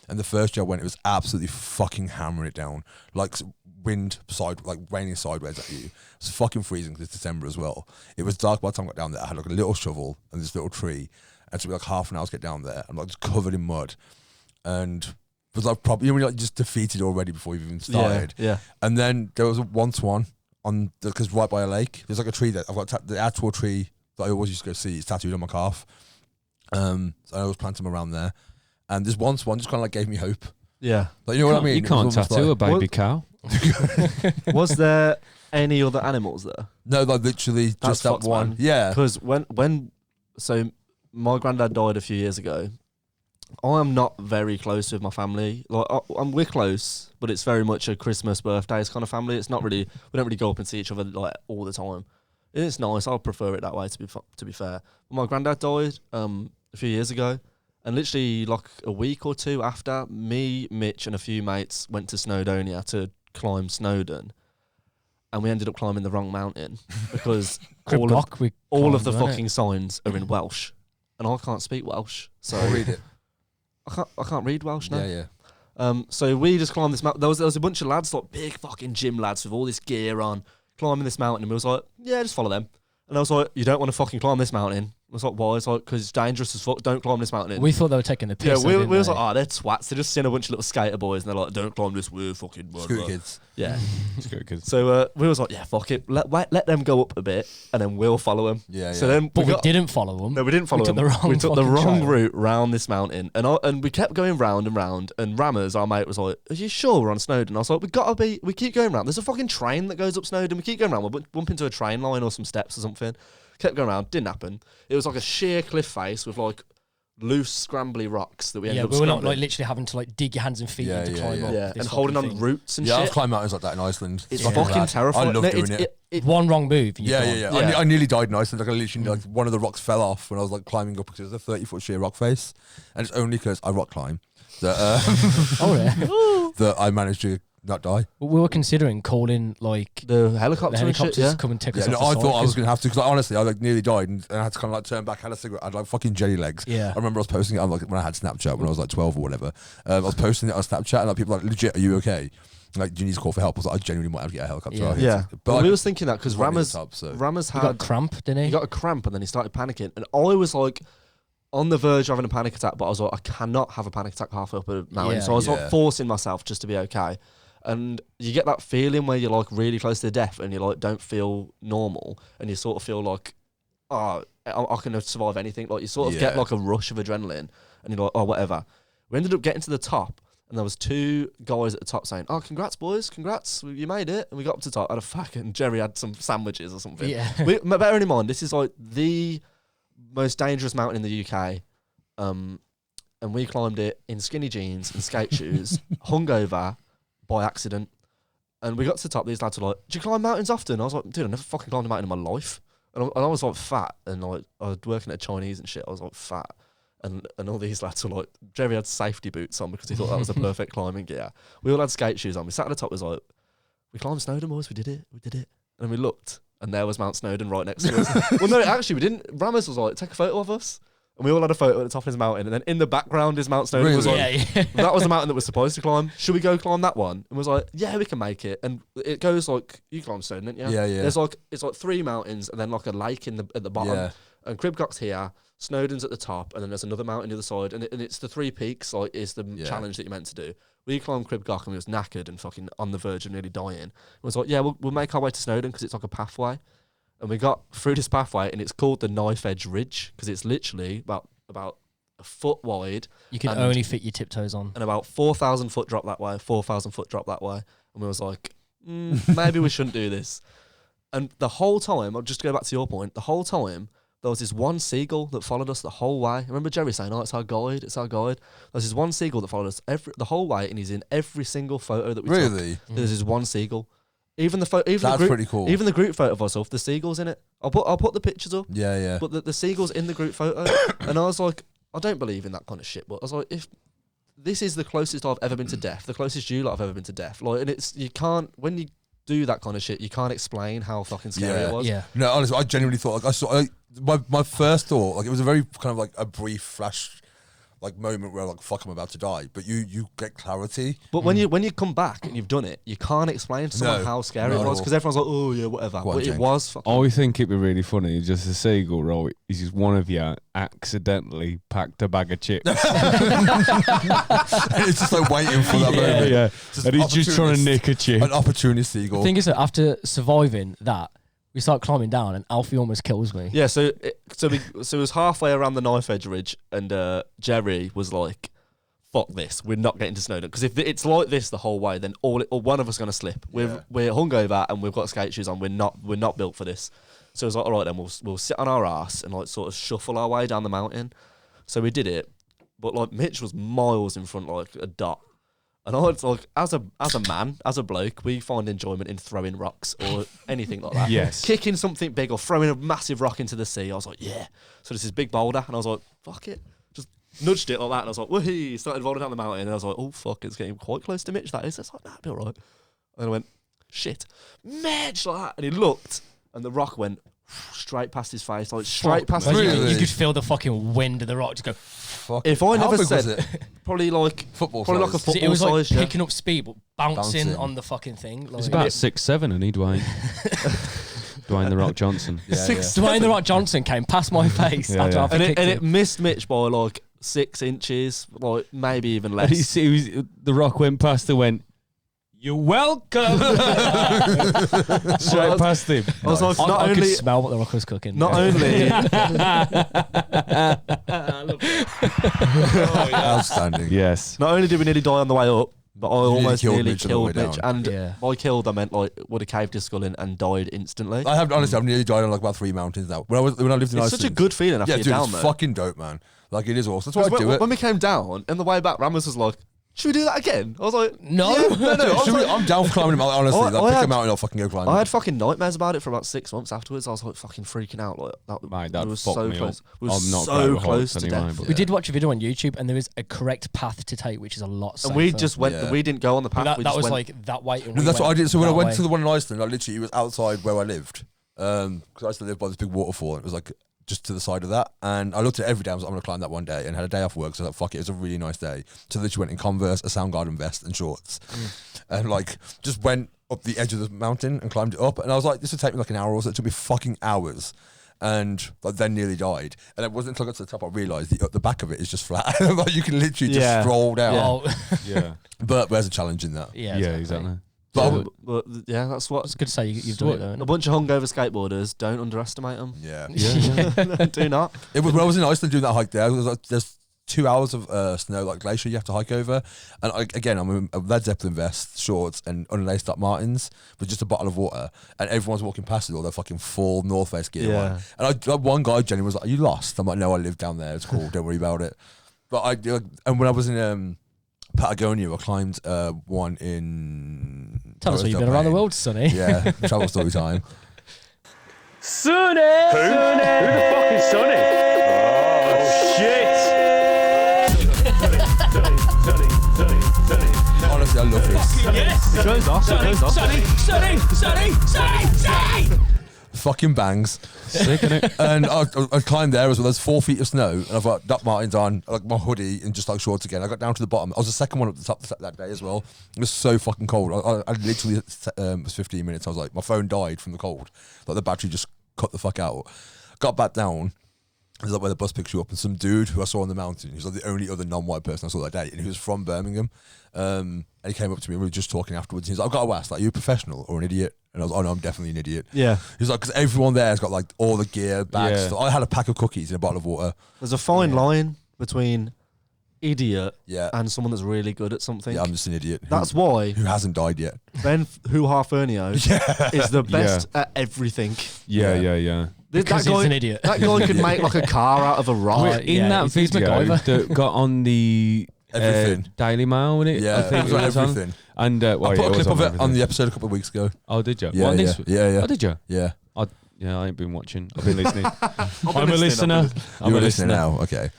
And the first year I went, it was absolutely fucking hammering it down. Like wind like raining sideways at you. It was fucking freezing because it's December as well. It was dark by the time I got down there. I had like a little shovel and this little tree. And it took me like half an hour to get down there. I'm like just covered in mud. And it was like probably, when you're like just defeated already before you've even started.
Yeah.
And then there was once one because right by a lake, there's like a tree that I've got the actual tree that I always used to go see. It's tattooed on my calf. So I always plant them around there. And this once one just kind of like gave me hope.
Yeah.
Like, you know what I mean?
You can't tattoo a baby
What?
cow.
Was there any other animals there?
No, like literally
That's
just that
fucked,
one.
man.
Yeah.
Because so my granddad died a few years ago. I am not very close with my family. Like we're close, but it's very much a Christmas, birthdays kind of family. It's not really, we don't really go up and see each other like all the time. It's nice. I prefer it that way. To be fair, but my granddad died a few years ago, and literally like a week or two after, me, Mitch, and a few mates went to Snowdonia to climb Snowdon, and we ended up climbing the wrong mountain because all of the fucking signs are in Welsh, and I can't speak Welsh, so
I'll read it.
I can't read Welsh now.
Yeah.
So we just climbed this mountain. There was a bunch of lads, like big fucking gym lads with all this gear on, climbing this mountain, and we was like, yeah, just follow them. And I was like, you don't want to fucking climb this mountain. I was like, why? It's like, because it's dangerous as fuck. Don't climb this mountain.
We thought they were taking the piss.
Yeah, we was like, oh, they're twats. They're just seeing a bunch of little skater boys, and they're like, don't climb this weird fucking mud.
Scooter kids.
Yeah.
Scooter kids.
So we was like, yeah, fuck it. Let them go up a bit, and then we'll follow them.
Yeah.
So then
But we didn't follow them.
No, we didn't follow
We took
them.
the wrong
We took the
fucking
wrong
trail.
route round this mountain, and we kept going round and round. And Rammers, our mate, was like, "Are you sure we're on Snowdon?" I was like, We keep going round. There's a fucking train that goes up Snowdon. We keep going round. We'll bump into a train line or some steps or something. Kept going around. Didn't happen. It was like a sheer cliff face with like loose, scrambly rocks that we ended up
we were not
scrambling.
like literally having to like dig your hands and feet in to climb up.
Yeah,
this
and holding on
fucking thing.
roots and
Yeah, I've
shit.
climbed mountains like that in Iceland.
It's
fucking
fucking
rad.
terrifying.
I love
No,
doing it.
One wrong move. And you're
Yeah.
Yeah.
I nearly died in Iceland. Like I literally, like one of the rocks fell off when I was like climbing up because it was a 30-foot sheer rock face, and it's only because I rock climb that
Oh yeah.
that I managed to not die.
We were considering calling like
The
the
helicopters
helicopters
and
to
shit,
come and take
Yeah,
us
no,
off
I
the
thought
side,
I was
'cause-
gonna have to because honestly, I like nearly died and I had to kind of like turn back, had a cigarette, I had like fucking jelly legs.
Yeah.
I remember I was posting it on like when I had Snapchat when I was like 12 or whatever. I was posting it on Snapchat and like people were like, legit, are you okay? Like, do you need to call for help? I was like, I genuinely might have to get a helicopter.
Yeah.
I hate
Yeah.
it.
But
like,
we was thinking that because
running
Rammers
the top, so.
He got
had
cramp, didn't he?
he got a cramp and then he started panicking, and I was like on the verge of having a panic attack, but I was like, I cannot have a panic attack halfway up a mountain,
Yeah.
so I was
Yeah.
like forcing myself just to be okay. And you get that feeling where you're like really close to death and you like don't feel normal, and you sort of feel like, oh, I can survive anything. Like you sort of get
Yeah.
like a rush of adrenaline, and you're like, oh, whatever. We ended up getting to the top, and there was two guys at the top saying, oh, congrats, boys, congrats, you made it. And we got up to the top, had a fucking, Jerry had some sandwiches or something.
Yeah.
Bearing in mind, this is like the most dangerous mountain in the UK. And we climbed it in skinny jeans and skate shoes, hungover by accident. And we got to the top, these lads were like, do you climb mountains often? I was like, dude, I never fucking climbed a mountain in my life. And I was like fat, and like I was working at Chinese and shit, I was like fat. And all these lads were like, Jerry had safety boots on because he thought that was the perfect climbing gear. We all had skate shoes on. We sat at the top, was like, we climbed Snowdon, boys, we did it. And then we looked, and there was Mount Snowdon right next to us. Well, no, actually, we didn't. Rammers was like, take a photo of us. And we all had a photo at the top of his mountain. And then in the background is Mount Snowdon.
Really?
Was like,
Yeah.
that was the mountain that we're supposed to climb. Should we go climb that one? And was like, yeah, we can make it. And it goes like, you climbed Snowdon, didn't you?
Yeah.
There's like, it's like 3 mountains and then like a lake at the bottom.
Yeah.
And Cribcock's here. Snowdon's at the top, and then there's another mountain the other side, and it's the 3 peaks. Like, is the challenge that you're meant to do. We climbed Crib Goch, and we was knackered and fucking on the verge of nearly dying. It was like, yeah, we'll make our way to Snowdon because it's like a pathway, and we got through this pathway, and it's called the Knife Edge Ridge because it's literally about a foot wide.
You can only fit your tiptoes on,
and about 4,000 foot drop that way, 4,000 foot drop that way, and we was like, maybe we shouldn't do this. And the whole time, I'll just go back to your point. The whole time, there was this one seagull that followed us the whole way. Remember Jerry saying, "Oh, it's our guide, it's our guide." There's this one seagull that followed us the whole way, and he's in every single photo that we took.
Really?
There's this one seagull. Even the
That's
the group,
pretty cool.
Even the group photo of ourselves, the seagull's in it. I'll put the pictures up.
Yeah.
But the seagull's in the group photo, and I was like, I don't believe in that kind of shit. But I was like, if this is the closest I've ever been to death, the closest you lot have ever been to death, like, and you can't when you do that kind of shit, you can't explain how fucking scary it was.
Yeah.
No, honestly, I genuinely thought, like, I saw my first thought, like, it was a very kind of like a brief flash, like, moment where, like, fuck, I'm about to die. But you get clarity.
But when you come back and you've done it, you can't explain to someone how scary it was because everyone's like, oh yeah, whatever. But it was fucking.
I think it'd be really funny. Just a seagull, right? Is just one of you accidentally packed a bag of chips.
It's just like waiting for that moment.
Yeah.
Just
And he's just trying to nick a chip.
An opportunist seagull.
The thing is that after surviving that, we start climbing down, and Alfie almost kills me.
Yeah, so it was halfway around the Knife Edge Ridge, and Jerry was like, "Fuck this, we're not getting to Snowdon because if it's like this the whole way, then or one of us is gonna slip. We're hungover and we've got skate shoes on. We're not built for this." So it was like, all right, then we'll sit on our ass and like sort of shuffle our way down the mountain. So we did it, but like Mitch was miles in front, like a dot. And I was like, as a man, as a bloke, we find enjoyment in throwing rocks or anything like that.
Yes.
Kicking something big or throwing a massive rock into the sea. I was like, yeah. So there's this big boulder, and I was like, fuck it. Just nudged it like that, and I was like, woohoo, started rolling down the mountain, and I was like, oh, fuck, it's getting quite close to Mitch, that is. It's like, nah, it'll be all right. And I went, shit, Mitch, like that. And he looked, and the rock went straight past his face, like straight past his face.
You could feel the fucking wind of the rock just go.
Fuck.
If I
How
never
big was
said,
it?
probably like
Football
probably like a
size.
football
It was like
size, yeah.
picking up speed, but bouncing
Bouncing.
on the fucking thing. Like,
It's about 6'7", and he Dwayne. Dwayne the Rock Johnson.
Yeah,
Dwayne the Rock Johnson came past my face
Yeah,
after
yeah.
Alfie
and
kicked
it
him.
missed Mitch by like 6 inches, like maybe even less.
And the Rock went past and went, "You're welcome." Straight past him.
I was like,
I could smell what the Rock was cooking.
not only
Outstanding.
Yes.
not only did we nearly die on the way up, but I almost
killed
nearly
Mitch on the way
killed Mitch.
down.
And
Yeah.
by killed, I meant like would have caved his skull in and died instantly.
I have honestly, I've nearly died on like about 3 mountains now. When I lived in
It's
Iceland,
such a good feeling after
yeah,
you're
dude,
down
it's
there.
fucking dope, man. Like, it is awesome. That's why I
Because
do it.
when we came down, and the way back, Ramos was like, should we do that again? I was like,
No.
yeah, no. I was like,
I'm down for climbing a mountain, honestly.
I
Like, pick
had-
a mountain, I'll fucking go climbing.
I had fucking nightmares about it for about 6 months afterwards. I was like fucking freaking out. Like
Mate, that
we were
fucked
so
me
close.
up.
We were
I'm not
so
great with
close
heights
to
anyway,
death.
but-
We did watch a video on YouTube, and there is a correct path to take, which is a lot safer.
And we just went.
Yeah.
We didn't go on the path.
But
we
that
just
was
went,
like that way. And
No,
we
that's what I did. So when I
that
went
way.
to the one in Iceland, I literally, it was outside where I lived. Because I used to live by this big waterfall. And it was like just to the side of that. And I looked at it every day. I was like, I'm going to climb that one day. And had a day off work. So I was like, fuck it. It was a really nice day. So literally went in Converse, a Soundgarden vest and shorts. And like just went up the edge of the mountain and climbed it up. And I was like, this would take me like an hour or so. It took me fucking hours. And like, then nearly died. And it wasn't until I got to the top I realised the back of it is just flat. Like, you can literally just
Yeah.
stroll down.
Oh,
Yeah.
But there's a challenge in that.
yeah,
Yeah, exactly.
But
but yeah, that's what.
It's good to say you've done it though.
A
innit?
bunch of hungover skateboarders. Don't underestimate them.
yeah.
Do not.
It was when I was in Iceland doing that hike there. It was like, there's 2 hours of snow, like glacier, you have to hike over. And again, I'm in a Led Zeppelin vest, shorts, and unlaced up Martins with just a bottle of water. And everyone's walking past with all their fucking full North Face gear
Yeah.
on. And one guy genuinely was like, "Are you lost?" I'm like, "No, I live down there. It's cool. Don't worry about it." But and when I was in Patagonia, I climbed one in.
Tell us
Torres
where you've
del
been around the
Paine.
world, Sonny.
Yeah, travel story time.
Sonny! Who? Who the fuck is Sonny? Oh, shit!
Honestly, I love this.
It goes off. It goes off.
Fucking bangs.
Sick, innit?
And I climbed there as well. There's 4 feet of snow, and I've got Doc Martens on, like my hoodie, and just like shorts again. I got down to the bottom. I was the second one up the top that day as well. It was so fucking cold. I literally it was 15 minutes. I was like, my phone died from the cold. Like the battery just cut the fuck out. Got back down, It's like where the bus picks you up, and some dude who I saw on the mountain, he was like the only other non-white person I saw that day, and he was from Birmingham. And he came up to me, and we were just talking afterwards. He's like, I've got to ask, like, are you a professional or an idiot? And I was like, oh no, I'm definitely an idiot.
Yeah.
He's like, because everyone there has got like all the gear, bags.
Yeah.
Stuff. I had a pack of cookies and a bottle of water.
There's a fine line between idiot
Yeah.
and someone that's really good at something.
Yeah, I'm just an idiot.
That's why
who hasn't died yet.
Ben HooHaa Fernyhough is the best at everything.
Yeah.
Because he's an idiot.
That guy could make like a car out of a rock.
Right.
In
Yeah,
that
he's
video
MacGyver.
that got on the
Everything.
Daily Mail, wasn't it?
Yeah,
I think
it was
it was on.
everything.
And
I
well,
put a
it
clip
was
of it
everything.
on the episode a couple of weeks ago.
Oh, did you?
Yeah,
What,
yeah,
this-
yeah.
Oh, did you?
Yeah.
Yeah, I ain't been watching. I've been listening.
I've been
I'm a listener. I'm
You're
a
listening
listener.
now. Okay.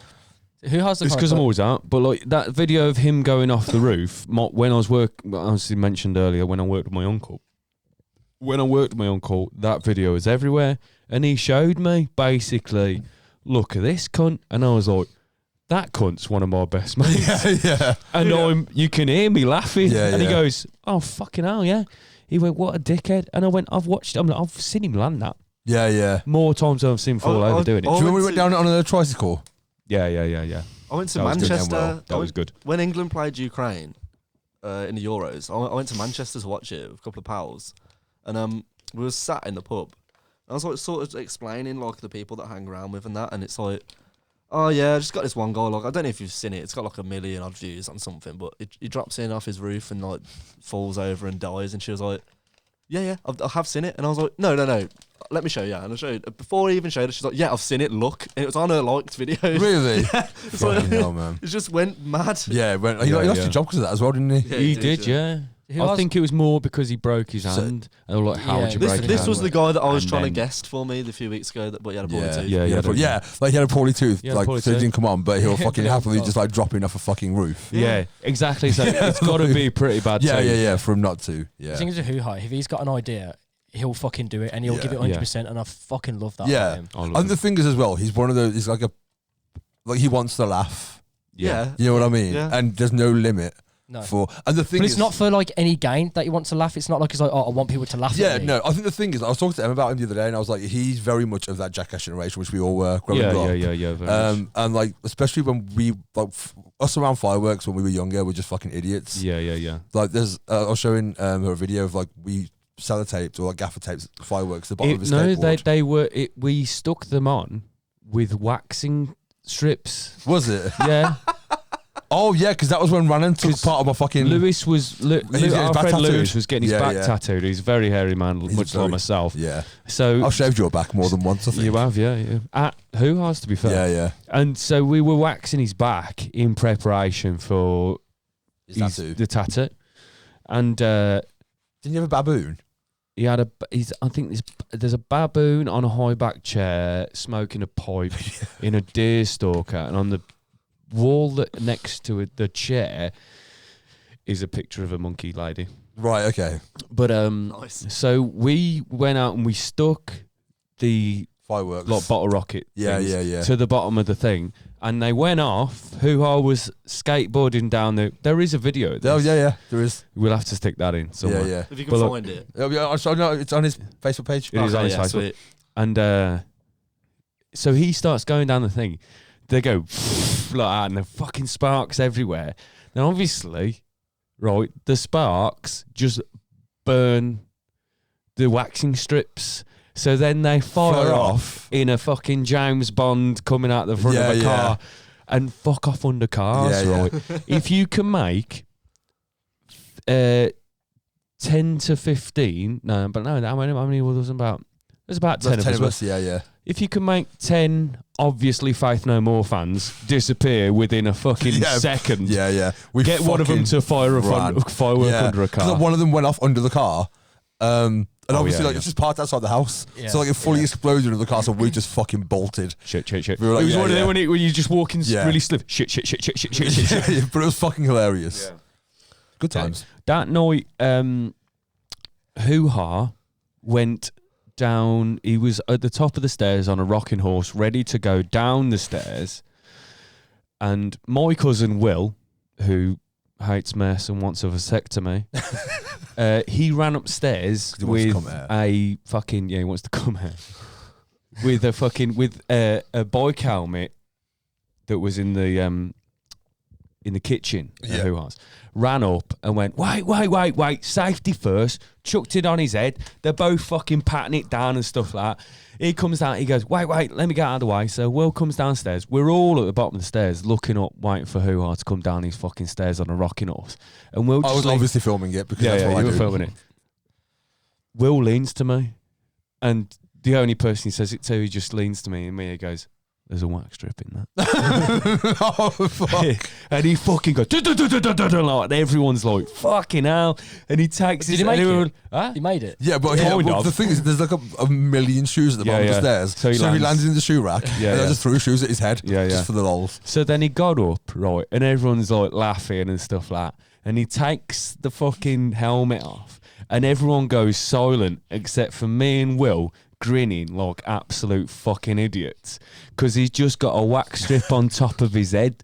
Who has the
It's because I'm always out. But like that video of him going off the roof, when I was obviously mentioned earlier, when I worked with my uncle. When I worked with my uncle, that video was everywhere, and he showed me basically, look at this cunt, and I was like, that cunt's one of my best mates.
Yeah.
And you can hear me laughing,
Yeah,
and he
yeah.
goes, "Oh fucking hell, yeah." He went, "What a dickhead!" And I went, "I've watched. I've seen him land that
Yeah, yeah.
more times than I've seen him fall
Oh,
over
oh,
doing it."
oh.
Do you remember we
went
went down on a tricycle?
Yeah.
I went to
That was good.
Manchester.
Well,
That was good.
When England played Ukraine in the Euros, I went to Manchester to watch it with a couple of pals, and we were sat in the pub. I was like sort of explaining like the people that I hang around with and that, and it's like, oh yeah, I just got this one guy. Like I don't know if you've seen it. It's got like 1 million odd views on something, but he drops in off his roof and like falls over and dies. And she was like, yeah, I have seen it. And I was like, no, let me show you. And I showed before he even showed it. She's like, yeah, I've seen it. Look, and it was on her liked videos.
Really?
It's like-
Fucking hell, man.
It just went mad.
Yeah, he
Yeah,
lost
yeah.
his job because of that as well, didn't he?
Yeah,
He did, yeah.
Who
I
has-
think it was more because he broke his hand. And they were like, how
Yeah,
would you
this-
break your
This
hand?
was the guy that I was
And
trying to
then-
guest for me a few weeks ago, but he had a poorly tooth.
Yeah,
Yeah,
don't
yeah, like he had a poorly tooth,
He had a
like
poorly
so he
tooth.
didn't come on, but he'll
Yeah,
fucking
yeah,
happily
God.
just like dropping off a fucking roof.
Yeah, exactly. So it's got to be pretty bad.
Yeah,
too.
yeah, for him not to.
The
Yeah,
thing is with HooHaa, if he's got an idea, he'll fucking do it, and he'll
Yeah.
give it 100%, and I fucking love that.
Yeah.
about him.
I love
and
him.
the thing is as well, he's one of those. He's like he wants to laugh.
Yeah.
You know what I mean?
Yeah.
And there's no limit
No.
for. And the thing
But
is,
it's not for like any gain that he wants to laugh. It's not like he's like, oh, I want people to laugh.
Yeah,
at me.
no. I think the thing is, I was talking to Em about him the other day, and I was like, he's very much of that Jackass generation, which we all were growing up.
Yeah. Very much.
And like, especially when we like us around fireworks when we were younger, we're just fucking idiots.
Yeah.
Like, there's I was showing her a video of like we sellotaped or like gaffer tapes fireworks at the bottom of his skateboard.
they were. We stuck them on with waxing strips.
Was it?
Yeah.
Oh yeah, because that was when Rannan took
'Cause
part of my fucking.
Lewis was
getting his
our
back
friend
tattooed.
Lewis was getting his
Yeah,
back
yeah.
tattooed. He's a very hairy man,
He's
much
very-
like myself.
Yeah,
So
I've shaved your back more than once. I think.
you have, yeah. At HooHaa's, to be fair.
Yeah.
And so we were waxing his back in preparation for
His tattoo.
the tattoo, and
Didn't you have a baboon?
he had I think there's a baboon on a high back chair smoking a pipe in a deer stalker, and on the wall that next to it, the chair, is a picture of a monkey lady.
Right. Okay.
But
Nice.
so we went out and we stuck the
Fireworks.
like bottle rocket
Yeah,
things
yeah.
to the bottom of the thing, and they went off. HooHaa was skateboarding down there is a video of this.
Oh yeah. There is.
We'll have to stick that in somewhere.
Yeah.
If you can
But look-
find it.
Oh, yeah. I know it's on his Facebook page.
It is on his
yeah,
Facebook.
sweet.
And so he starts going down the thing. They go like that, and the fucking sparks everywhere. Now, obviously, right, the sparks just burn the waxing strips. So then they fire off in a fucking James Bond coming out the front of a
Yeah,
car and fuck off under cars,
Yeah.
right? If you can make 10 to 15, no, how many was there about? There's about 10
There's
of us.
10 of us. Yeah.
If you can make 10 obviously Faith No More fans disappear within a fucking
Yeah,
second,
Yeah. We
get one of them to fire a
ran.
firework
Yeah.
under a
'Cause,
car.
like, one of them went off under the car. And
Oh,
obviously,
yeah,
like,
yeah.
it's just parked outside the house.
Yeah.
So, like, it fully exploded into the car, so we just fucking bolted.
Shit.
We
It
were like,
was
yeah,
one of
yeah.
them when you just walking
Yeah.
really slip. Shit.
Yeah, but it was fucking hilarious. Good times.
That night, HooHaa went down. He was at the top of the stairs on a rocking horse, ready to go down the stairs. And my cousin Will, who hates mess and wants a vasectomy, he ran upstairs
He wants to
with
come out.
a fucking he wants to come out with a bike helmet that was in the kitchen at HooHaa's. Ran up and went, wait, safety first. Chucked it on his head. They're both fucking patting it down and stuff like that. He comes down, he goes, wait, let me get out of the way. So Will comes downstairs. We're all at the bottom of the stairs looking up, waiting for HooHaa to come down these fucking stairs on a rocking horse. And Will
I was obviously filming it because that's what I
you
do.
were filming it. Will leans to me, and the only person he says it to, he just leans to me, and he goes, there's a wax strip in that.
Oh, fuck.
And he fucking goes, and everyone's like, fucking hell. And he takes
Did
his...
he make
and
it?
Huh?
He made it.
Yeah, but,
Kind
but
of.
the thing is, there's like a million shoes at the bottom of the stairs.
So he
he
lands-
lands in the shoe rack,
Yeah,
and I
yeah.
just threw shoes at his head, just for the lols.
So then he got up, right, and everyone's like laughing and stuff like that. And he takes the fucking helmet off, and everyone goes silent except for me and Will, grinning like absolute fucking idiots, because he's just got a wax strip on top of his head,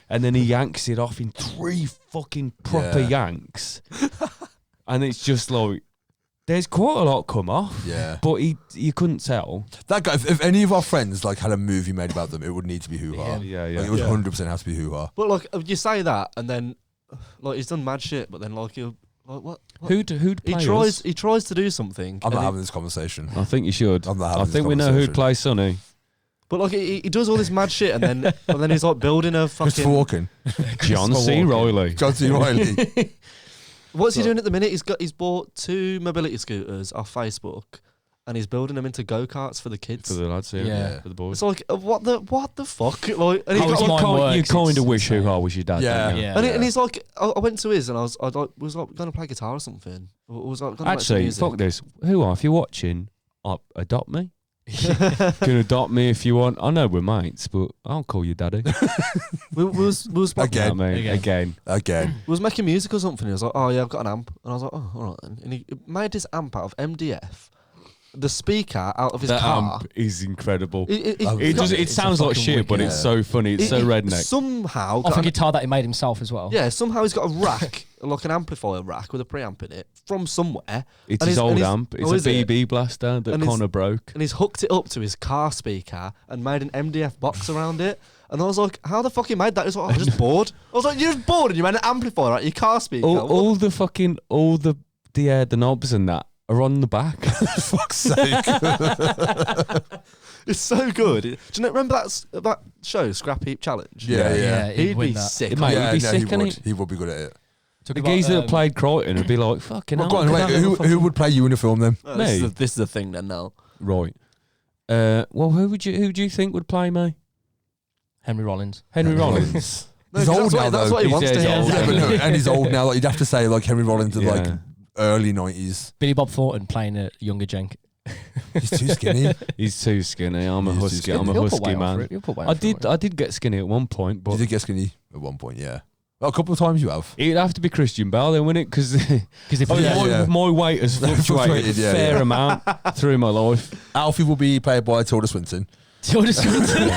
and then he yanks it off in 3 fucking proper yanks, and it's just like there's quite a lot come off.
Yeah.
But you couldn't tell.
That guy, if any of our friends like had a movie made about them, it would need to be HooHaa.
Yeah.
Like, it would 100% have to be HooHaa.
But like you say that, and then like he's done mad shit, but then like he'll like what?
Who'd play us?
He tries to do something.
I'm
and
not
he-
having this conversation.
I think you should.
I'm not having
I
this
think we know who'd
conversation.
play Sonny.
But like he does all this mad shit, and then he's like building a
Christopher
fucking.
Walken,
John C. Riley.
John C. Riley.
What's he doing at the minute? He's bought 2 mobility scooters off Facebook, and he's building them into go-karts for the kids.
For the lads,
Yeah.
for the boys.
It's like what the fuck? Like, and
How
he's
his
got,
mind
like,
works,
You kind of
it's
wish
insane.
HooHaa was your dad.
Yeah.
don't you?
Yeah.
and he's like, I went to his, and I was like going to play guitar or something. Or was like gonna make some
Actually,
music.
fuck this. HooHaa, if you're watching, adopt me. You can adopt me if you want. I know we're mates, but I'll call you daddy.
we was
Again.
I mean, again.
Again.
We was making music or something. He was like, oh yeah, I've got an amp. And I was like, oh, all right then. And he made this amp out of MDF, the speaker out of his
That
car.
amp is incredible.
It
It does. It
It's
sounds
a
like
fucking
shit, but
wicked-
it's so funny. It's so redneck.
Somehow
Off
got
a
an,
guitar that he made himself as well.
yeah, somehow he's got a rack, like an amplifier rack with a preamp in it from somewhere.
It's
and
his
he's-
old
and he's-
amp. It's
oh,
a
is it?
BB blaster that
And he's-
kind of broke.
And he's hooked it up to his car speaker and made an MDF box around it. And I was like, how the fuck he made that? He was like, I was just bored. I was like, you're just bored and you made an amplifier out of your car speaker.
All the knobs and that are on the back.
For fuck's sake.
It's so good. Do you know, remember that show, Scrap Heap Challenge?
Yeah.
He'd
win
be
that.
sick.
Mate,
Yeah,
he'd be
no,
sick,
he
innit?
would. He would be good at it.
Talk
The
about,
geezer that played Crichton would be like, fucking
Well,
hell.
go on,
look at
wait,
that
who would play you in a film then?
Oh, this,
Me?
this is the thing then now.
Right. Well, who do you think would play me?
Henry Rollins.
Henry Rollins.
No,
He's
'cause
old now,
that's
though.
what he
He's
wants to
dead
hear.
old.
Yeah, but no, and he's old now. Like, you'd have to say like Henry Rollins in like
Yeah.
early 90s.
Billy Bob Thornton playing a younger Jenk.
He's too skinny.
He's too skinny. I'm a
He's too
husky.
skinny.
I'm a
He'll put
husky
weight on for
man.
it. He'll put weight
I
on for it.
did get skinny at one point,
You
but
did get skinny at one point, yeah. Well, a couple of times you have.
it'd have to be Christian Bale then, wouldn't it? Because
Because
my weight has fluctuated
Fluctuated,
a
yeah,
fair
yeah.
amount through my life.
Alfie will be played by Tilda Swinton.
Tilda Swinton.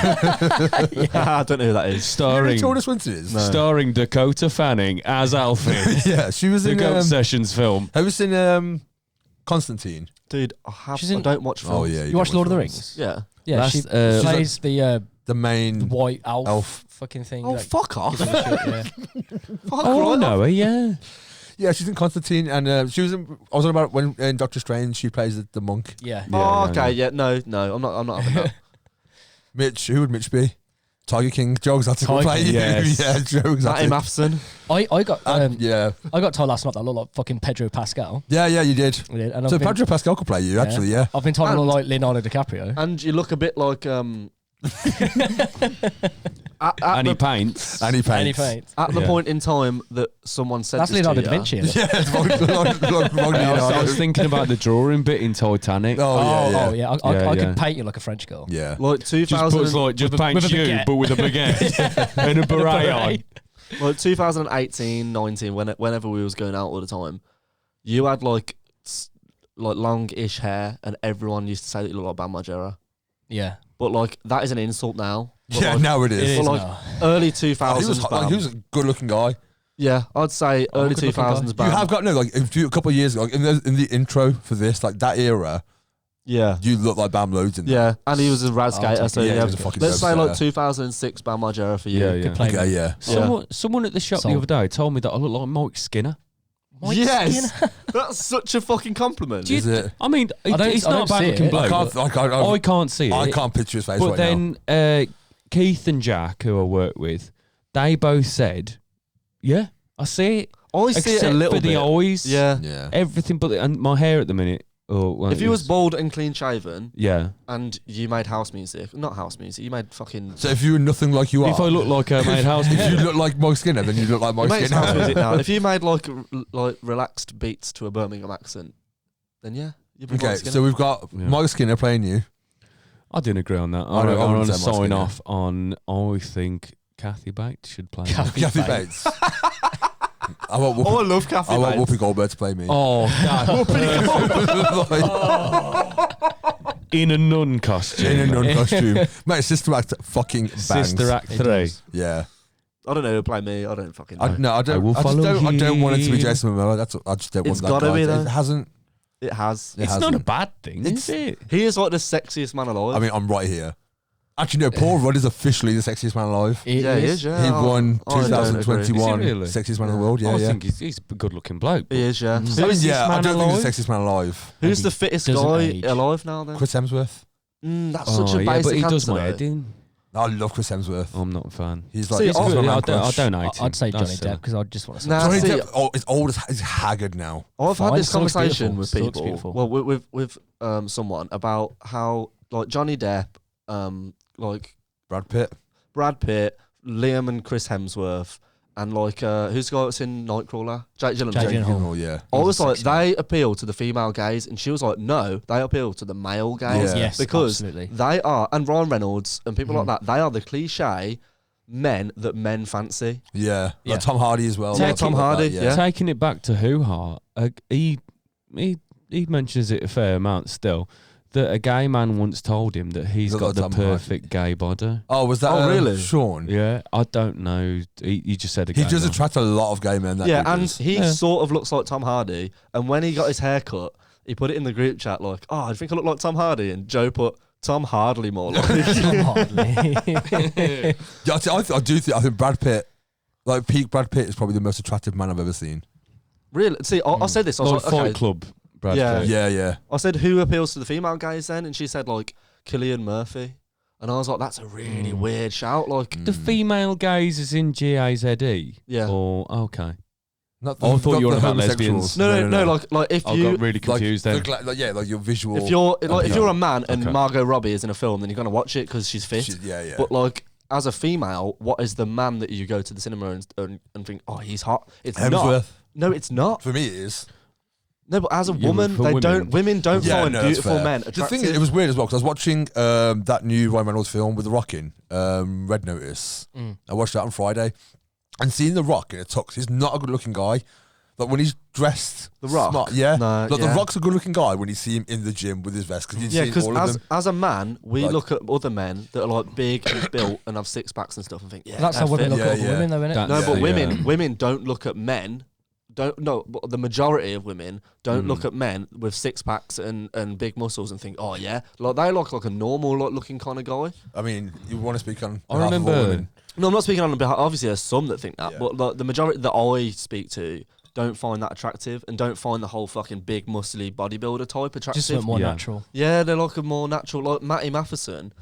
I don't know who that is.
You know
Starring
who Tilda Swinton is?
starring Dakota Fanning as Alfie.
Yeah, she was
The
in.
Goat Sessions film.
Have you seen Constantine?
Dude, I
She's in-
don't watch films.
Oh yeah,
You watched
can
Lord of the
films.
Rings?
Yeah.
Yeah,
That's,
she
she's
plays the
The main
white elf,
elf.
fucking thing.
Oh,
that
fuck off.
gives a shit, yeah.
Fuck
Oh,
right
no,
off.
yeah.
Yeah, she's in Constantine, and she was. I was on about when in Doctor Strange she plays the monk.
Yeah.
Oh,
Yeah,
okay, yeah, no, I'm not having that.
Mitch, who would Mitch be? Tiger King. Joe Exotic will
Tiger
play you.
yes.
Yeah, Joe
Matty
Exotic.
Matheson.
I got
Yeah,
I got told last night that I look like fucking Pedro Pascal.
yeah, you did.
I did, and
So
I've been,
Pedro Pascal could play you, actually. Yeah.
I've been told I
And-
look like Leonardo DiCaprio.
And you look a bit like at
And he
the,
paints.
And he
And he
paints.
paints.
at the
Yeah.
point in time that someone said
That's
this to
Leonardo
you,
da Vinci. Isn't it?
Yeah, it's wrong
I was thinking about the drawing bit in Titanic.
Oh yeah.
I
Yeah,
could
yeah.
paint you like a French girl.
Yeah.
like
Just
2000,
puts like just
with a-
paints
with a
you,
baguette.
but with a baguette and a beret on.
like 2018, 19, whenever we was going out all the time, you had like long-ish hair, and everyone used to say that you look like Bam Margera.
Yeah.
But like that is an insult now. But,
Yeah,
like,
now it
It
is.
is
like,
now.
early
Oh,
2000s.
he was
Bam.
he was a good-looking guy.
Yeah, I'd say early
good-looking
2000s.
guy.
Bam.
You have got no like a couple of years ago, like in the intro for this, like that era.
Yeah.
You look like Bam Loads in that.
Yeah, and he was a rad skater, so
yeah,
yeah.
he was a fucking
Let's say like
dope
2006 Bam Margera for you.
Yeah, yeah.
Good play.
Okay, yeah.
Someone at the shop
Sold.
the other day told me that I look like Mike Skinner.
Yes, that's such a fucking compliment.
Is it?
I mean, it's
I
not a
don't
bad
see
looking
it.
bloke.
I
can't see it.
I can't picture his face
But
right
then
now.
Keith and Jack, who I work with, they both said, "Yeah, I see it.
I see it
Except
a little
for the
bit.
eyes,
Yeah.
Yeah.
everything but and my hair at the minute. Oh, well,
If you was bald and clean shaven
yeah.
and you made house music, not house music, you made fucking.
So if you were nothing like you are,
If I look like I made house
if
music,
you look like Mike Skinner, then you look like
You
Mike
make house music
Skinner.
now. If you made like relaxed beats to a Birmingham accent, then yeah, you'd be
Okay,
Mike Skinner.
so we've got
Yeah.
Mike Skinner playing you.
I didn't agree on that.
I don't- I
I
wouldn't
want to
say Mike
sign
Skinner.
off on. I think Kathy Bates should play. me.
Kathy Bates. I want
Oh, I
Whoopi,
love Kathy
I want
Bates.
Whoopi Goldberg to play me.
Oh, God. In a nun costume.
In a nun costume. Mate, Sister Act fucking bangs.
Sister Act 3.
Yeah.
I don't know who play me. I don't fucking know.
I don't.
I will
I just
follow
don't. I don't want it to be
him.
Jason Momoa. That's. I just don't
It's
want that
gotta
guy.
be, though.
It hasn't.
It has.
It
It's
hasn't.
not a bad thing, is it?
He is like the sexiest man alive.
I mean, I'm right here. Actually, no. Paul Rudd is officially the sexiest man alive.
yeah, he is. Yeah,
He won
I don't agree.
2021
Is he really?
sexiest man in the world. Yeah,
I
yeah.
think he's a good-looking bloke.
He is. Yeah.
I mean,
Who's
yeah.
this
I
man
don't think
alive?
he's the sexiest man alive.
Who's
Maybe
the fittest
doesn't
guy
age.
alive now? Then
Chris Hemsworth.
that's such a
yeah,
basic
but he does
answer,
my
though.
head in.
I love Chris Hemsworth.
I'm not a fan.
He's like.
See,
he's
I-
my
Good,
man
I
crush.
don't hate him.
I'd say Johnny
That's,
Depp because I just want to say
Nah,
Johnny
see,
Depp. Oh, it's old. He's haggard now.
I've had
Fine,
this
still looks
conversation
beautiful,
with
still looks
people.
beautiful.
Well, with someone about how like Johnny Depp, like
Brad Pitt.
Brad Pitt, Liam and Chris Hemsworth, and like who's the guy that's in Nightcrawler? Jake Gyllenhaal.
Jake Gyllenhaal.
Oh yeah.
I was
He's a
like,
sexy man.
they appeal to the female gaze, and she was like, no, they appeal to the male gaze.
Yeah.
Yes,
because
absolutely.
they are, and Ryan Reynolds and people like
Mhm.
that, they are the cliche men that men fancy.
Yeah.
Yeah.
Like Tom Hardy as well.
Yeah,
Like
Tom
like
Hardy,
that,
yeah.
Taking it back to HooHaa, he mentions it a fair amount still, that a gay man once told him that he's
Look
got
like
the
Tom Hardy.
perfect gay body.
Oh, was that
Oh, really?
Sean?
Yeah, I don't know. He just said a
He
gay
does
man.
attract a lot of gay men. That
Yeah,
dude
and
does.
he
Yeah.
sort of looks like Tom Hardy. And when he got his hair cut, he put it in the group chat like, oh, I think I look like Tom Hardy. And Joe put Tom Hardley more like.
Hardly.
Yeah, I do think. I think Brad Pitt, like peak Brad Pitt, is probably the most attractive man I've ever seen.
Really? See, I said this. I was
Like
like,
Fight
okay.
Club, Brad
Yeah.
Pitt.
Yeah.
I said, who appeals to the female gaze then? And she said, like, Cillian Murphy. And I was like, that's a really weird shout. Like,
The female gaze is in GAZE?
Yeah.
Or, okay.
Not
I thought you were
the
about
homosexuals.
lesbians.
no, like if
I
you.
got really confused then.
Like your visual.
If you're like if
appeal.
you're a man and
Okay.
Margot Robbie is in a film, then you're gonna watch it because she's fit.
Yeah.
But like as a female, what is the man that you go to the cinema and think, oh, he's hot? It's not.
Hemsworth.
No, it's not.
For me, it is.
No, but as a
Yeah,
woman,
for
they
women.
don't. Women don't
Yeah,
find
no, that's
beautiful
fair.
men
The
attractive.
thing is, it was weird as well because I was watching that new Ryan Reynolds film with The Rock in, Red Notice. I watched that on Friday, and seeing The Rock in a tux, he's not a good-looking guy. Like when he's dressed,
The Rock?
smart, yeah.
No,
like
yeah.
The Rock's a good-looking guy when you see him in the gym with his vest because you've
Yeah,
seen
because
all of them.
as a man, we
Like-
look at other men that are like big and built and have six packs and stuff and think, yeah,
That's how
they're
women
fit.
look at
Yeah,
other women, though, innit?
That-
No,
Yeah,
but
yeah.
women don't look at men. But the majority of women don't look at men with six packs and big muscles and think, oh yeah, like they look like a normal looking kind of guy.
I mean, you want to speak on
I
behalf of all
remember-
women.
No, I'm not speaking on behalf. Obviously, there's some that think that,
Yeah.
but like, the majority that I speak to don't find that attractive and don't find the whole fucking big muscly bodybuilder type attractive.
Just something more
Yeah.
natural.
Yeah, they're like a more natural, like Matty Matheson.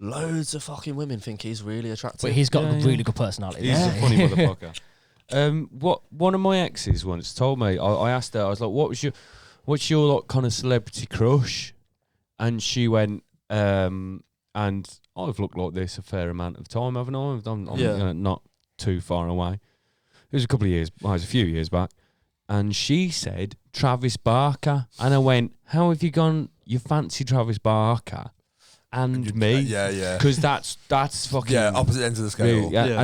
Loads of fucking women think he's really attractive.
But he's got
Yeah,
a
yeah.
really good personality.
He's
doesn't
a
he?
funny motherfucker. What one of my exes once told me, I asked her, I was like, what's your like, kind of celebrity crush? And she went, and I've looked like this a fair amount of time, haven't I? I'm
Yeah.
not too far away. It was a couple of years, well, it was a few years back. And she said, Travis Barker. And I went, how have you gone, you fancy Travis Barker and me?
Yeah.
Because that's fucking...
Yeah, opposite ends of the scale.
Yeah,
Yeah.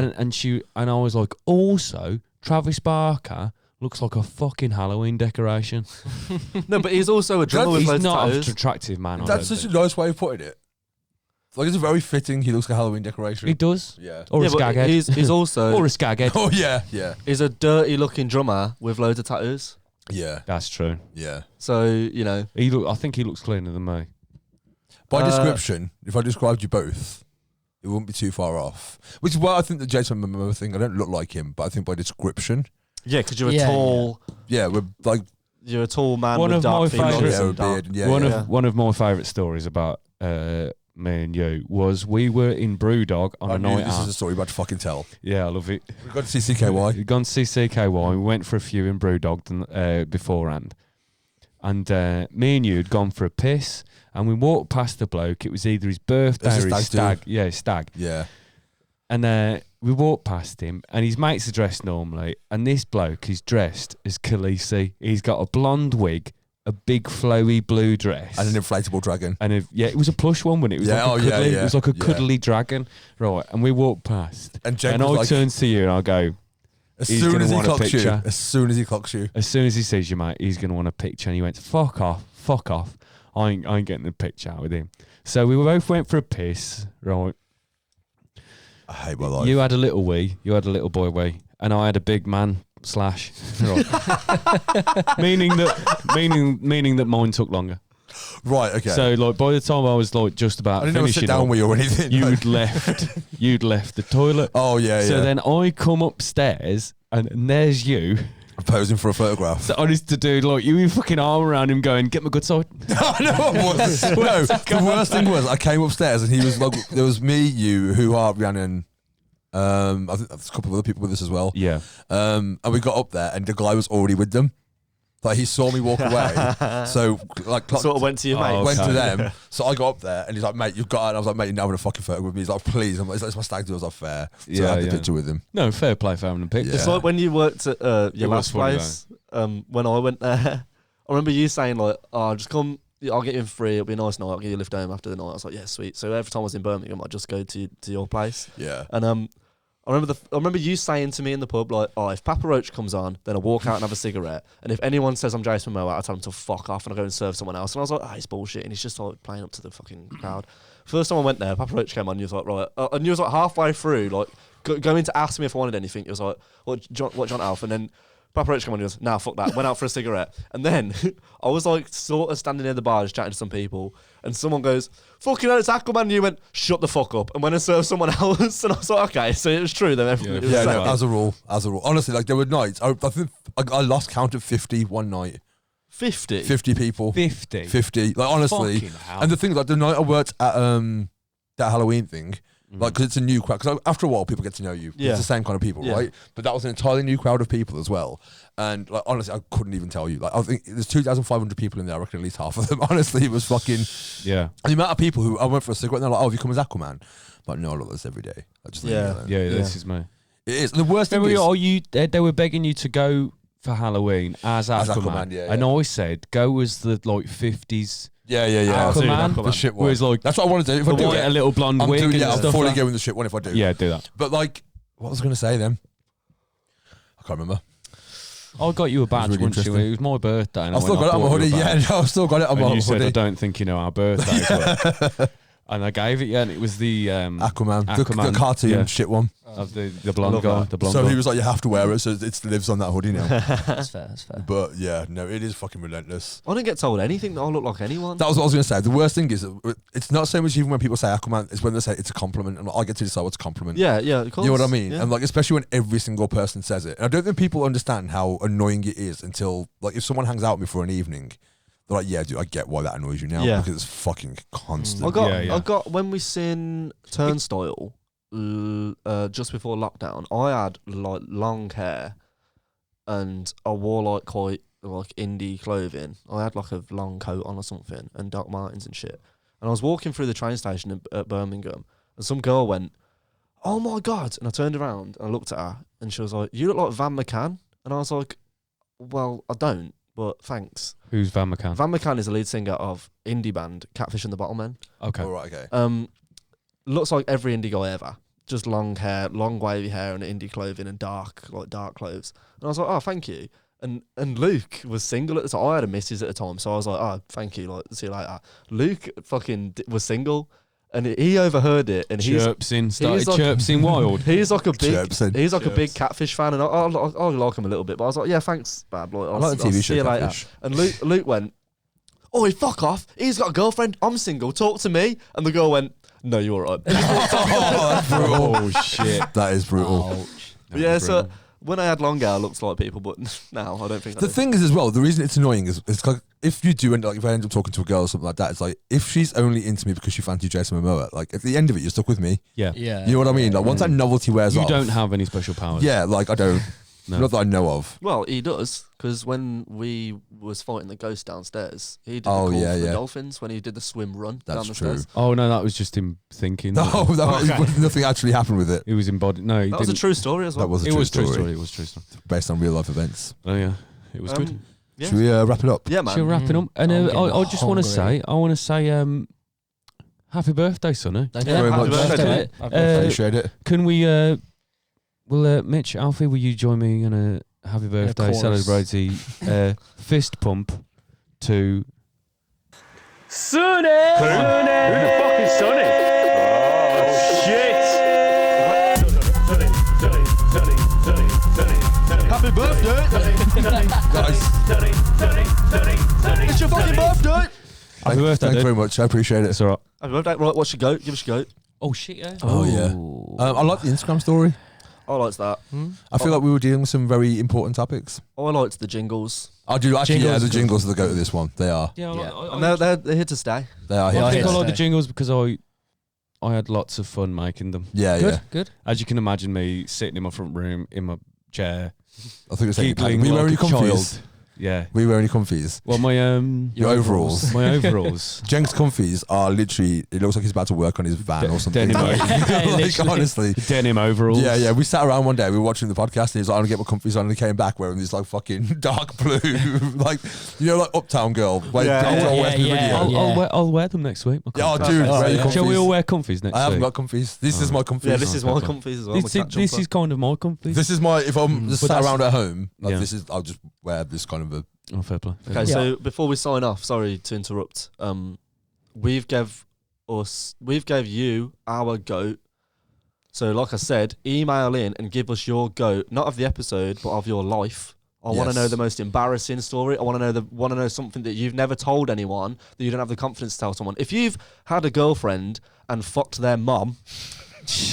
and I was like, also, Travis Barker looks like a fucking Halloween decoration.
No, but he's also a drummer with
He's
loads of
not an
tattoos.
attractive man. I
That's
don't
such a
think.
nice way of putting it. Like it's very fitting. He looks like a Halloween decoration.
He does,
Yeah.
or
Yeah,
a
but
skaghead,
he's also
or a skaghead.
Oh yeah.
he's a dirty looking drummer with loads of tattoos.
Yeah.
That's true.
Yeah.
So you know,
I think he looks cleaner than me.
By description, if I described you both, it wouldn't be too far off. Which is why I think the Jason Momoa thing, I don't look like him, but I think by description.
Yeah, because you're a tall...
Yeah, we're like...
You're a tall man
One
with
of
dark
my
features.
favourite- One of my favourite stories about me and you was we were in Brewdog on a night
This
out.
is a story you're about to fucking tell.
Yeah, I love it.
We've got to see CKY.
We've gone to see CKY. We went for a few in Brewdog beforehand. And me and you had gone for a piss. And we walked past the bloke. It was either his birthday or his stag. Yeah, his stag.
Yeah.
And we walked past him, and his mates are dressed normally, and this bloke is dressed as Khaleesi. He's got a blonde wig, a big flowy blue dress,
And an inflatable dragon.
and it was a plush one, wasn't it? It was
Yeah,
like a cuddly,
yeah,
it was like a
yeah.
cuddly dragon, right? And we walked past,
And Jen
and
was
I
like,
turns to you and I go,
as
he's
soon
gonna
as he
want a
clocks you,
picture.
as soon as he clocks you,
as soon as he sees you, mate, he's gonna want a picture. And he went, fuck off. I ain't getting the picture out with him. So we both went for a piss, right?
I hate my life.
You had a little wee, you had a little boy wee, and I had a big man slash. Right. meaning that mine took longer.
Right, okay.
So like by the time I was like just about
I didn't ever
finishing
sit down
up,
with you or anything.
you'd left the toilet.
Oh, yeah,
So
yeah.
then I come upstairs and there's you.
Posing for a photograph.
So honest to do, like you with fucking arm around him going, get my good side.
No, I wasn't. No, the worst thing was I came upstairs and he was like, there was me, you, HooHaa, Rhiannon, I think there's a couple of other people with us as well.
Yeah.
And we got up there and the guy was already with them. Like he saw me walk away. So like
Sort of went to your mate.
Oh,
went to
okay.
them. So I got up there and he's like, mate, you've got it. And I was like, mate, you're not having a fucking photo with me. He's like, please. I'm like, it's my stag do. I was like, fair. So I had the picture with him.
No, fair play for having a picture.
It's like when you worked at your
It was
last
funny,
place. When I went there, I remember you saying like, "Oh, just come. I'll get you in free. It'll be a nice night. I'll give you a lift home after the night." I was like, "Yeah, sweet." So every time I was in Birmingham, I'd just go to your place.
Yeah.
And I remember you saying to me in the pub like, "Oh, if Papa Roach comes on, then I walk out and have a cigarette. And if anyone says I'm Jason Momoa, I tell them to fuck off and I go and serve someone else." And I was like, "Oh, it's bullshit." And he's just like playing up to the fucking crowd. First time I went there, Papa Roach came on. And you was like, "Right," and you was like halfway through, like going to ask me if I wanted anything. It was like, "What, John Alf?" And then Papa Roach came on and he goes, "Nah, fuck that." Went out for a cigarette. And then I was like sort of standing near the bar just chatting to some people. And someone goes, "Fucking hell, it's Aquaman." And you went, "Shut the fuck up." And went and served someone else. And I was like, okay, so it was true then. It was
Yeah,
safe.
no, as a rule. Honestly, like there were nights. I think I lost count of 50 one night.
50?
50 people.
50.
50. Like honestly.
Fucking hell.
And the thing is, like the night I worked at that Halloween thing, like because it's a new crowd. Because after a while, people get to know you.
Yeah.
It's the same kind of people,
Yeah.
right? But that was an entirely new crowd of people as well. And like honestly, I couldn't even tell you. Like I think there's 2,500 people in there. I reckon at least half of them. Honestly, it was fucking.
Yeah.
And the amount of people who I went for a cigarette and they're like, "Oh, have you come as Aquaman?" I'm like, no, I look this every day. I just
Yeah.
Yeah, this is me.
It is. And the worst thing
They were begging you to go for Halloween as Aquaman.
yeah,
And
yeah.
I said, go as the like 50s
Yeah.
Aquaman.
The shit one.
Whereas like
That's what I want to do. If I
the
do
white,
it,
a little blonde wig and
I'm
stuff
fully
like that.
going the shit one if I do.
Yeah, do that.
But like, what was I going to say then? I can't remember.
I got you a badge
really
once.
interesting.
It was my birthday. And
I've still got it on my hoodie. Yeah, no, I've still got it on my
and you said, I
hoodie.
don't think you know our birthday. And I gave it, yeah, and it was the
Aquaman, the
Aquaman,
cartoon
yeah.
shit one.
of the blonde
love
guy.
that.
The blonde
So
guy.
he was like, you have to wear it, so it lives on that hoodie now.
That's fair.
But yeah, no, it is fucking relentless.
I didn't get told anything that I look like anyone.
That was what I was going to say. The worst thing is, it's not so much even when people say Aquaman, it's when they say it's a compliment, and I get to decide what's a compliment.
Yeah, of course.
You know what I mean?
Yeah.
And like, especially when every single person says it. And I don't think people understand how annoying it is until, like, if someone hangs out with me for an evening, they're like, yeah, dude, I get why that annoys you now.
Yeah.
Because it's fucking constant.
I got when we seen Turnstile just before lockdown, I had like long hair and I wore like quite like indie clothing. I had like a long coat on or something and Doc Martens and shit. And I was walking through the train station at Birmingham and some girl went, "Oh my God." And I turned around and I looked at her and she was like, "You look like Van McCann." And I was like, "Well, I don't, but thanks."
Who's Van McCann?
Van McCann is the lead singer of indie band Catfish and the Bottlemen.
Okay.
All right, okay.
Looks like every indie guy ever. Just long hair, long wavy hair and indie clothing and dark clothes. And I was like, "Oh, thank you." And Luke was single at the time. I had a missus at the time, so I was like, "Oh, thank you, like, see you later." Luke fucking was single and he overheard it and
Started
like-
chirping wild.
he's like a big
Chirpsing.
he's like a big Catfish fan and I like him a little bit, but I was like, "Yeah, thanks, Bab. Like,
I like the TV
see
show
you later."
Catfish.
And Luke went, "Oi, fuck off! He's got a girlfriend. I'm single. Talk to me." And the girl went, "No, you're all right."
That's brutal.
Oh shit!
That is brutal.
Ouch.
But yeah, so when I had long hair, I looked like people, but now I don't think I
The
do.
thing is, as well, the reason it's annoying is it's like if you do end up, like if I end up talking to a girl or something like that, it's like if she's only into me because she fancies Jason Momoa, like at the end of it, you're stuck with me.
Yeah.
Yeah.
You know what I mean? Like once that novelty wears
You
off,
don't have any special powers.
Yeah, like I don't.
No.
Not that I know of.
Well, he does, because when we was fighting the ghost downstairs, he did the
Oh,
call
yeah,
for the
yeah.
dolphins when he did the swim run
That's
down the
true.
stairs.
Oh no, that was just him thinking.
No, nothing actually happened with it.
He was embodied. No, he
That was a
didn't.
true story as well.
That was a
It
true
was
story,
true story. It was true story.
based on real life events.
Oh yeah, it was good.
Yeah.
Should we wrap it up?
Yeah, man.
Should we wrap it up? And
I'm getting
I just want to
hungry.
say, happy birthday, Sonny.
Thank
you very
happy
much.
birthday,
mate.
mate.
Appreciate it.
Can we? Will Mitch, Alfie, will you join me in a happy birthday
course.
celebrity fist pump to
Sonny! Who the fuck is Sonny? Oh, shit!
Happy birthday!
Guys,
It's your fucking birthday!
Happy birthday,
thanks
dude.
very much. I appreciate it.
That's all right.
Happy birthday. Right, what's your goat? Give us your goat.
Oh shit, yeah.
Oh, yeah. I like the Instagram story.
I liked that.
I feel like we were dealing with some very important topics.
I liked the jingles.
I do actually. Yeah,
Jingles
the
is
jingles are the go to this one. They are.
Yeah,
Yeah.
And they're here to stay.
They are.
I
Yeah,
think I
yeah.
like the jingles because I had lots of fun making them.
yeah.
Good,
yeah.
good.
As you can imagine, me sitting in my front room in my chair,
I think it's
giggling
Were you
like
wearing
a
your comfies?
child. Yeah.
Were you wearing your comfies?
Well, my
Your overalls.
my overalls.
Jenk's comfies are literally. It looks like he's about to work on his van or something.
denim
like,
Literally.
honestly.
Denim overalls.
Yeah, yeah. We sat around one day. We were watching the podcast, and he was like, "I'm gonna get my comfies on." And he came back wearing these like fucking dark blue, like like Uptown Girl. Like,
Yeah,
Uptown
yeah,
West
yeah,
video.
yeah.
I'll wear them next week. my
Yeah,
comfies.
dude,
Oh,
wear your
yeah.
comfies.
Shall we all wear comfies next
I haven't
week?
got comfies. This is my comfies.
Yeah, this is my
okay.
comfies as well.
This is kind of my comfies.
This is my. If I'm just
But
sat
that's-
around at home, like
Yeah.
this is. I'll just wear this kind of a.
Oh, fair play.
Okay,
Yeah.
so before we sign off, sorry to interrupt. We've gave you our goat. So, like I said, email in and give us your goat, not of the episode, but of your life. I want to
Yes.
know the most embarrassing story. I want to know something that you've never told anyone, that you don't have the confidence to tell someone. If you've had a girlfriend and fucked their mum,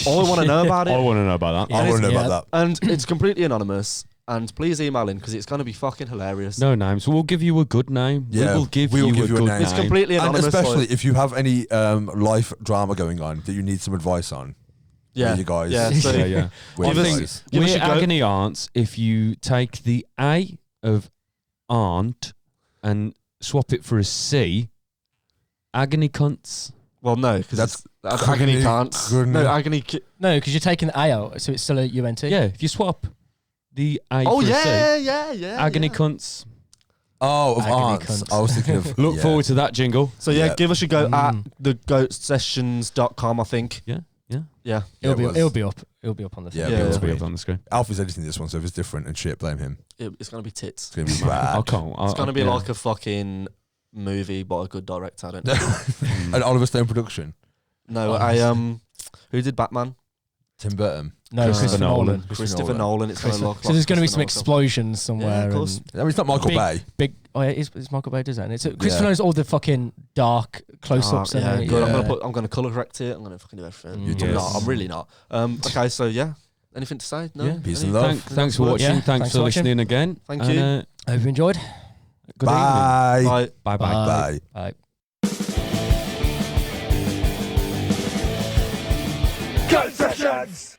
I want to know about
I
it.
want to know about that.
I want to know
Yeah.
about that.
And it's completely anonymous. And please email in because it's going to be fucking hilarious.
No names. We'll give you a good name.
Yeah,
we will give
we will
you
give
a
you a
good
name.
name.
It's completely
And
anonymous.
especially
like-
if you have any life drama going on that you need some advice on.
yeah,
you guys.
Yeah, so
Yeah, yeah.
We're
Give us-
advice.
give us
We're
your goat.
agony aunts if you take the A of aunt and swap it for a C. Agony cunts.
Well, no, because
That's
that's agony can't.
goodness.
No, agony.
No, because you're taking the A out, so it's still a UNT.
Yeah, if you swap the A
Oh
for a C.
yeah.
Agony
yeah.
cunts.
Oh, of
Agony
aunts.
cunts.
I was thinking of.
Look
yeah.
forward to that jingle.
So yeah,
Yeah.
give us a go at
Mm.
thegoatsessions.com, I think.
Yeah, yeah.
Yeah.
Yeah,
It'll
it was.
be up. It'll be up on the thing.
Yeah,
Yeah,
it was
It'll be
weird.
up on the screen.
Alfie's editing this one, so if it's different and shit, blame him.
It's gonna be tits.
It's gonna be
I
bad.
can't.
It's gonna be
yeah.
like a fucking movie by a good director. I don't know.
An Oliver Stone production.
No, who did Batman?
Tim Burton.
No,
Christopher
Christopher
Nolan.
Nolan.
Christopher Nolan. It's gonna look.
So there's going to be
Christopher
some
Nolan.
explosions somewhere.
Yeah, of course.
and
I mean, it's not Michael
Big-
Bay.
Big. Oh yeah, it's Michael Bay does that. And it's Christopher
Yeah.
Nolan's all the fucking dark close-ups.
Yeah,
and
good.
Yeah.
I'm gonna colour correct it. I'm gonna fucking do everything.
You
I'm
do.
not. I'm really not. Okay, so yeah. Anything to say? No.
Yeah.
Peace
Any-
and love.
Thanks for watching.
Yeah,
Thanks
thanks
for
for watching.
listening again.
Thank
And,
you.
I hope you enjoyed.
Good
Bye.
Bye.
Bye bye.
Bye.
Bye.
Goat sessions!